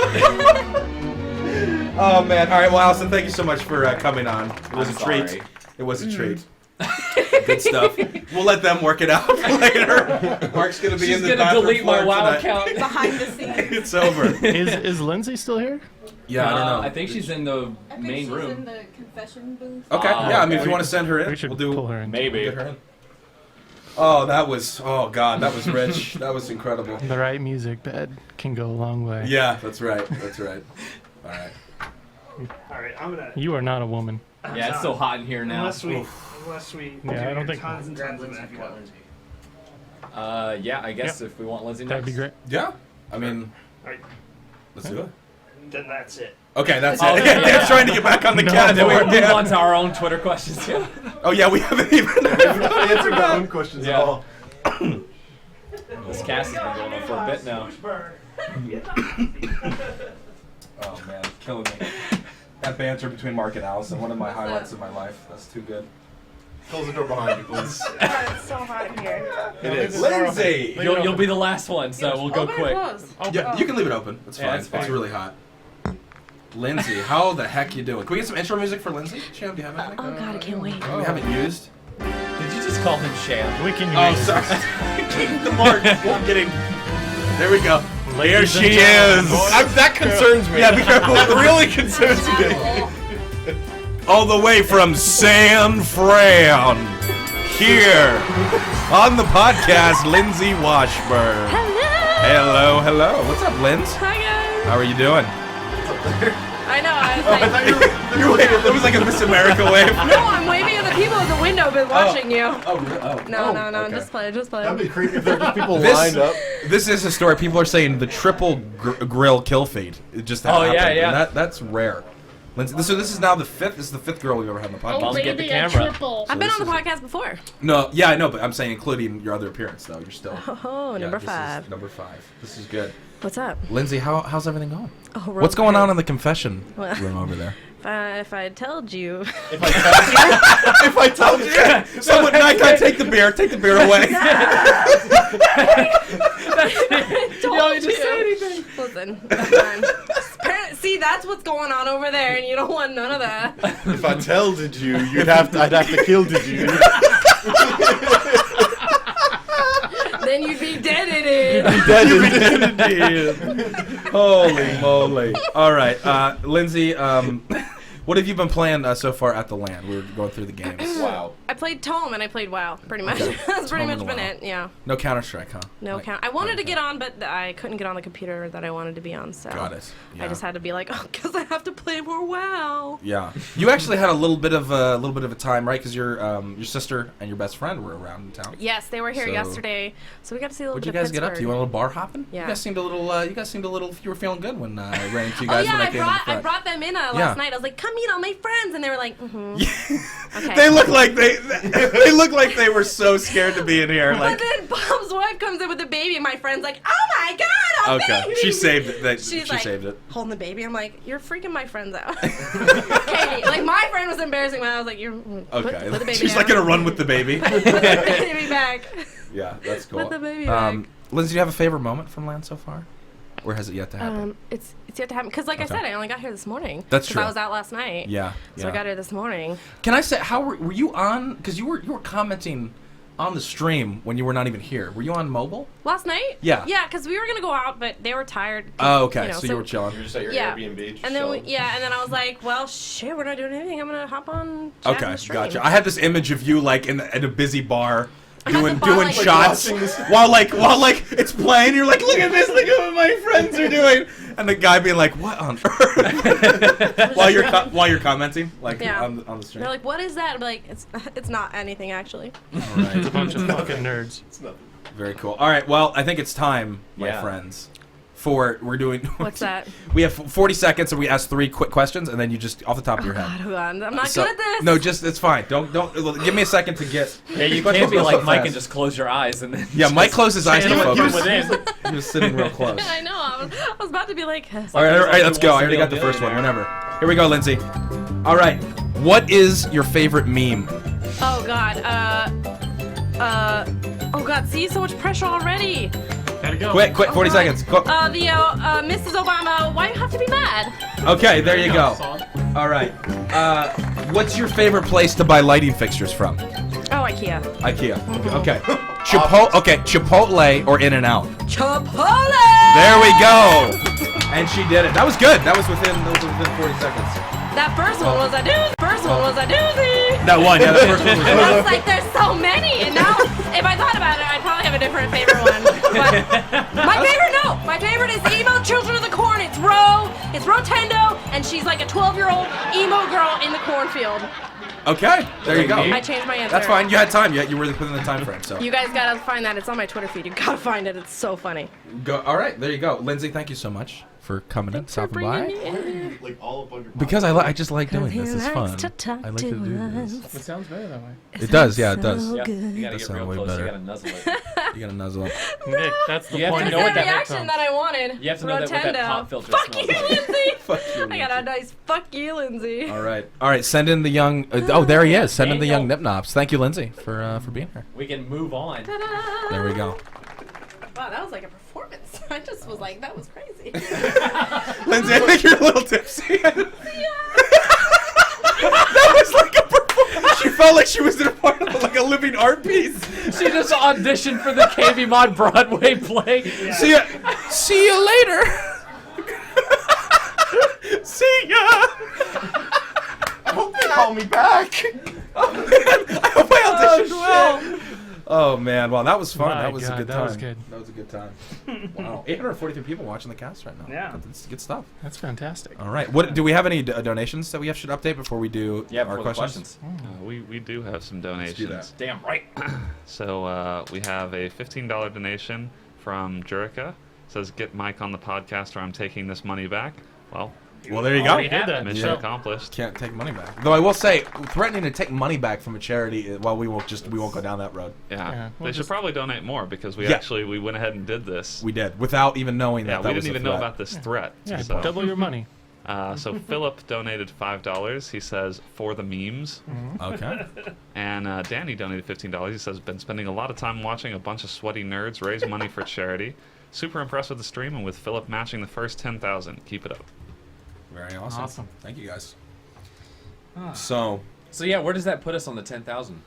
Oh man! All right, well, Alyson, thank you so much for coming on. It was I'm a treat. sorry. It was a treat. Good stuff. We'll let them work it out later. Mark's gonna be in the She's gonna bathroom delete my floor WoW tonight. account. Behind the scenes. It's over. Is Lindsay still here? Yeah, I don't know. I think she's in the main room. the confession booth. Okay. Oh, Yeah, I mean, okay. if you want to send her in, We should we'll do. pull her in. Maybe. Get her in. Oh, that was rich. That was incredible. The right music bed can go a long way. Yeah, that's right. That's right. All right. All right, I'm gonna. You are not a woman. Yeah, it's so hot in here now. Unless we Yeah, I don't think. tons and tons of echo. Yeah, I guess if we want Lindsay next. That'd be great. Yeah. I mean, All right, let's do it. then that's it. Okay, that's it. Okay, Dan's trying to get back on the cat. Then we'll move on to our own Twitter questions. Yeah. Oh yeah, we haven't even answered our own questions at all. This cast has been going on for a bit now. Oh man, killing me. That banter between Mark and Alyson, one of my highlights of my life. That's too good. Close the door behind you, please. It's so hot in here. It is. Lindsay! You'll be the last one, so we'll go quick. Yeah, you can leave it open. It's fine. Yeah, It's really hot. Lindsay, how the heck you doing? Can we get some intro music for Lindsay? Sham, do you have anything? Oh God, I can't wait. We haven't used. Did you just call him Sham? We can Oh, use sorry. The mark. I'm getting. There we go. There Ladies and she gentlemen, is. boys. That concerns me. Yeah, be careful. That really concerns me. All the way from San Fran. Here on the podcast, Lindsay Washburn. Hello. Hello. What's up, Linz? Hi guys. How are you doing? I know. I was like, You waved. It was like a Miss America wave. no, I'm waving at the people at the window, been watching you. Oh, really? No, okay. just play. That'd be creepy if there were just people This- lined up. This is a story. People are saying the triple grill kill feed. It just happened. yeah, yeah. And that's rare. Lindsay, this is now the fifth. This is the fifth girl we've ever had on the podcast. Mom, get the camera. I've been on the podcast before. No, yeah, I know, but I'm saying including your other appearance, though. You're still. Oh, number this is 5. number 5. This is good. What's up? Lindsay, how's everything going? Oh, What's going real on in the confession Well- room over there? If I told you. If I told you. Someone, Nikon, take the beer. Take the beer away. Don't just say anything. Listen, that's fine. See, that's what's going on over there, and you don't want none of that. If I told you, I'd have to kill you. Then you'd be dead. Holy moly! All right, Lindsay. What have you been playing so far at the LAN? We were going through the games. Wow. I played Tome and I played WoW, pretty much. Okay. That's pretty Tome much and been WoW. it, yeah. No Counter-Strike, huh? No Like- count. I wanted to get on, but I couldn't get on the computer that I wanted to be on, so. Got it. Yeah. I just had to be like, oh, because I have to play more WoW. Yeah, you actually had a little bit of a time, right? Because your sister and your best friend were around in town. Yes, they were here So- yesterday, so we got to see a little What'd you bit of guys get up to? Pittsburgh. You went a little bar hopping? Yeah. You guys seemed a little. You were feeling good when I ran into you Oh guys yeah, when I came in the I front. brought them in Yeah. last night. I was like, "Come meet all my friends," and they were like, "Mm-hmm." Okay. They look like they look like they were so scared to be in here. Like, But then Bob's wife comes in with the baby, and my friend's like, "Oh my god, a okay, baby!" she saved it. She's She like, saved it. holding the baby. I'm like, "You're freaking my friends out." Katie, like my friend was embarrassing when I was like, "You're Okay, put the baby she's down. like gonna run with the baby. Put the baby back." Yeah, that's cool. Put the baby back. Lindsay, do you have a favorite moment from LAN so far, or has it yet to happen? It's yet to happen because, like I Okay. said, I only got here this morning. That's 'Cause true. I was out last night. Yeah, So I yeah. got here this morning. Can I say, how were you on? Because you were commenting on the stream when you were not even here. Were you on mobile? Last night? Yeah. Yeah, because we were gonna go out, but they were tired. Oh, okay. You know, so you were chilling. You're just at your Yeah. Airbnb. Just And then chilling. and then I was like, well, shit, we're not doing anything. I'm gonna hop on. Chat Okay, and stream. gotcha. I had this image of you like in a busy bar. I'm at Doing the bar, like- shots Like watching this- while it's playing. You're like, look at this, look at what my friends are doing, and the guy being like, what on earth? while you're commenting like Yeah. on the stream. They're like, what is that? I'm like, it's not anything actually. All right. It's a bunch of fucking nerds. It's nothing. Very cool. All right, well, I think it's time, my Yeah. friends. We're doing. What's that? We have 40 seconds, and we ask 3 quick questions, and then you just off the top of your head. God, hold on. I'm not So- good at this. No, just it's fine. Don't give me a second to get. Yeah, you Questions can't be go like so Mike fast. and just close your eyes and then. Yeah, Mike closed his eyes to channel it focus. from within. He was sitting real close. I know. I was about to be like. All right, let's go. I already got the first one. Whenever. Here we go, Lindsay. All right, what is your favorite meme? Oh God. Oh God. See, so much pressure already. Gotta go. Quick, 40 God. seconds. Go. Mrs. Obama, why you have to be mad? Okay, there you go. All right. What's your favorite place to buy lighting fixtures from? Oh, IKEA. IKEA. Okay. Chipotle or In-N-Out? Chipotle. There we go. And she did it. That was good. That was within 40 seconds. That first one was a doozy. That one. Yeah, the first one was And I was like, there's so many, and now if I thought about it, I'd probably have a different favorite one. But my favorite is Emo Children of the Corn. It's Rotendo, and she's like a 12-year-old emo girl in the cornfield. Okay, there you go. I changed my answer. That's fine. You had time. You were within the time frame. So you guys gotta find that. It's on my Twitter feed. You gotta find it. It's so funny. go. All right, there you go. Lindsay, thank you so much for coming in, stopping by. Like all up on your Because I just like doing this. It's fun. I like to do this. It sounds better that way. It does. Yeah, it does. Yeah, you gotta That get sound real way close. better. You gotta nuzzle it. You gotta nuzzle up. Nick, that's the You have point. to It's know what the that reaction that I wanted. You have to know that what that pop filter Fuck smells you, like. Lindsay. Fuck you, I got a nice fuck you, Lindsay. All right. Send in the young. Oh, there he is. Send in the young Nipnops. Thank you, Lindsay, for being here. We can move on. Ta-da. There we go. Wow, that was like a performance. I just was like, that was crazy. Lindsay, I think you're a little tipsy. That was like a performance. She felt like she was in a part of like a living art piece. She just auditioned for the KBMOD Broadway play. Yeah. See you later. See ya. I hope they call me back. Oh man, I hope I auditioned well. Oh man, well that was fun. My That was a God, good that time. was good. That was a good time. Wow, 843 people watching the cast right now. Yeah, that's good stuff. That's fantastic. All right, what do we have any donations that we should update before we do our questions? We do have some donations. that. Damn right. So we have a $15 donation from Jurica. Says, "Get Mike on the podcast, or I'm taking this money back." Well, there you go. We did that. Mission accomplished. Can't take money back. Though I will say, threatening to take money back from a charity, well, we won't go down that road. Yeah, we'll they should just- probably donate more because we went ahead and did this. We did without even knowing Yeah, that. we was didn't a even know threat. about this threat. Yeah, so. double your money. So Philip donated $5. He says, for the memes. Okay. And Danny donated $15. He says, been spending a lot of time watching a bunch of sweaty nerds raise money for charity. Super impressed with the stream and with Philip matching the first 10,000. Keep it up. Very awesome. Awesome. Thank you guys. So yeah, where does that put us on the 10,000?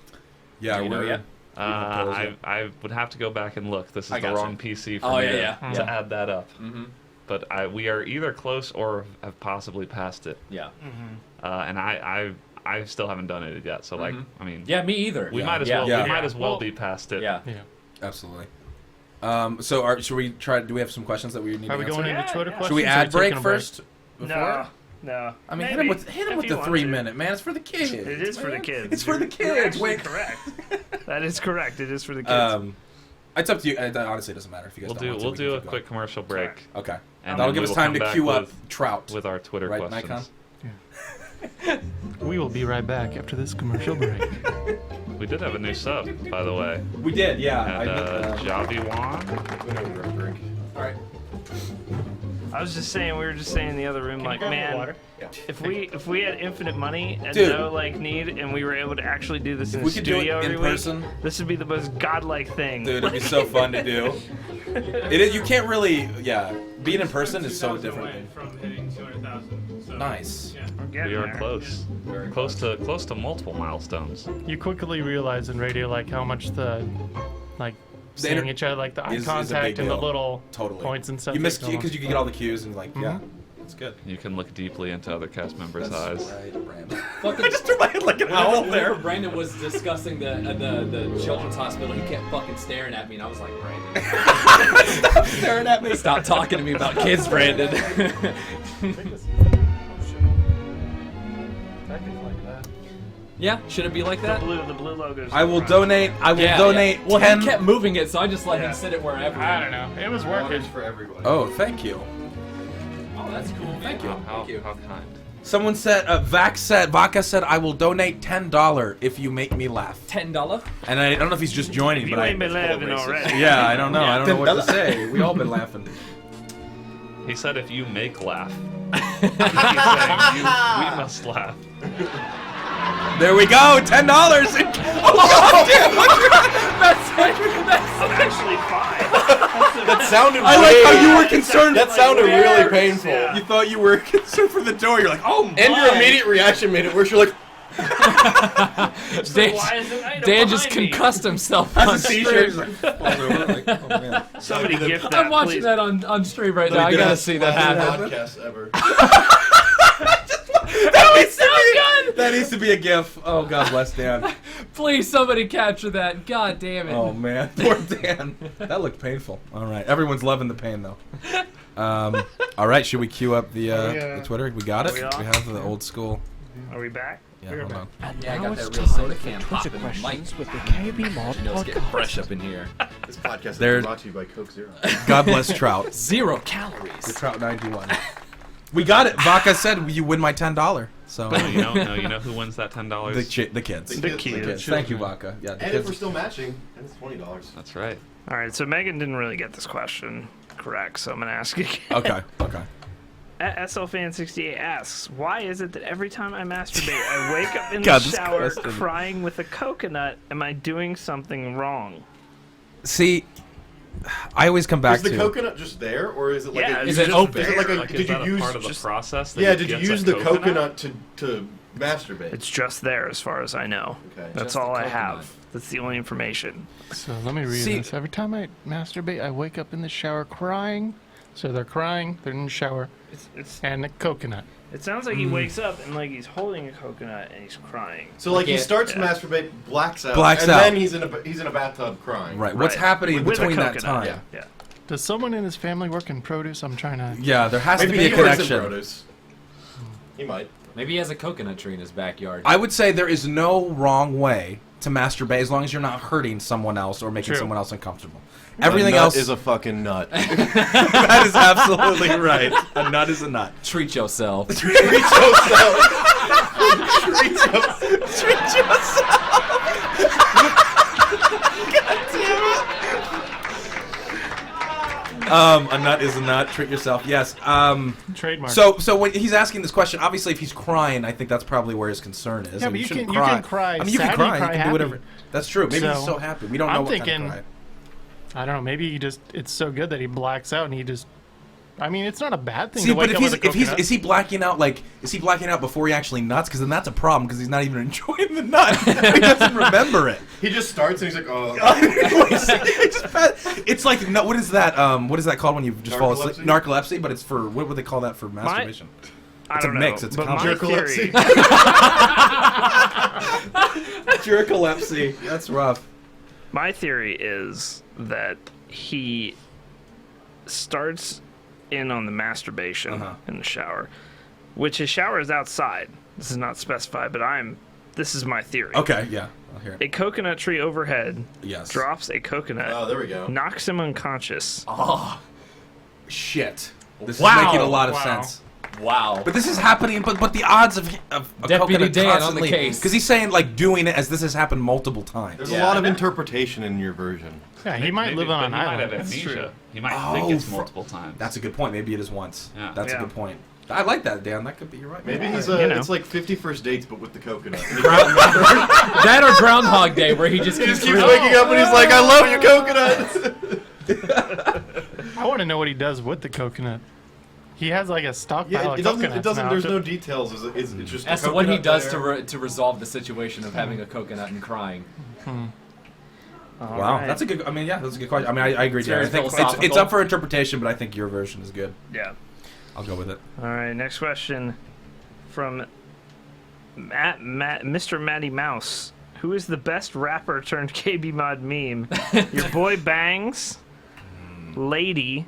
Yeah, Do you know we're. yet? I would have to go back and look. This is I the gotcha. wrong PC for Oh, me yeah, to yeah. add that up. Mm-hmm. But we are either close or have possibly passed it. Yeah. And I still haven't done it yet. So like, I mean, Yeah, me either. we Yeah. might as Yeah. well Yeah. we might as well Well, be past it. Yeah. Yeah. Absolutely. Should we try? Do we have some questions that we need Are to we answer? going into Twitter questions? Should we or ad are we break taking a break? first? Before? No. I mean, Maybe, hit him if with you the want 3 to. minute, man. It's for the kids. It is for the man. kids. It's for the You're kids. actually Wait. correct. That is correct. It is for the kids. It's up to you. It honestly doesn't matter if you guys We'll don't want to. do a quick commercial break. Okay. And that'll then give we us will time come to back queue up with- Trout with our Twitter right, questions. Yeah. We will be right back after this commercial break. We did have a new sub, by the way. We did, yeah. And Javi Wan. All right. I was just saying, we were just saying in the other room, like, man, if we had infinite money and Dude. no like need, and we were able to actually do this in we the could do it studio in every person. week, this would be the most godlike thing. Dude, it'd be so fun to do. It is. You can't really. Yeah. Being in person is so different. From hitting 200,000. So, Nice. yeah, We are close. Close to multiple milestones. You quickly realize in radio like how much the seeing each other, like the eye is a contact big and the deal. little Totally. points and stuff. You miss that go on. because you can get all the cues and like yeah, it's good. You can look deeply into other cast members' eyes. Right, Brandon. Fucking, I just threw my head like an owl there. Whenever Brandon was discussing the children's hospital, he kept fucking staring at me, and I was like, Brandon, Stop staring at me. stop talking to me about kids, Brandon. Yeah, should it be like that? The blue logo's I will donate. I will donate Well, 10. he kept moving it, so I just let him sit it wherever. I don't know. It was working. for everybody. Oh, thank you. Oh, that's cool. Thank you. How kind. Someone said, Vaca said, I will donate $10 if you make me laugh. $10? And I don't know if he's just joining, You but ain't been laughing already. Yeah, I don't know. I don't know what to say. We all been laughing. He said, if you make laugh. He's saying, we must laugh. There we go, $10. Oh God damn! I'm actually fine. That sounded. I like how you were concerned. That sounded really painful. Yeah. You thought you were concerned for the door. You're like, oh my. And your immediate reaction made it worse. You're like, Dan just concussed himself Has on a t-shirt. stream. He's like, falls over, like, oh, man. Somebody gift that, I'm watching please. that on stream right now. I gotta see that happen. podcast ever. That needs to be a GIF. Oh God bless Dan. Please, somebody capture that. God damn it. Oh, man. Poor Dan. That looked painful. All right. Everyone's loving the pain, though. All right. Should we queue up the Twitter? We got it? We have the old school. Are we back? Yeah, hold on. Yeah, I got that real soda can popping in the mic. With the KBMOD You know, it's getting fresh up in here. This podcast is There- brought to you by Coke Zero. God bless Trout. 0 calories. The Trout 91. We got it. Vaca said you win my $10. So No, you know who wins that $10? the kids. The kids. Thank you, Vaca. Yeah, the And kids. if we're still matching, then it's $20. That's right. All right, so Megan didn't really get this question correct, so I'm going to ask again. Okay. SLFan68 asks, why is it that every time I masturbate, I wake up in God, the this shower question. crying with a coconut? Am I doing something wrong? See, I always come back Is the to coconut just there, or is it like Yeah, a, is it open? Is it like a, Like, is did you that a use part of the just, process? That Yeah, you did you get use a the coconut to masturbate? It's just there as far as I know. Okay. That's Just all the I coconut. have. That's the only information. So let me read See- this. Every time I masturbate, I wake up in the shower crying. So they're crying, they're in the shower, and a coconut. It sounds like he wakes up and like he's holding a coconut and he's crying. So like he Yeah. starts to masturbate, blacks out, Blacks and out. then he's in a bathtub crying. right. What's Right. happening With a between that coconut, time? Yeah. Does someone in his family work in produce? I'm trying to. Yeah, there has Maybe to be he a works in connection. produce. He might. Maybe he has a coconut tree in his backyard. I would say there is no wrong way to masturbate as long as you're not hurting someone else or making True. someul else uncomfortable. Everything a nut else is a fucking nut. that is absolutely right. A nut is a nut. Treat yourself. Treat yourself. Treat yourself. A nut is a nut. Treat yourself. Yes. Trademark. So when he's asking this question, obviously, if he's crying, I think that's probably where his concern is. Yeah, and but you shouldn't can- you can cry I mean, you can sad, cry. you cry can happy. do whatever. That's true. Maybe he's so happy. We don't know I'm what thinking, kind of cry. I don't know. Maybe he just. It's so good that he blacks out and he just. I mean, it's not a bad thing See, to but wake if up with a coconut. is he blacking out before he actually nuts? Because then that's a problem. Because he's not even enjoying the nut. He doesn't remember it. He just starts and he's like, oh. It's like no, what is that? What is that called when you just fall asleep? Narcolepsy, but it's for what would they call that for masturbation? I It's a don't mix. know, It's a but my combination. theory, Jerkolepsy. That's rough. my theory is that he starts in on the masturbation in the shower, which his shower is outside. This is not specified, but this is my theory. Okay, yeah. I'll hear it. A coconut tree overhead Yes. drops a coconut. Oh, there we go. Knocks him unconscious. Oh, shit. This Wow. is making a lot of Wow. sense. Wow. But this is happening, but the odds of a Deputy coconut Dan on the constantly, case. because he's saying like doing it as this has happened multiple times. There's a lot of interpretation in your version. Yeah, he might live on an He might island. have That's true. amnesia. He might think it's multiple times. That's a good point. Maybe it is once. Yeah. That's Yeah. a good point. I like that, Dan. That could be. You're right. Maybe he's You know. it's like 50 First Dates, but with the coconut. That or Groundhog Day, where he just He keeps just keeps waking up and he's like, I love you, coconut. I want to know what he does with the coconut. He has like a stockpile Yeah, of it doesn't. coconuts It doesn't. now. There's no details. It's just. As a to what he coconut does there. to resolve the situation of having a coconut and crying. All Wow, right. that's a good. I mean, yeah, that's a good question. I mean, I agree. It's Dan. very I think it's philosophical. up for interpretation, but I think your version is good. Yeah. I'll go with it. All right, next question from Mr. Matty Mouse. Who is the best rapper turned KBMOD meme? Your boy Bangs, Lady,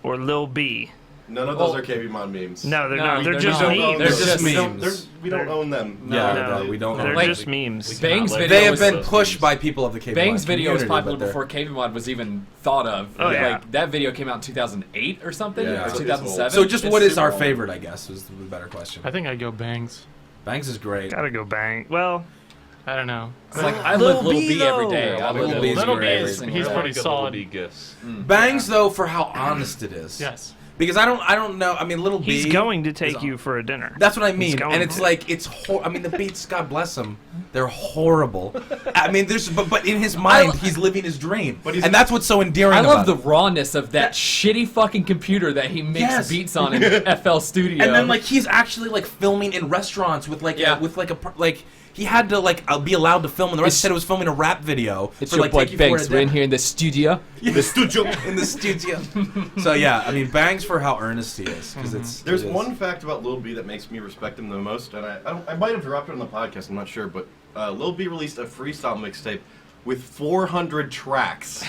or Lil B? None of those are KBMOD memes. No, they're No, not. They're they're just not. memes. They're just We don't- memes. we don't own them. No, we don't. They're own just them. memes. Bangs video They have was been pushed by people of the KBMOD Bang's video was community, popular but they're- before KBMOD was even thought of. Oh, yeah. Like, that video came out in 2008 or something, Yeah. or 2007. So just It's what is super our old. favorite? I guess is the better question. I think I'd go Bangs. Bangs is great. Gotta go Bang. Well, I don't know. It's like, I live Lil B every day. I live Little B's Lil great. B every He's single pretty day. Good little solid. B gifts. Bangs though, for how honest it is. Yes. Because I don't know. I mean, Little he's B. going to take you for a dinner. That's what I He's mean, going and it's to. like I mean, the beats. God bless them. They're horrible. I mean, but in his mind, he's living his dream, and that's what's so endearing. I love about the it. rawness of that shitty fucking computer that he makes Yes. beats on in FL Studio. And then like he's actually like filming in restaurants with like he had to like be allowed to film, and the rest said it was filming a rap video. It's for, your like, boy Take You For Banks. a We're in Dinner. here in the studio. In the studio. So yeah, I mean, Bangs for how earnest he is, because There's it is. one fact about Lil B that makes me respect him the most, and I might have dropped it on the podcast. I'm not sure, but Lil B released a freestyle mixtape with 400 tracks.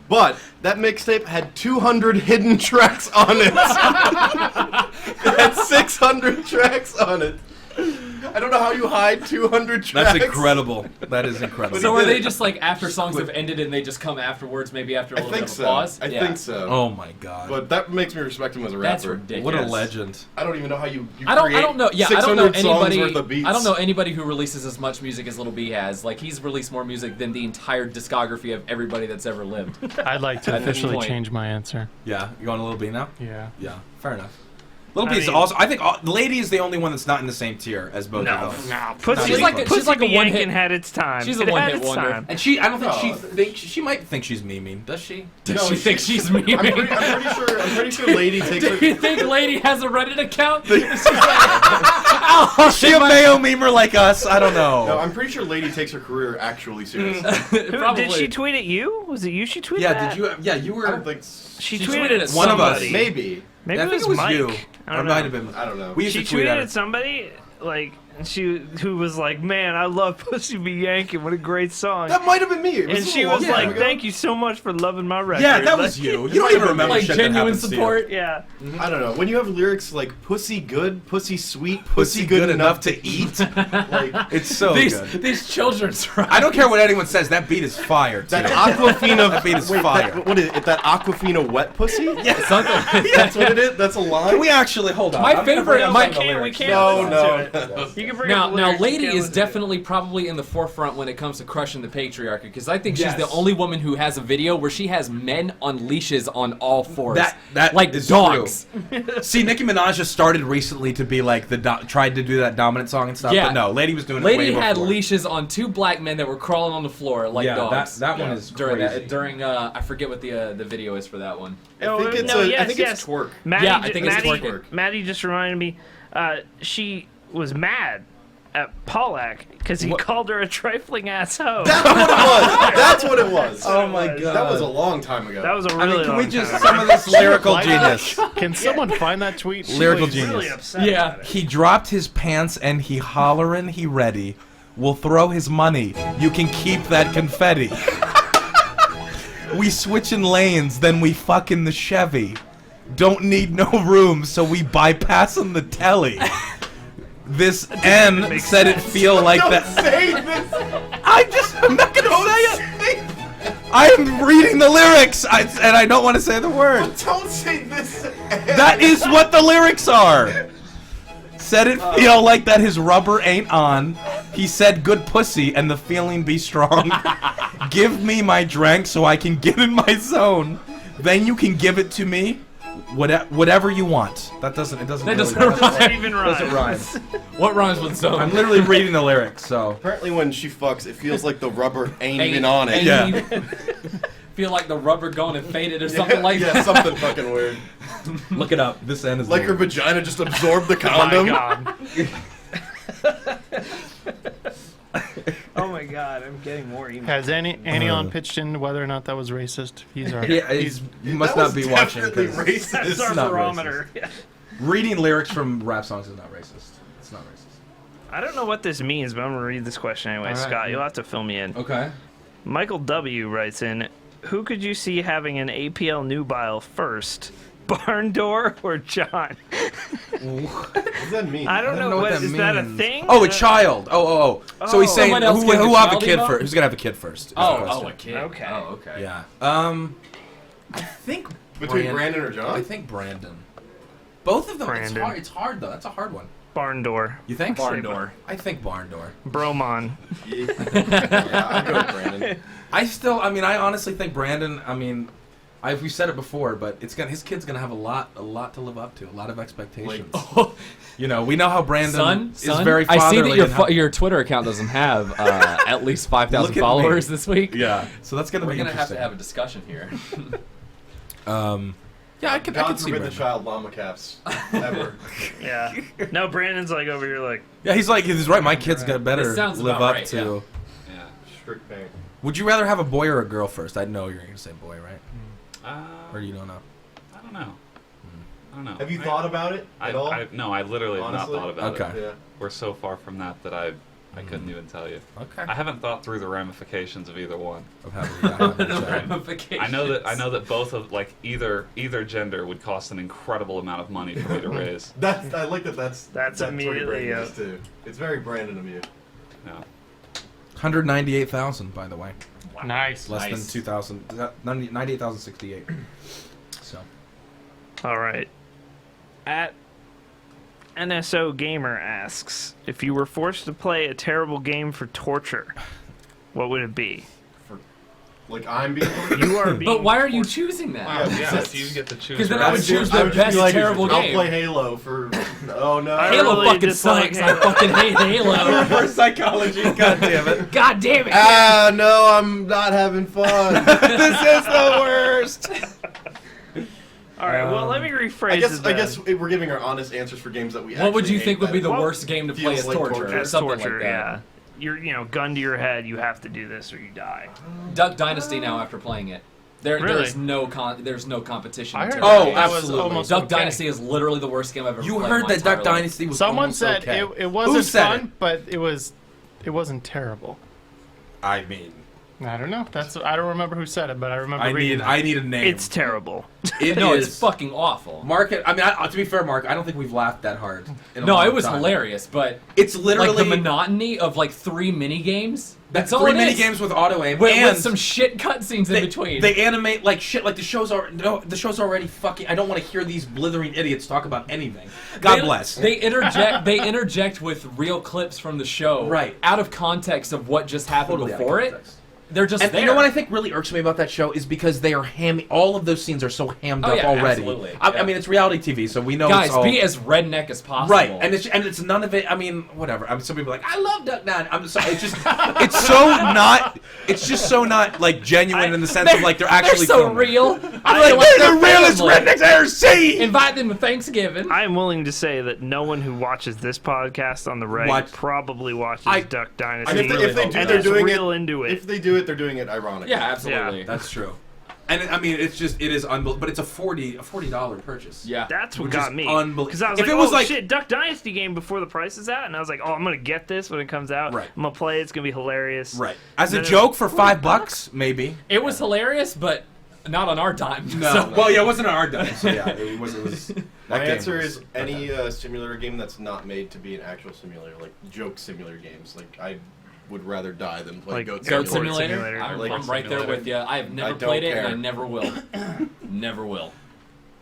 But that mixtape had 200 hidden tracks on it. It had 600 tracks on it. I don't know how you hide 200 tracks. That's incredible. That is incredible. So are they just like after songs have ended and they just come afterwards, maybe after a little bit of a pause? I think so. Oh my god. But that makes me respect him as a rapper. That's ridiculous. What a legend. I don't even know how you I don't know. Yeah, I don't know 600 songs anybody. worth of beats. I don't know anybody who releases as much music as Lil B has. Like he's released more music than the entire discography of everybody that's ever lived. I'd like to At this officially point. change my answer. Yeah, you going a Lil B now? Yeah. Yeah, fair enough. Lil B is also. I think Lady is the only one that's not in the same tier as both of those. No, She's like a one hit. had its time. She's a It one had hit its wonder. time. And she, I don't think she thinks she might think she's memeing. Does she? Does she think she's memeing? I'm pretty sure Lady takes Do her. you think Lady has a Reddit account? She's Is she a Mayo memer like us? I don't know. No, I'm pretty sure Lady takes her career actually seriously. Did she tweet at you? Was it you she tweeted Yeah, at? did you? Yeah, you were. I don't think She tweeted at one of us. somebody. Maybe. Maybe I it think was it was Mike. you. I don't might know. have been. I don't know. We used She to tweet tweeted at at somebody who was like, "Man, I love Pussy Be Yankin'. What a great song." That might have been me. And she was like, "Thank you so much for loving my record." Yeah, that Like- was you. You don't even remember like shit that genuine happens to you. support. Yeah. I don't know. When you have lyrics like "pussy good," "pussy sweet," Pussy good enough to eat. like It's so good. These children's rhymes. I don't care what anyone says. That beat is fire. Too. that Aquafina. That beat is wait, fire. what is it? That Aquafina wet pussy? Yeah, something. That's what it is. That's a line. Can we actually hold on? My I'm gonna favorite- bring up my- some of the we lyrics. can't No, listen no. to it. You can bring Now, up the lyrics, Lady you can't is listen to it. definitely probably in the forefront when it comes to crushing the patriarchy because I think she's Yes. the only woman who has a video where she has men on leashes on all fours. That like is dogs. true. See, Nicki Minaj just started recently to be like tried to do that dominant song and stuff. Yeah. But no, Lady was doing it way Lady had before. leashes on two black men that were crawling on the floor like Yeah, dogs. that one is during crazy. during I forget what the video is for that one. I think it's no, I yes, think yes. it's twerk. Maddie, Yeah, I think it's Maddie, twerk. Maddie just reminded me. She was mad at Pollack because he called her a trifling asshole. That's what it was. That's what it was. Oh my god. That was a long time ago. That was a I really mean, can long we just time some ago. of this lyrical genius? Can someone find that tweet? Lyrical She was really genius. upset Yeah. about it. He dropped his pants and he hollerin', he ready. We'll throw his money. You can keep that confetti. We switchin' lanes, then we fucking the Chevy. Don't need no room, so we bypassin' the telly. This N said it feel like Don't that. say this. I'm not gonna say it. I am reading the lyrics, and I don't want to say the words. Don't say this. That is what the lyrics are. Said it feel like that his rubber ain't on. He said good pussy and the feeling be strong. Give me my drink so I can get in my zone. Then you can give it to me. Whatever you want. That doesn't even rhyme. Doesn't rhyme. What rhymes with zone? I'm literally reading the lyrics, so. Apparently, when she fucks, it feels like the rubber ain't even on it. Yeah. Feel like the rubber gone and faded or something like that. Yeah, something fucking weird. Look it up. This end is like her weird. vagina just absorbed the condom. Oh my god, I'm getting more emails. Has Anion pitched in whether or not that was racist? He's our. Yeah, you must not be watching. Definitely 'cause racist. That's it's our not barometer. racist. Reading lyrics from rap songs is not racist. It's not racist. I don't know what this means, but I'm gonna read this question anyway. All right. Scott, you'll have to fill me in. Okay. Michael W. writes in, who could you see having an APL nubile first? Barn Door or John? What does that mean? I don't know. What is that a thing? Oh, a child. Oh. So he's saying Someone else who get the will have a child kid emo? first? Who's gonna have a kid first? is the Oh, question. a kid. Okay. Oh, okay. Yeah. I think Between Brandon or John? I think Brandon. Both of them. Brandon. It's hard though. That's a hard one. Barn Door. You think? Barn Door. I think Barn Door. Bromon. Yeah, I'd go with Brandon. I honestly think Brandon. We've said it before, but his kid's gonna have a lot to live up to, a lot of expectations. You know, we know how Brandon is very fatherly. I see that and your Twitter account doesn't have at least 5,000 Look at followers me. this week. Yeah, so that's gonna We're be gonna have to interesting. have a discussion here. Yeah, I could God see forbid the Brandon. child llama caps. Ever. Yeah. No, Brandon's like over here like. Yeah, he's right. My kid's got better It sounds live about up right, to. yeah. Strict parent. Would you rather have a boy or a girl first? I know you're gonna say boy, right? Or you don't know? I don't know. I don't know. Have you thought about it at all? No, I literally have not Honestly? thought about Okay. it. Yeah. We're so far from that I couldn't even tell you. Okay. I haven't thought through the ramifications of either one. Of having that happen, The so. ramifications. I know that both of either gender would cost an incredible amount of money for me to raise. I like that. That's immediately too. It's very Brandon of you. No. 198,000, by the way. Nice. Less than 2,000. 98,068. So. All right. At NSO Gamer asks, if you were forced to play a terrible game for torture, what would it be? Like I'm being. You are being. But why are you choosing that? Yeah, so you get to choose. Because then I would choose the best terrible I'll game. play Halo for. Oh no. Halo fucking sucks. I fucking hate Halo. Reverse psychology. God damn it. God damn it. Ah, no, I'm not having fun. This is the worst. All right. Well, let me rephrase I it. Then. guess we're giving our honest answers for games that we. What would actually you think hate would be the that worst game to play feels as like torture? Or As something torture, like that. yeah. You're, gun to your head. You have to do this or you die. Duck Dynasty now after playing it. Really? There's no competition. I heard Oh, that was absolutely. almost Duck okay. Dynasty is literally the worst game I've ever You played. heard in my that Duck entire life. Dynasty was Someone almost said okay. it wasn't Who said fun, it? but it wasn't terrible. I mean, I don't know. I don't remember who said it, but I remember reading I need a name. It's terrible. No, it's fucking awful. Mark, to be fair, Mark, I don't think we've laughed that hard. In a No, long it was time. hilarious, but It's literally like the monotony of like 3 mini games. That's all three it mini is. games with auto aim with and some shit cutscenes in between. They animate like shit. Like the show's already fucking. I don't want to hear these blithering idiots talk about anything. God bless. They interject. They interject with real clips from the show, Right. out of context of what just happened Totally out of before it. context. They're just And there. you know what I think really irks me about that show is because they are all of those scenes are so hammed up yeah, already. absolutely. I mean, it's reality TV, so we know Guys, it's all... be as redneck as possible. Right, and it's none of it. I mean, whatever. I mean, some people are like, I love Duck Nine. I'm sorry. It's just it's so not. It's just so not like genuine in the sense of like they're actually They're so filming. real. I'm like they're the realest rednecks I ever seen. Invite them to Thanksgiving. I am willing to say that no one who watches this podcast on the reg probably watches Duck Dynasty. And if they do, and they're is doing real it. into it. If they do it, they're doing it ironically. Yeah, absolutely. That's true. And I mean, it is unbelievable. But it's a $40 purchase. Yeah, that's what Which got is me. unbelievable. Because I was If like, it was oh like- shit, Duck Dynasty game before the price is out, and I was like, oh, I'm gonna get this when it comes out. Right. I'm gonna play it. It's gonna be hilarious. Right. As a And then joke for $5, maybe. It was hilarious, but not on our dime. No. So. Well, yeah, it wasn't on our dime. So yeah, it was. My that game answer was- is any simulator game that's not made to be an actual simulator, like joke simulator games. Like I would rather die than play Like Goat Goat Simulator. Simulator? I'm Like right there with you. I have never don't played it, and I care. never will. Never will.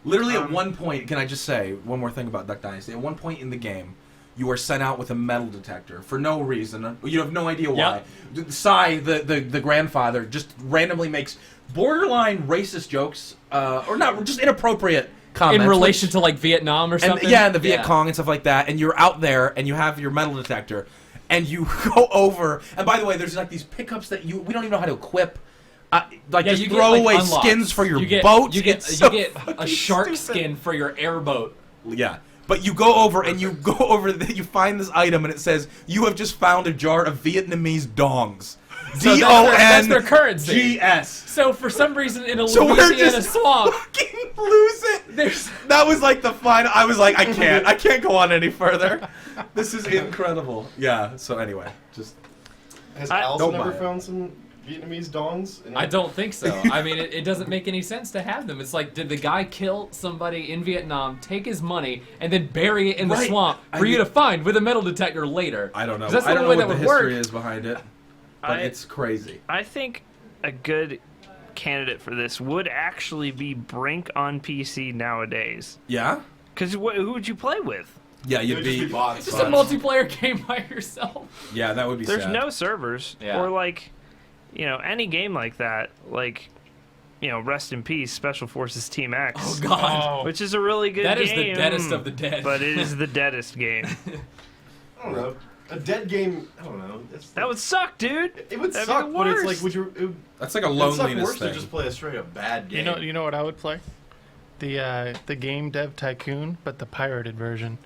Literally, at one point, can I just say one more thing about Duck Dynasty? At one point in the game, you are sent out with a metal detector for no reason. You have no idea why. Sai, the grandfather, just randomly makes borderline racist jokes, or not, just inappropriate comments. In relation to like Vietnam or something? And the Viet Cong and stuff like that. And you're out there, and you have your metal detector, and you go over. And by the way, there's like these pickups that we don't even know how to equip. Like just you get, throw like, away unlocks. skins for your You get- boat. You get It's so a fucking shark stupid. skin for your airboat. Yeah. But you go over and you go over, you find this item and it says, you have just found a jar of Vietnamese dongs. So that's their currency. D-O-N-G-S. So for some reason in a So we're Louisiana just swamp, fucking lose it. That was like the final, I was like, I can't go on any further. This is incredible. Yeah, so anyway, just. Has don't Alyson buy ever it. found some Vietnamese dongs? I don't think so. I mean, it doesn't make any sense to have them. It's like, did the guy kill somebody in Vietnam, take his money, and then bury it in the Right. swamp for you to find with a metal detector later? I don't know. 'Cause that's I the don't only know way what that the would work. history is behind it, but it's crazy. I think a good candidate for this would actually be Brink on PC nowadays. Yeah? Because who would you play with? Yeah, you'd be. It's just a multiplayer game by yourself. Yeah, that would be There's sad. no servers. Yeah. Or like, any game like that, like, rest in peace, Special Forces Team X. Oh, God. Which is a really good That game. is the deadest of the dead. But it is the deadest game. I don't know. A dead game. I don't know. That would suck, dude. It would That'd suck, be the but it's worst. like, would you? That's like a It'd suck loneliness worse thing. to just play a straight up bad game. You know what I would play? The Game Dev Tycoon, but the pirated version,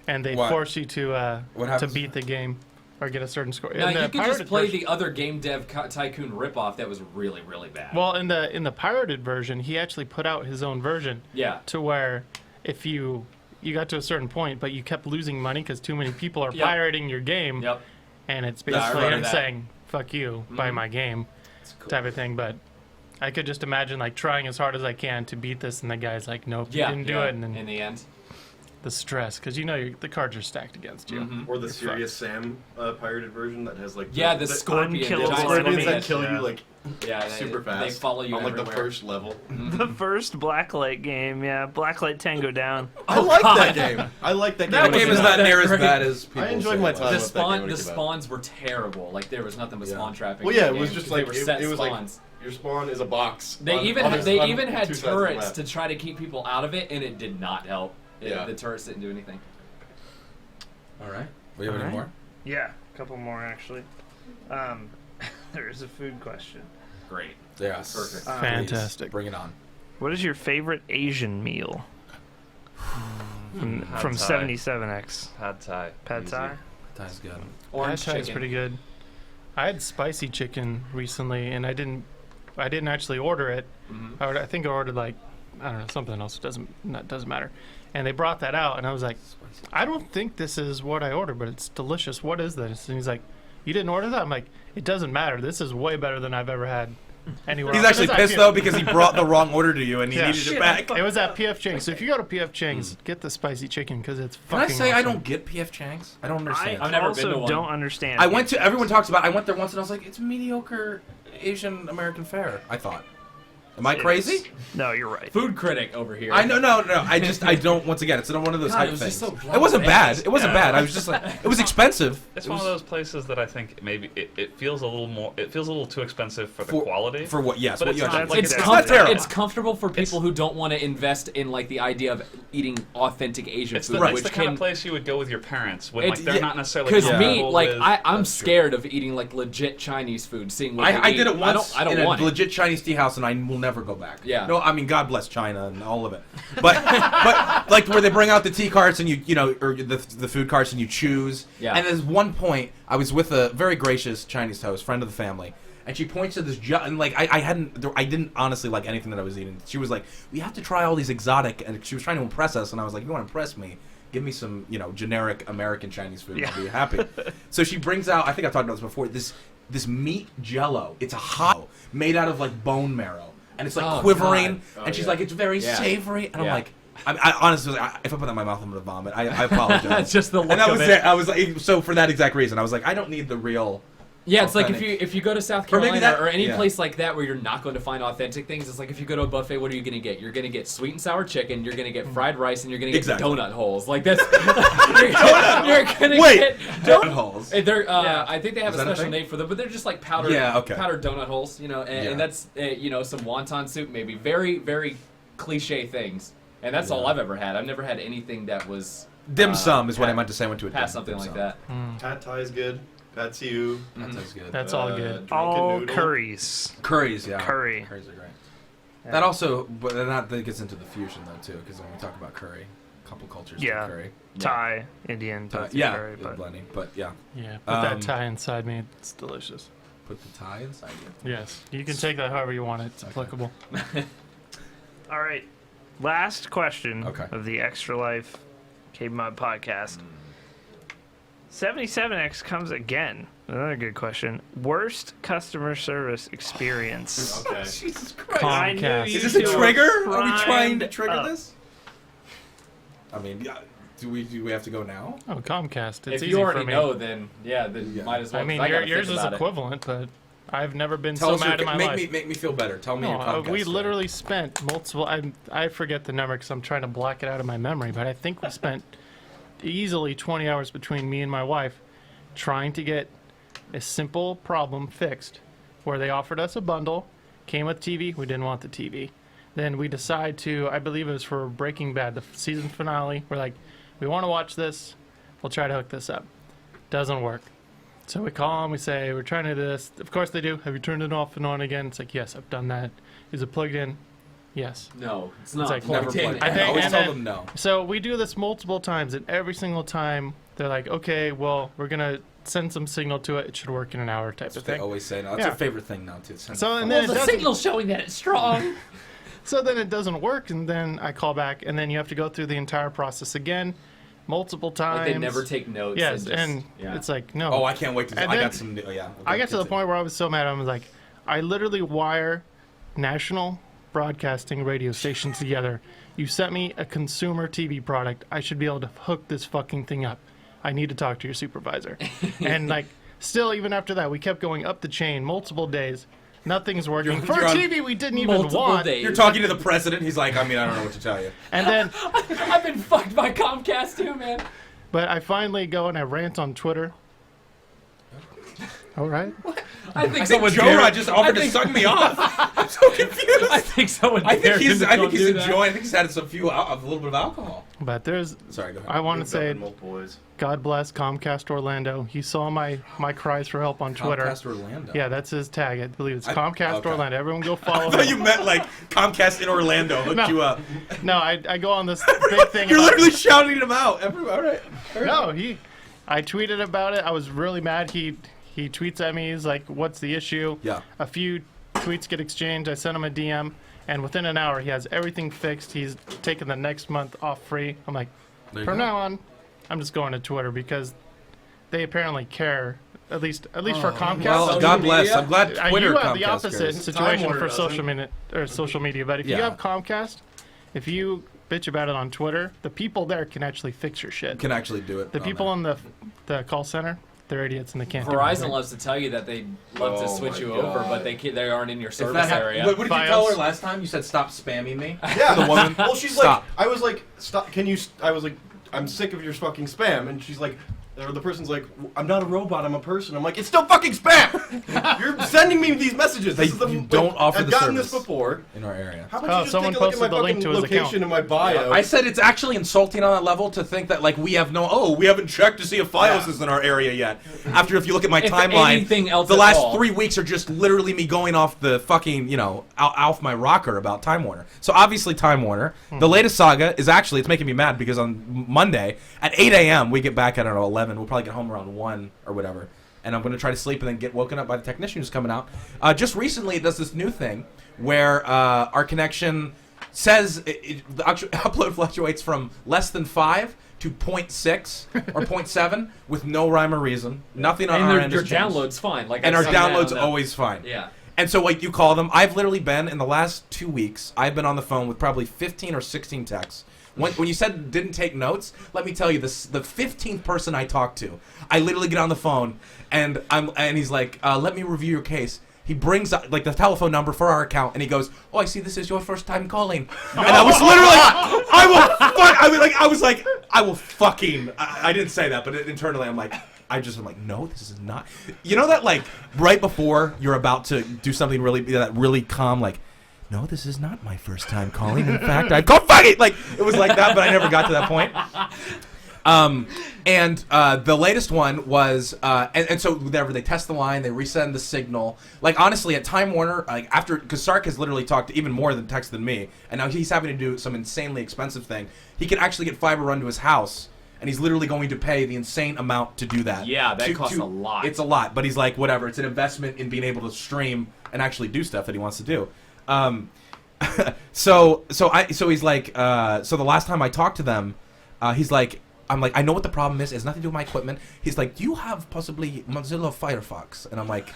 and they What? force you to happens? beat the game or get a certain score. Now, In the you could just pirated play version- the other Game Dev Tycoon ripoff that was really, really bad. Well, in the pirated version, he actually put out his own version. Yeah. To where if you got to a certain point, but you kept losing money because too many people are Yep. pirating your game. Yep. And it's Yeah, I basically remember him that. saying, fuck you, buy my game, type of thing. But I could just imagine, like, trying as hard as I can to beat this, and the guy's like, nope, you didn't do it. And then in the end. the stress, because you know the cards are stacked against you. Or the You're Serious Sam pirated version that has like the scorpion, the scorpions that kill you like Yeah, super they fast. follow you on like the everywhere. first level. The first Blacklight game, yeah, Blacklight Tango Down. I like that game. I like that game. That game is not near as bad as people I enjoyed say my it was. time The with that game when it the came out. spawns were terrible. Like there was nothing but spawn trapping. Well, yeah, in it the was game just because like they were set it was spawns. like your spawn is a box. They on- even on had, this- they on even had two sides of the turrets map. to try to keep people out of it, and it did not help. Yeah. The turrets didn't do anything. All right. We have any more? Yeah, a couple more actually. There is a food question. Great. Yeah. Perfect. Fantastic. Bring it on. What is your favorite Asian meal? From Pad Thai. 77X. Pad Thai. Pad Easy. Thai? That's good. Orange Pad Thai is chicken. pretty good. I had spicy chicken recently, and I didn't actually order it. I think I ordered like, I don't know, something else. Doesn't matter. And they brought that out, and I was like, I don't think this is what I ordered, but it's delicious. What is this? And he's like, you didn't order that? I'm like, it doesn't matter. This is way better than I've ever had anywhere He's else. actually It's at pissed PF though because he brought the wrong order to you and he Yeah. needed it back. It was at PF Chang's. So if you go to PF Chang's, get the spicy chicken because it's Can I fucking say I awesome. don't get PF Chang's? I don't understand. I also don't understand. I went to. Everyone talks about. I went there once and I was like, it's mediocre Asian American fare. I thought. Am I crazy? No, you're right. Food critic over here. I know, no. I don't. Once again, it's not one of those God, hype it was things. just so It wasn't bland. bad. It wasn't bad. I was just like, it was expensive. It's It one was- of those places that I think maybe it feels a little more. It feels a little too expensive for the For- quality. for what- yes, but what it's you not actually- like It's, it's not terrible. It's comfortable for people who don't want to invest in like the idea of eating authentic Asian It's food, the, it's which the kind of place you would go with your parents when like they're not necessarily because me comfortable like with- I'm scared of eating like legit Chinese food. Seeing what I they did eat. it once I don't in want a it. legit Chinese tea house, and I will never go back. Yeah. No, I mean, God bless China and all of it. But like where they bring out the tea carts and you know, or the food carts and you choose. Yeah. And there's one point I was with a very gracious Chinese host, friend of the family, and she points to this and like I didn't honestly like anything that I was eating. She was like, "We have to try all these exotic," and she was trying to impress us, and I was like, "You want to impress me? Give me some, you know, generic American Chinese food. Yeah. I'll be happy." So she brings out, I think I've talked about this before, this meat jello. It's a hot made out of like bone marrow. And it's like Oh, quivering, God. Oh, and she's yeah. like, it's very Yeah. savory. And I'm Yeah. like, I honestly, was like, if I put that in my mouth, I'm gonna vomit. I apologize. That's just the look and that of was it. I was like, so for that exact reason, I was like, I don't need the real. Yeah, it's like authentic- if you go to South Or maybe Carolina that- or any yeah. place like that where you're not going to find authentic things, it's like if you go to a buffet, what are you going to get? You're going to get sweet and sour chicken, you're going to get fried rice, and you're going to get Exactly. donut holes. Like that's you're going to Wait, get donut holes. They're I think they have Is a that a special thing? name for them, but they're just like powdered Yeah, okay. powdered donut holes, you know, and, Yeah. and that's you know, some wonton soup maybe. Very very cliche things. And that's all I've ever had. I've never had anything that was Dim sum is what I pat- meant to say. I went to a past dim something like sum. that. Pad Thai is good. Pad Siu. That sounds good. That's all good. Drunken All noodle. curries. Curries, yeah. Curry. Curries are great. That also, but then that gets into the fusion though too, because when we talk about curry, a couple cultures do Yeah. curry. Thai, Indian, Thai, both do yeah, curry, but blending, but yeah. Yeah, put that Thai inside me. It's delicious. Put the Thai inside you. Yes, you can take that however you want it. It's applicable. all right. Last question Okay. of the Extra Life KBMOD podcast. 77X comes again. Another good question. Worst customer service experience. Okay. Jesus Christ. I knew Comcast. you Is this a two trigger? were Are we trying to primed trigger up. this? I mean, yeah, do we have to go now? Oh, Comcast. It's If easy you already for me. know, then then might as well. I mean, 'cause gotta yours think is about it. equivalent, but I've never been Tell so us mad in your, my life. make me feel better. Tell me No, your Comcast we story. literally spent multiple. I forget the number because I'm trying to block it out of my memory, but I think we spent easily 20 hours between me and my wife trying to get a simple problem fixed, where they offered us a bundle, came with TV. We didn't want the TV. Then we decide to. I believe it was for Breaking Bad, the season finale. We're like, we want to watch this. We'll try to hook this up. Doesn't work. So we call them, we say, we're trying to do this. Of course they do. Have you turned it off and on again? It's like, yes, I've done that. Is it plugged in? Yes. No, it's not like, plugged in. I always tell them no. So we do this multiple times, and every single time they're like, okay, well, we're going to send some signal to it. It should work in an hour type That's of what they thing. always say. No, that's Yeah. your favorite thing now too. Send So, the and phone. then Well, the signal's showing that it's strong. So then it doesn't work, and then I call back, and then you have to go through the entire process again, multiple times. Like they never take notes. Yes, and it's like, no. Oh, I can't wait to. And I then got some. Yeah. I got to the point where I was so mad. I was like, I literally wire national broadcasting radio stations together. You sent me a consumer TV product. I should be able to hook this fucking thing up. I need to talk to your supervisor. And like, still, even after that, we kept going up the chain multiple days. Nothing's working. For a TV we didn't even want. You're talking to the president. He's like, I mean, I don't know what to tell you. And then I've been fucked by Comcast too, man. But I finally go and I rant on Twitter. All right. I think Joe Rod just offered to suck me off. I'm so confused. I think someone. I think he's enjoying. enjoying. I think he's had a little bit of alcohol. But there's. Sorry, go ahead. I want to say, God bless Comcast Orlando. He saw my cries for help on Twitter. Comcast Orlando. Yeah, that's his tag. I believe it's Comcast Orlando. Everyone go follow I thought him. you meant like Comcast in Orlando looked you up. No, I go on this big thing. You're literally shouting him out. All right. No, I tweeted about it. I was really mad. He tweets at me. He's like, "What's the issue?" Yeah. A few tweets get exchanged. I sent him a DM, and within an hour, he has everything fixed. He's taking the next month off free. I'm like, from now on, I'm just going to Twitter because they apparently care. At least for Comcast. Well, God bless. I'm glad Twitter. You have the Comcast opposite cares. situation for doesn't. social media. But if you have Comcast, if you bitch about it on Twitter, the people there can actually fix your shit. Can actually do it. The people in the call center, they're idiots and they can't. Verizon loves to tell you that they love to switch you over, but they aren't in your service area. What did you tell her last time? You said stop spamming me. Yeah, the woman. Well, she's Stop. like, I was like, stop. Can you? I was like, I'm sick of your fucking spam, and she's like. Or the person's like, I'm not a robot, I'm a person. I'm like, it's still fucking spam! You're sending me these messages. This is the, don't offer I've the gotten service this before. in our area. How about you just take a look at my fucking location in my bio? I said it's actually insulting on that level to think that like we haven't checked to see if Fios is in our area yet. After if you look at my timeline, anything else the at last all. 3 weeks are just literally me going off the fucking off my rocker about Time Warner. So obviously Time Warner. The latest saga is actually it's making me mad because on Monday at 8 a.m. we get back at 11. We'll probably get home around 1 or whatever, and I'm going to try to sleep and then get woken up by the technician who's coming out. Just recently, it does this new thing where our connection says the upload fluctuates from less than 5 to 0.6 or 0.7 with no rhyme or reason. Nothing on our end. Your has changed. download's fine. Like and our I've seen that download's on always fine. Yeah. And so, like, you call them. I've literally been, in the last 2 weeks, I've been on the phone with probably 15 or 16 texts. When you said didn't take notes, let me tell you, this the 15th person I talked to, I literally get on the phone, and he's like, let me review your case. He brings up, like, the telephone number for our account, and he goes, oh, I see this is your first time calling. And I was literally, I will fucking, I didn't say that, but internally I'm like, I'm like, no, this is not. You know that, like, right before you're about to do something really calm, like, no, this is not my first time calling. In fact, I've called fuck it. Like, it was like that, but I never got to that point. And the latest one was, and so whenever they test the line, they resend the signal. Like, honestly, at Time Warner, like, because Sark has literally talked even more than text than me, and now he's having to do some insanely expensive thing. He can actually get fiber run to his house, and he's literally going to pay the insane amount to do that. Yeah, that costs a lot. It's a lot, but he's like, whatever. It's an investment in being able to stream and actually do stuff that he wants to do. So he's like, so the last time I talked to them, he's like, I'm like, I know what the problem is. It has nothing to do with my equipment. He's like, do you have possibly Mozilla Firefox? And I'm like,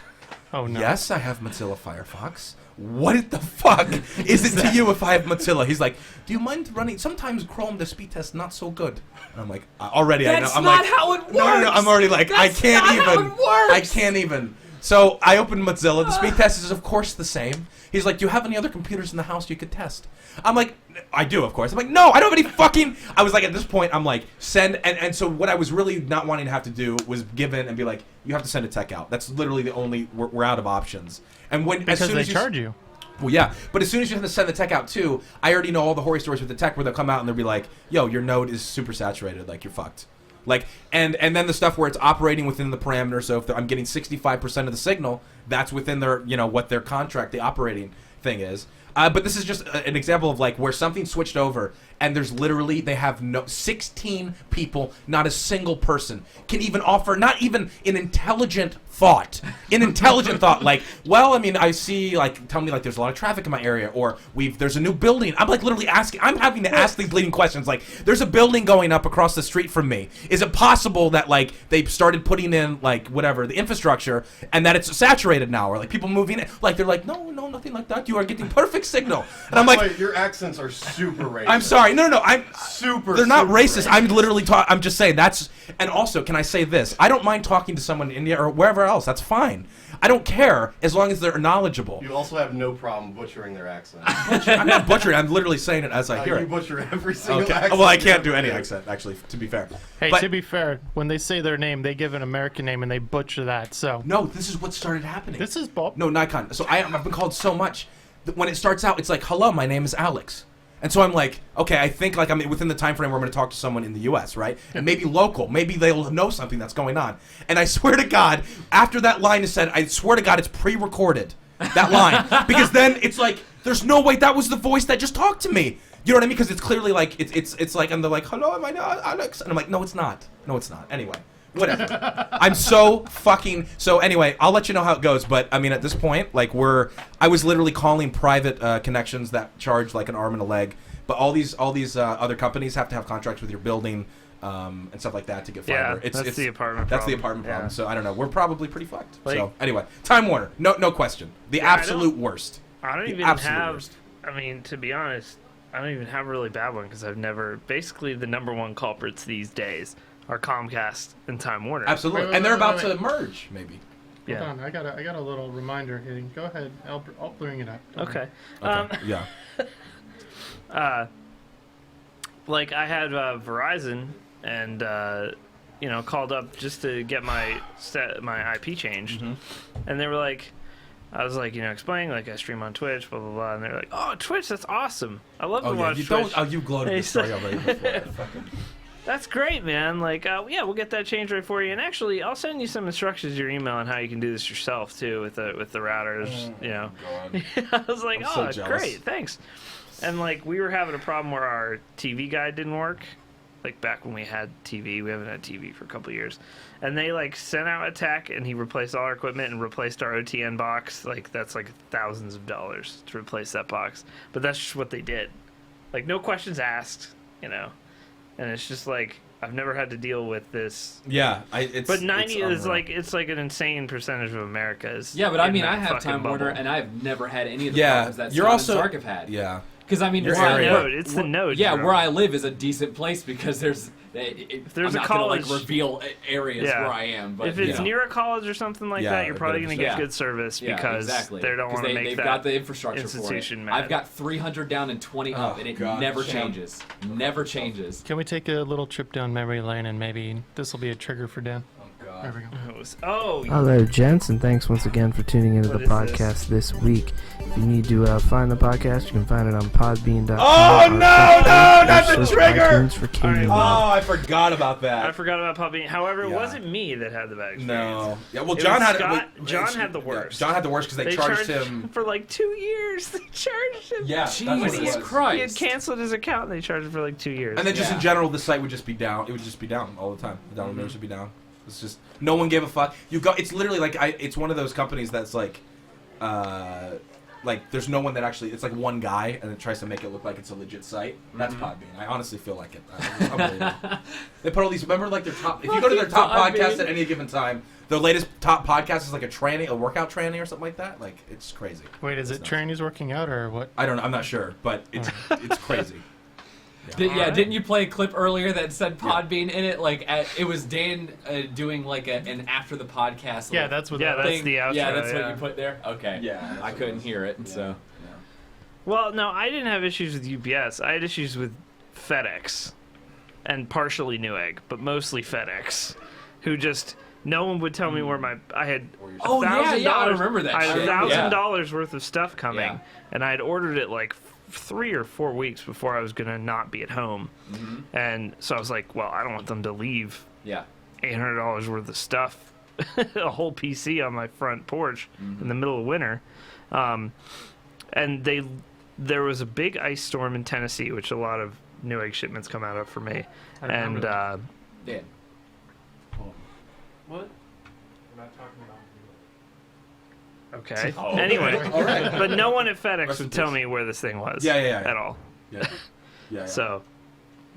oh no. Yes, I have Mozilla Firefox. What the fuck is it to you if I have Mozilla? He's like, do you mind running? Sometimes Chrome, the speed test not so good. And I'm like, already I know. I'm not like, how it works. No, I'm already like, I can't not even. How it works. I can't even. So I opened Mozilla. The speed test is, of course, the same. He's like, do you have any other computers in the house you could test? I'm like, I do, of course. I'm like, no, I don't have any fucking... I was like, at this point, I'm like, send... And so what I was really not wanting to have to do was give in and be like, you have to send a tech out. That's literally the only... We're out of options. And when... Because as soon they as charge you. Well, yeah. But as soon as you have to send the tech out, too, I already know all the horror stories with the tech where they'll come out and they'll be like, yo, your node is super saturated. Like, you're fucked. Like, and then the stuff where it's operating within the parameters. So if I'm getting 65% of the signal, that's within their, what their contract, the operating thing is. But this is just an example of like where something switched over, and there's literally they have 16 people, not a single person can even offer not even an intelligent thought. Like, well, I mean, I see like tell me like there's a lot of traffic in my area, or there's a new building. I'm like literally asking. I'm having to ask these leading questions. Like, there's a building going up across the street from me. Is it possible that like they started putting in like whatever the infrastructure and that it's saturated now, or like people moving in? Like they're like, no, nothing like that. You are getting perfect signal. And I'm like, wait, your accents are super racist. I'm sorry. No. I'm super. They're not racist. racist. I'm literally I'm just saying that's. And also, can I say this? I don't mind talking to someone in India or wherever else. That's fine. I don't care as long as they're knowledgeable. You also have no problem butchering their accent. I'm not butchering. I'm literally saying it as I hear you it. butcher every single accent. Well, I can't do any accent, actually, to be fair. Hey, But- to be fair, when they say their name, they give an American name and they butcher that. So No, this is what started happening. this is Bob. No, Nikon. So I've been called so much that when it starts out, it's like, hello, my name is Alex. And so I'm like, okay, I think like I'm within the time frame where I'm going to talk to someone in the U.S., right? And maybe local. Maybe they'll know something that's going on. And I swear to God, after that line is said, I swear to God, it's pre-recorded, that line. Because then it's like, there's no way that was the voice that just talked to me. You know what I mean? Because it's clearly like, it's like, and they're like, hello, my name is Alex. And I'm like, no, it's not. No, it's not. Anyway. Whatever. I'm so fucking. So anyway, I'll let you know how it goes. But I mean, at this point, like I was literally calling private connections that charge like an arm and a leg. But all these other companies have to have contracts with your building and stuff like that to get fiber. Yeah, that's the apartment. That's problem. the apartment problem. Yeah. So I don't know. We're probably pretty fucked. Like- so anyway, Time Warner, no question. The absolute worst. I don't The even absolute have. worst. I mean, to be honest, I don't even have a really bad one because I've never. Basically, the number one culprits these days are Comcast and Time Warner. Absolutely, and they're about to merge, maybe. Hold on, I got a little reminder here. Go ahead, I'll bring it up. Okay. Yeah. Like I had Verizon and called up just to get my IP changed, and they were like, I was like, explaining like I stream on Twitch, blah blah blah, and they're like, oh, Twitch, that's awesome. I love to watch Twitch. You gloated They this story said- already before. That's great, man. Like, yeah, we'll get that changed right for you. And actually, I'll send you some instructions to your email on how you can do this yourself too with the routers. I was like, I'm so jealous. Great, thanks. And like, we were having a problem where our TV guide didn't work. Like back when we had TV, we haven't had TV for a couple of years. And they like sent out a tech, and he replaced all our equipment and replaced our OTN box. Like that's like thousands of dollars to replace that box. But that's just what they did. Like no questions asked, And it's just like I've never had to deal with this. Yeah, but 90 it's is like it's like an insane percentage of America is. Yeah, but I in mean, that I have fucking Time Warner, bubble. and I've never had any of the Yeah, problems that you're Scott also- and Sark have had. Yeah. Because I mean, Your node. It's the node. Yeah, bro. where I live is a decent place because there's there's I'm a not college gonna, like reveal areas Yeah. where I am. But if it's near a college or something like Yeah, that, you're probably better going to get Yeah. good service Yeah, because exactly. they don't 'Cause want to make they've that got the infrastructure institution for it. mad. I've got 300 down and 20 up, Oh, and it God. never Shame. changes. Never changes. Can we take a little trip down memory lane and maybe this will be a trigger for Dan? There we go. Oh, Hello, gents, and thanks once again for tuning into What the is podcast this week. If you need to find the podcast, you can find it on Podbean.com. Oh, no, not the trigger! iTunes for KBMOD. Oh, I forgot about I that. forgot about Puppy. However, it Yeah. wasn't me that had the bad experience. No. Yeah, well, It John was had Scott. it. John had the worst. John had the worst because they charged him. for like 2 years. They charged him. Yeah, that's what it Jesus was. Christ. He had canceled his account and they charged him for like 2 years. And then just Yeah. in general, the site would just be down. It would just be down all the time. The download numbers would be down. It's just no one gave a fuck. You go. It's literally like it's one of those companies that's like there's no one that actually. It's like one guy and it tries to make it look like it's a legit site. That's Podbean. I honestly feel like it. It's unbelievable. They put all these. Remember, like their top. If you go to their top Fucking podcast Podbean. at any given time, their latest top podcast is like a tranny, a workout tranny or something like that. Like it's crazy. Wait, is it trannies working out or what? I don't know. I'm not sure, but it's crazy. Didn't you play a clip earlier that said Podbean in it? Like it was Dan doing like an after the podcast. Yeah, like, that's what. Yeah, that that's the outro. Yeah, that's yeah. what you put there. Okay. Yeah, that's I what couldn't it is. hear it, so. Well, no, I didn't have issues with UPS. I had issues with FedEx and partially Newegg, but mostly FedEx, who just no one would tell me where I had Oh, yeah, I remember that I had shit. $1,000 worth of stuff coming, Yeah. and I had ordered it like 3 or 4 weeks before I was gonna not be at home, and so I was like, well, I don't want them to leave Yeah. $800 worth of stuff, a whole PC on my front porch in the middle of winter. and there was a big ice storm in Tennessee, which a lot of Newegg shipments come out of for me. And Dan. What? We're not talking about. Okay. Oh, anyway, okay. All right. But no one at FedEx Rest in would tell peace. me where this thing was. Yeah. At all. Yeah. So,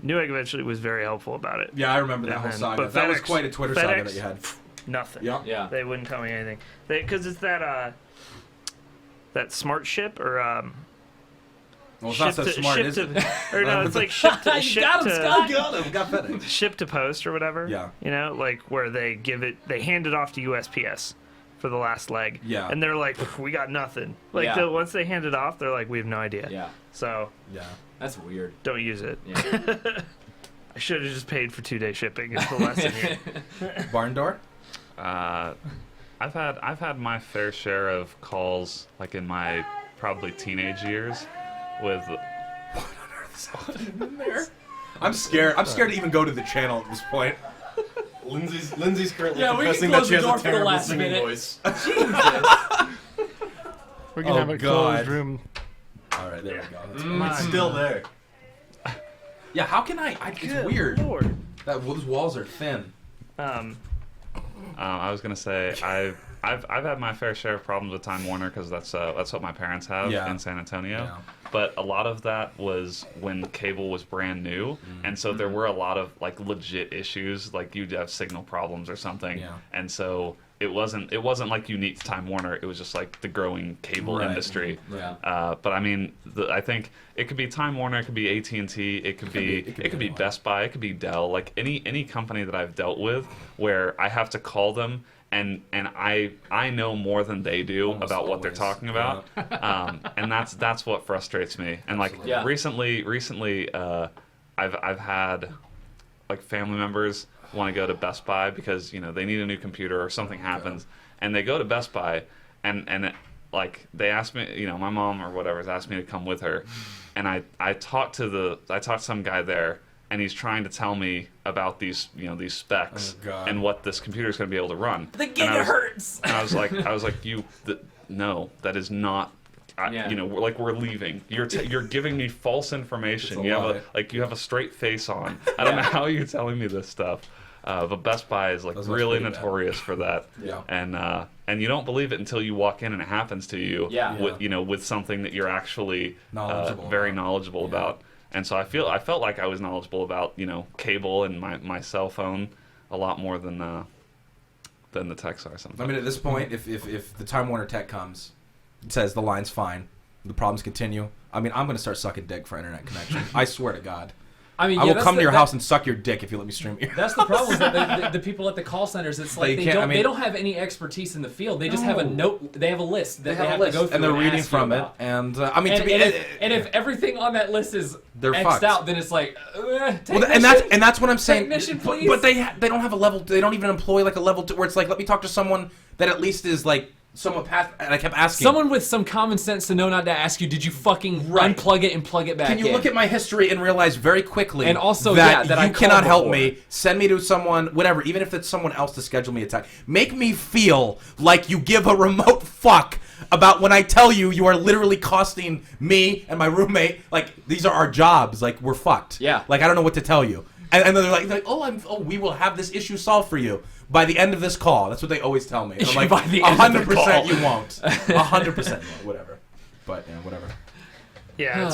Newegg eventually was very helpful about it. Yeah, I remember that And whole then- saga. but That was FedEx- quite a Twitter saga that you had. Nothing. Yeah. They wouldn't tell me anything. Because it's that smart ship or Well, it's not so smart, is it? Or no, it's like ship to You ship got him, to Scott. Got him. Got FedEx. ship to post or whatever. Yeah. You know, like where they hand it off to USPS for the last leg. Yeah. And they're like, we got nothing. Like Yeah. once they hand it off, they're like, we have no idea. Yeah. So Yeah. That's weird. don't use it. Yeah. I should have just paid for 2-day shipping. It's the lesson here. Barn door? I've had my fair share of calls, like in my probably teenage years, with. What on earth is happening in there? I'm scared. I'm scared to even go to the channel at this point. Lindsay's currently Yeah, we can confessing that close she the has door a for the terrible last singing minute. voice. We're gonna have a closed room. All right, there we go. That's Mm. It's still there. Yeah, how can I it's weird. Lord. Those walls are thin. I was gonna say I've had my fair share of problems with Time Warner because that's what my parents have Yeah. in San Antonio. Yeah. But a lot of that was when cable was brand new, and so there were a lot of like legit issues, like you'd have signal problems or something, Yeah. and so it wasn't like unique to Time Warner. It was just like the growing cable Right. industry. Yeah. But I mean, I think it could be Time Warner, it could be AT&T, it could be Best Buy, it could be Dell. Like any company that I've dealt with, where I have to call them and I know more than they do about what they're talking about, and that's what frustrates me. And like Yeah. recently, I've had like family members want to go to Best Buy because they need a new computer or something happens, and they go to Best Buy and like they asked me, my mom or whatever has asked me to come with her, and I talked to some guy there, and he's trying to tell me about these specs and what this computer is going to be able to run. The gigahertz. And I was like, no, that is not. We're leaving. You're giving me false information. You have a straight face on. I don't know how you're telling me this stuff. But Best Buy is like really notorious for that. Yeah. And you don't believe it until you walk in and it happens to you. Yeah. With something that you're actually knowledgeable knowledgeable about. And so I felt like I was knowledgeable about cable and my cell phone a lot more than the techs are sometimes. I mean, at this point, if the Time Warner tech comes, it says the line's fine, the problems continue. I mean, I'm going to start sucking dick for internet connection. I swear to God. I mean, I will come to your house and suck your dick if you let me stream here. That's the problem. Is that the people at the call centers, it's like they don't have any expertise in the field. They just have a note. They have a list that they have to go through and they're reading ask from you it. about. And if everything on that list is they're X'd fucked. out, then it's like and that's what I'm saying. Technician, please. But they don't have a level. They don't even employ like a level where it's like, let me talk to someone that at least is like somewhat past. And I kept asking someone with some common sense to know not to ask you, did you fucking unplug it and plug it back in? Can you look at my history and realize very quickly and also that that I you cannot help before. me? Send me to someone, whatever, even if it's someone else to schedule me a time. Make me feel like you give a remote fuck about when I tell you you are literally costing me and my roommate, like, these are our jobs, like, we're fucked. Yeah. Like, I don't know what to tell you. And then they're like, we will have this issue solved for you by the end of this call. That's what they always tell me. And I'm like, By the end of the 100% call. you won't. 100% you won't. Whatever. But, yeah, whatever. Yeah,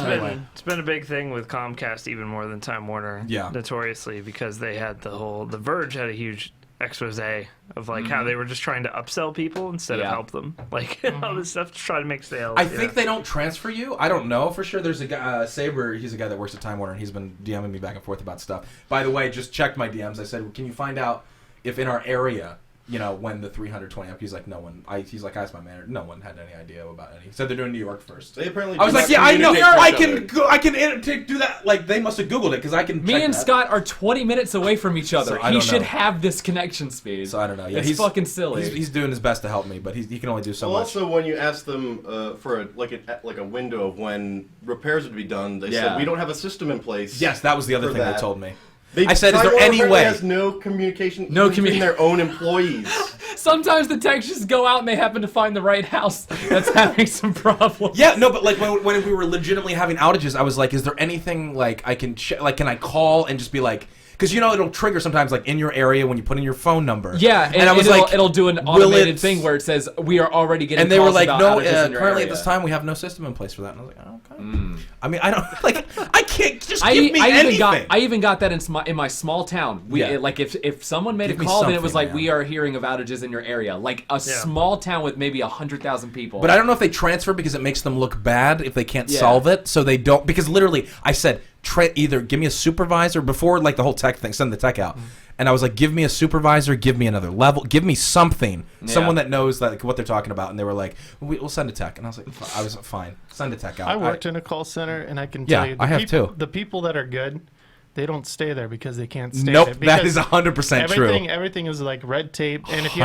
it's been a big thing with Comcast even more than Time Warner. Yeah. Notoriously, because they had the Verge had a huge expose of like how they were just trying to upsell people instead of help them, like all this stuff to try to make sales. I think they don't transfer you. I don't know for sure. There's a guy, Saber. He's a guy that works at Time Warner, and he's been DMing me back and forth about stuff. By the way, just checked my DMs. I said, can you find out if in our area, when the 320 up? He's like, no one. He's like, I asked my manager. No one had any idea about any. He said they're doing New York first. They apparently. I was like, yeah, I know. I can do that. Like, they must have Googled it because I can. Me and that. Scott are 20 minutes away from each other. So I He don't should know. have this connection speed. So I don't know. Yeah, it's he's fucking silly. He's doing his best to help me, but he can only do so Well, much. also when you asked them for a window of when repairs would be done, they said we don't have a system in place. Yes, that was the other for thing that. they told me. I said, is there any way? Has no communication No between their own employees. Sometimes the techs just go out and they happen to find the right house that's having some problems. Yeah, no, but like when we were legitimately having outages, I was like, is there anything like I can can I call and just be like, because it'll trigger sometimes like in your area when you put in your phone number. Yeah, and I was it'll do an automated thing where it says we are already getting. And they were like, calls no, about outages in your currently area. at this time we have no system in place for that. And I was like, oh, okay. I mean, I don't like. I can't just give me anything. I even got that in my small town. Like if someone made Give a me call, then it was something, like we are hearing of outages in your area. Like a small town with maybe 100,000 people. But I don't know if they transfer because it makes them look bad if they can't solve it. So they don't, because literally I said either give me a supervisor before like the whole tech thing, send the tech out. And I was like, give me a supervisor, give me another level, give me something, someone that knows like what they're talking about. And they were like, we'll send a tech. And I was like, I was fine, send a tech out. I worked in a call center, and I can tell you, I have too. The people that are good, they don't stay there because they can't stay Nope, there. that is 100% true. Everything is like red tape, and if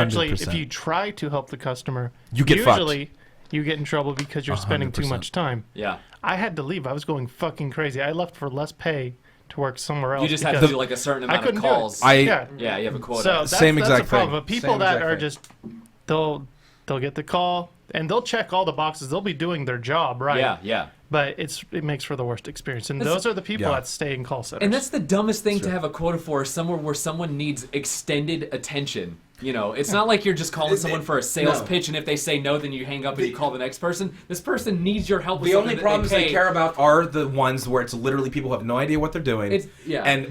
you try to help the customer, you get usually you get in trouble because you're spending too much time. Yeah. I had to leave. I was going fucking crazy. I left for less pay to work somewhere else. You just have to do like a certain amount of calls. Yeah, you have a quota. So that's a problem. But people that are just they'll get the call and they'll check all the boxes. They'll be doing their job, right? Yeah. But it makes for the worst experience. And those are the people that stay in call centers. And that's the dumbest thing to have a quota for, somewhere where someone needs extended attention. It's not like you're just calling someone for a sales pitch, and if they say no, then you hang up and you call the next person. This person needs your help. The only problems they care about are the ones where it's literally people who have no idea what they're doing.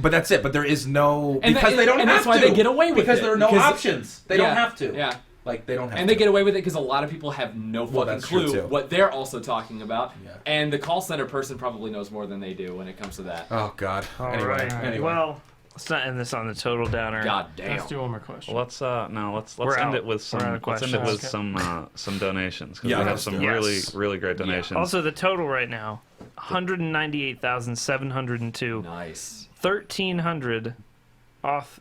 But that's it. But there is no because they don't have to. And that's why they get away with it. Because there are no options. They don't have to. Yeah. Like they don't have. And they get away with it because a lot of people have no fucking clue what they're also talking about. Yeah. And the call center person probably knows more than they do when it comes to that. Oh God. Anyway. Well, let's not end this on the total downer. God damn. Let's do one more question. Well, let's end it with some donations because we have some really great donations. Also, the total right now, 198,702. Nice. 1,300 off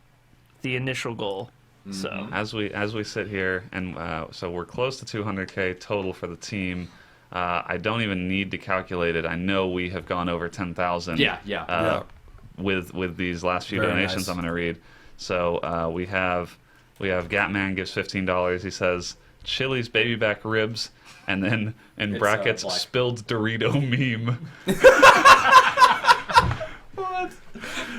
the initial goal. Mm-hmm. So as we sit here, and so we're close to 200K total for the team. I don't even need to calculate it. I know we have gone over 10,000. Yeah. With these last few donations, I'm going to read. So we have Gatman gives $15. He says Chili's baby back ribs, and then in brackets spilled Dorito meme.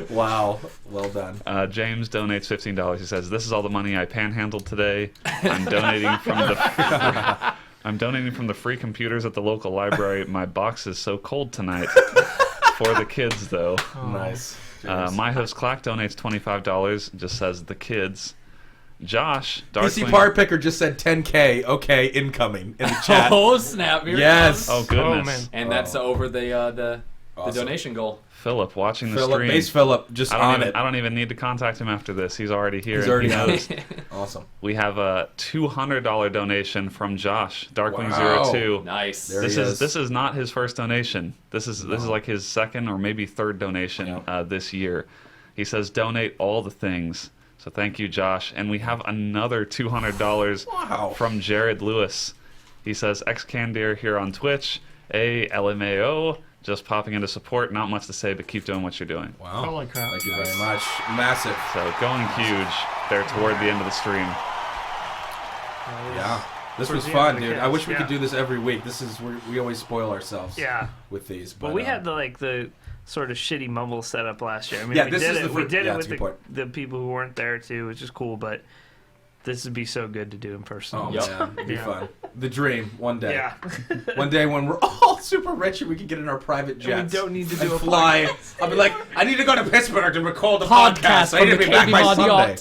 Wow, well done. James donates $15. He says, "This is all the money I panhandled today. I'm donating from the free computers at the local library. My box is so cold tonight. For the kids, though." Oh. Nice. My host Clack donates $25. Just says the kids. Josh, PC Part Picker just said 10K. Okay, incoming in the chat. Oh snap! Here yes. Oh goodness. And that's over the donation goal. Philip watching the stream. Base Philip just on it. I don't even need to contact him after this. He's already here. He's already he knows. Awesome. We have a $200 donation from Josh Darkwing02. Nice. This is not his first donation. This is like his second or maybe third donation this year. He says donate all the things. So thank you, Josh. And we have another $200 from Jared Lewis. He says Xcandir here on Twitch. LMAO. Just popping into support. Not much to say, but keep doing what you're doing. Wow. Holy crap. Thank you very much. Massive. So going huge there toward the end of the stream. Yeah. This was fun, dude. I wish we could do this every week. We always spoil ourselves with these. But we had the sort of shitty mumble setup last year. I mean, we did it with the people who weren't there too, which is cool, but this would be so good to do in person. Oh, yeah. It'd be fun. The dream, one day. Yeah. One day when we're all super rich and we can get in our private jets. And we don't need to do a fly. podcast. I'll be like, I need to go to Pittsburgh to record the podcast. I need to be back by Sunday.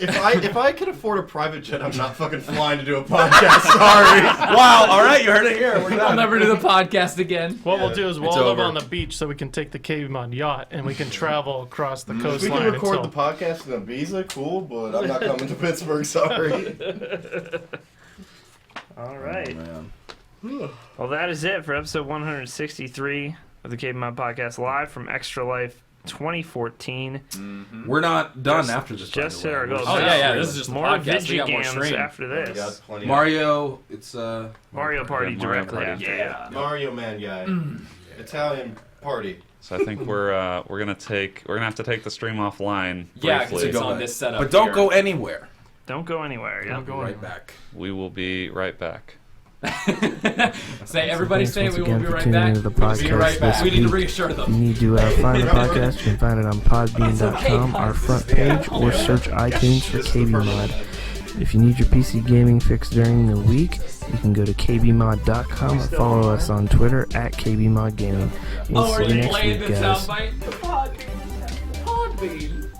If I could afford a private jet, I'm not fucking flying to do a podcast. Sorry. Wow. All right. You heard it here. We're done. I'll never do the podcast again. What we'll do is we'll live on the beach so we can take the KBMOD yacht and we can travel across the coastline. We can record the podcast in Ibiza, cool, but I'm not coming to Pittsburgh, sorry. All right. Oh, man. Well, that is it for episode 163 of the KBMOD Podcast live from Extra Life 2014. Mm-hmm. We're not done after this. Just hit our goals. Oh yeah. This is just more Vigigams after this. Mario, it's Mario Party directly after. Yeah. Mario Man guy. Italian party. So I think we're gonna have to take the stream offline. Yeah, briefly. because it's on this setup. But don't go anywhere. Don't go anywhere. Don't go right back. We will be right back. Say, everybody say, Once we will again be for right tuning back. into the We'll be podcast right back. this We need to week. reassure If them. you need to find the podcast, you can find it on podbean.com, our front page, or search iTunes for KBMOD. If you need your PC gaming fix during the week, you can go to kbmod.com or follow us on Twitter at KBMODgaming. We'll see you next week, guys. Podbean.